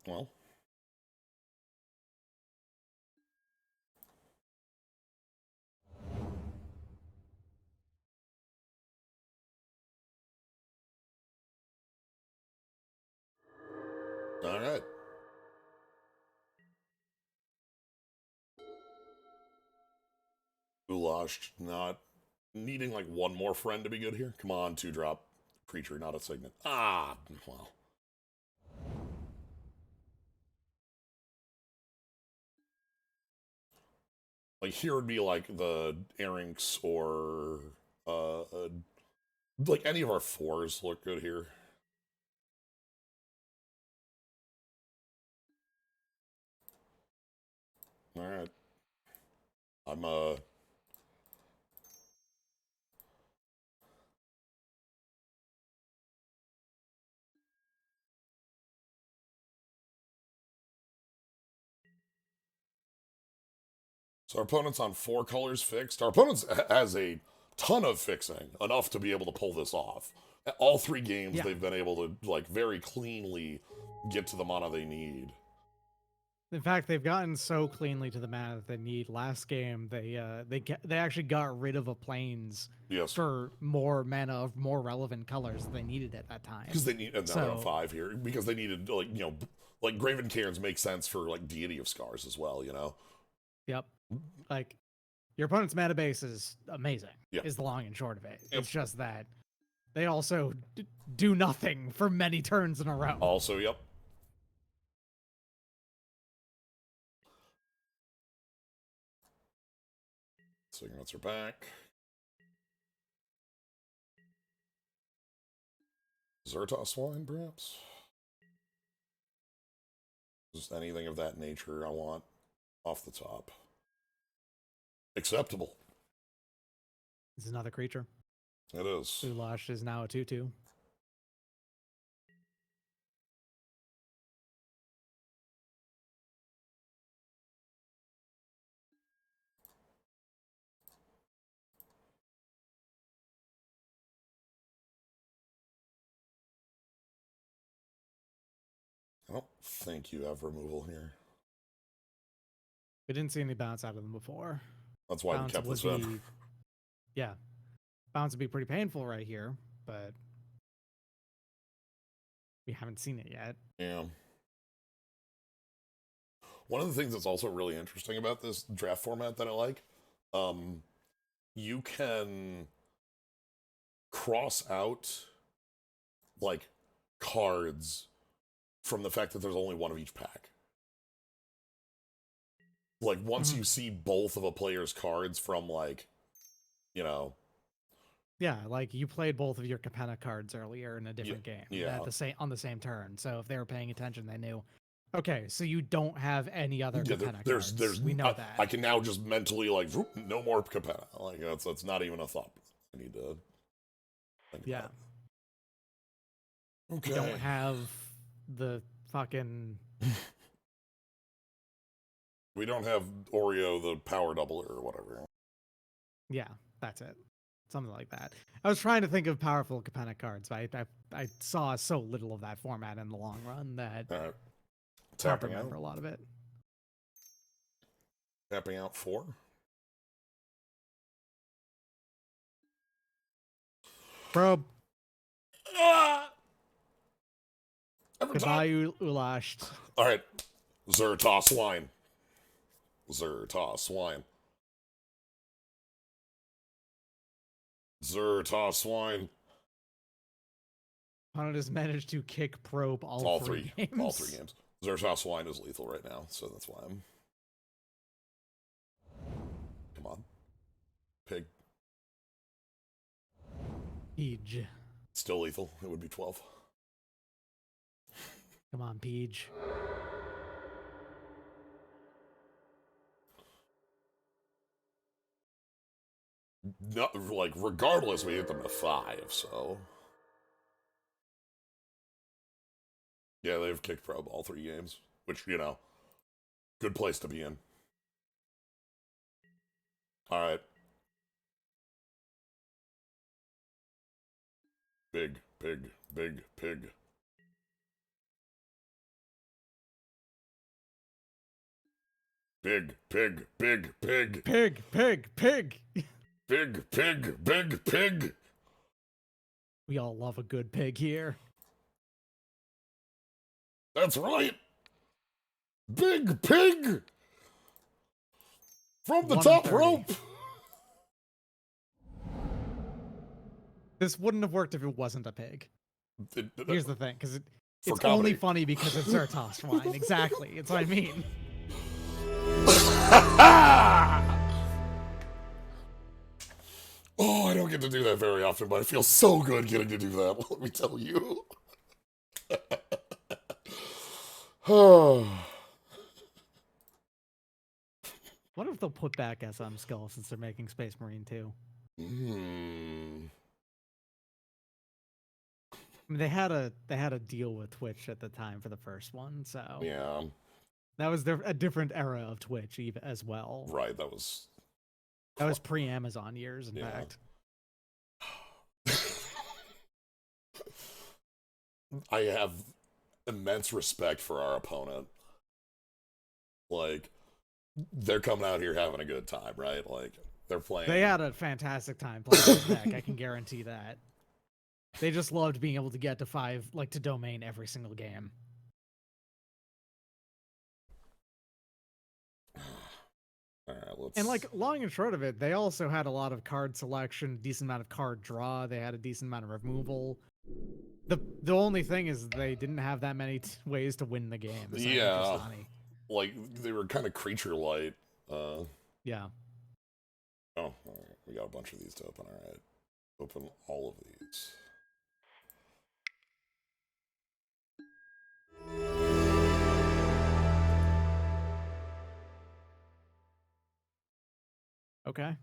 Well. All right. Goulash not needing like 1 more friend to be good here. Come on, 2-drop creature, not a signet. Ah, well. Like here would be like the Arinx or like any of our 4s look good here. All right. I'm So our opponent's on 4 colors fixed. Our opponent has a ton of fixing, enough to be able to pull this off. All 3 games, they've been able to, like, very cleanly get to the mana they need.
In fact, they've gotten so cleanly to the mana that they need. Last game, they actually got rid of a planes
Yes.
for more mana of more relevant colors that they needed at that time.
Because they need, and now they're on
So,
5 here, because they needed, like, you know, like Graven Cairns make sense for, like, Deity of Scars as well, you know?
yep. Like, your opponent's mana base is amazing,
Yeah.
is the long and short of it.
Yep.
It's just that they also do nothing for many turns in a row.
Also, yep. Signets are back. Zertos wine, perhaps? Just anything of that nature I want off the top. Acceptable.
This is another creature.
It is.
Ulash is now a 2/2.
I don't think you have removal here.
We didn't see any bounce out of them before.
That's why we kept this in.
Yeah. Bounce would be pretty painful right here, but we haven't seen it yet.
Yeah. One of the things that's also really interesting about this draft format that I like, you can cross out, like, cards from the fact that there's only one of each pack. Like, once you see both of a player's cards from, like, you know...
Yeah, like, you played both of your Capenna cards earlier in a different game.
Yeah.
On the same turn. So if they were paying attention, they knew, okay, so you don't have any other Capenna cards. We know that.
I can now just mentally, like, no more Capenna. Like, that's not even a thought. I need to...
Yeah.
Okay.
You don't have the fucking...
We don't have Oreo the power doubler or whatever.
Yeah, that's it. Something like that. I was trying to think of powerful Capenna cards, but I saw so little of that format in the long run that I don't remember a lot of it.
Tapping out 4.
Probe.
Goodbye,
Ulashed.
All right. Zertos wine. Zertos wine. Zertos wine.
Opponent has managed to kick Probe all three games.
All 3 games. Zertos wine is lethal right now, so that's why I'm... Come on. Pig.
Peach.
Still lethal. It would be 12.
Come on, Peach.
No, like, regardless, we hit them to 5, so... Yeah, they've kicked Probe all 3 games, which, you know, good place to be in. All right. Big, pig, big, pig. Big, pig, big, pig.
Pig, pig, pig.
Big, pig, big, pig.
We all love a good pig here.
That's right. Big pig. From the top rope.
This wouldn't have worked if it wasn't a pig. Here's the thing, because it's
comedy.
only funny because it's Zertos wine. Exactly. It's what I mean.
Oh, I don't get to do that very often, but I feel so good getting to do that. Let me tell you.
What if they'll put back SM Skull since they're making Space Marine 2? I mean, they had a deal with Twitch at the time for the first one, so
Yeah.
that was a different era of Twitch even as well.
Right, that was
pre-Amazon years, in fact.
I have immense respect for our opponent. Like, they're coming out here having a good time, right? Like, they're playing.
They had a fantastic time playing this deck. I can guarantee that. They just loved being able to get to 5, like to domain every single game.
All right, let's.
And like long and short of it, they also had a lot of card selection, decent amount of card draw. They had a decent amount of removal. The only thing is they didn't have that many ways to win the game.
Yeah, like they were kind of creature light.
Yeah.
Oh, all right. We got a bunch of these to open. All right, open all of these.
Okay.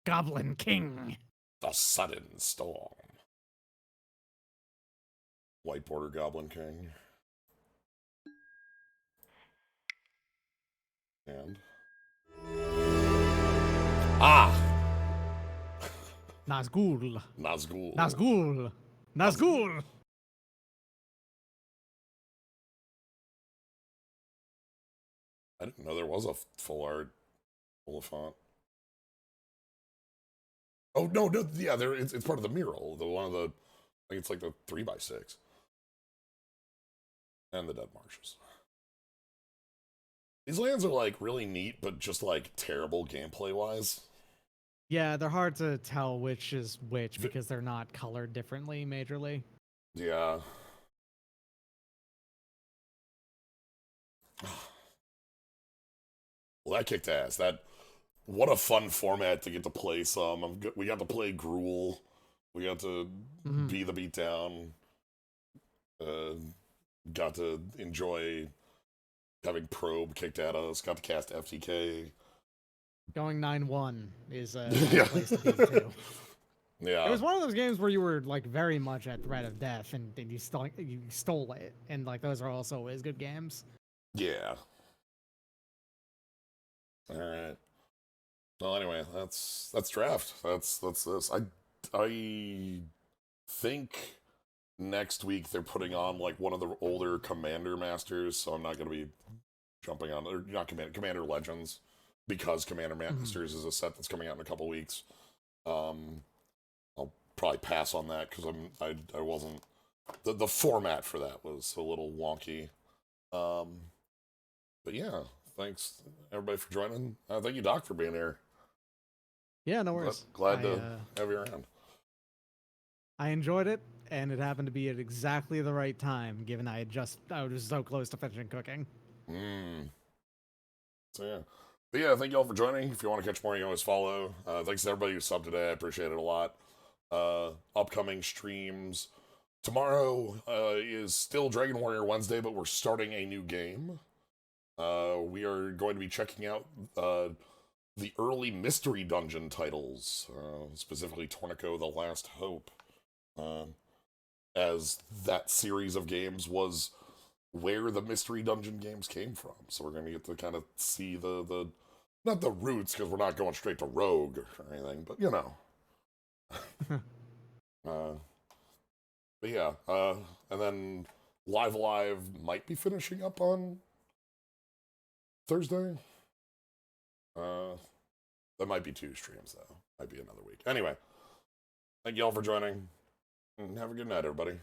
Goblin King.
The Sudden Storm. White Border Goblin King. And. Ah!
Nazgul.
Nazgul.
Nazgul. Nazgul.
I didn't know there was a full art Oliphant. Oh, no, yeah, it's part of the mural. The one of the, I think it's like the 3x6. And the Dead Marshes. These lands are like really neat, but just like terrible gameplay wise.
Yeah, they're hard to tell which is which because they're not colored differently majorly.
Yeah. Well, that kicked ass. What a fun format to get to play some. We got to play Gruul. We got to be the beatdown. Got to enjoy having Probe kicked at us. Got to cast FTK.
Going 9-1 is a
Yeah.
place to be too.
Yeah.
It was one of those games where you were like very much at threat of death, and you stole it, and like those are also always good games.
Yeah. All right. Well, anyway, that's draft. That's this. I think next week they're putting on like one of the older Commander Masters, so I'm not going to be jumping on, or not Commander Legends, because Commander Masters is a set that's coming out in a couple weeks. I'll probably pass on that because I wasn't, the format for that was a little wonky. But yeah, thanks everybody for joining. Thank you, Doc, for being here.
Yeah, no worries.
Glad to have you around.
I enjoyed it, and it happened to be at exactly the right time, given I was so close to finishing cooking.
So yeah. But yeah, thank you all for joining. If you want to catch more, you can always follow. Thanks to everybody who subbed today. I appreciate it a lot. Upcoming streams. Tomorrow is still Dragon Warrior Wednesday, but we're starting a new game. We are going to be checking out the early Mystery Dungeon titles, specifically Tornico The Last Hope, as that series of games was where the Mystery Dungeon games came from. So we're going to get to kind of see the not the roots, because we're not going straight to Rogue or anything, but you know. But yeah, and then Live Alive might be finishing up on Thursday. That might be 2 streams, though. Might be another week. Anyway, thank you all for joining, and have a good night, everybody.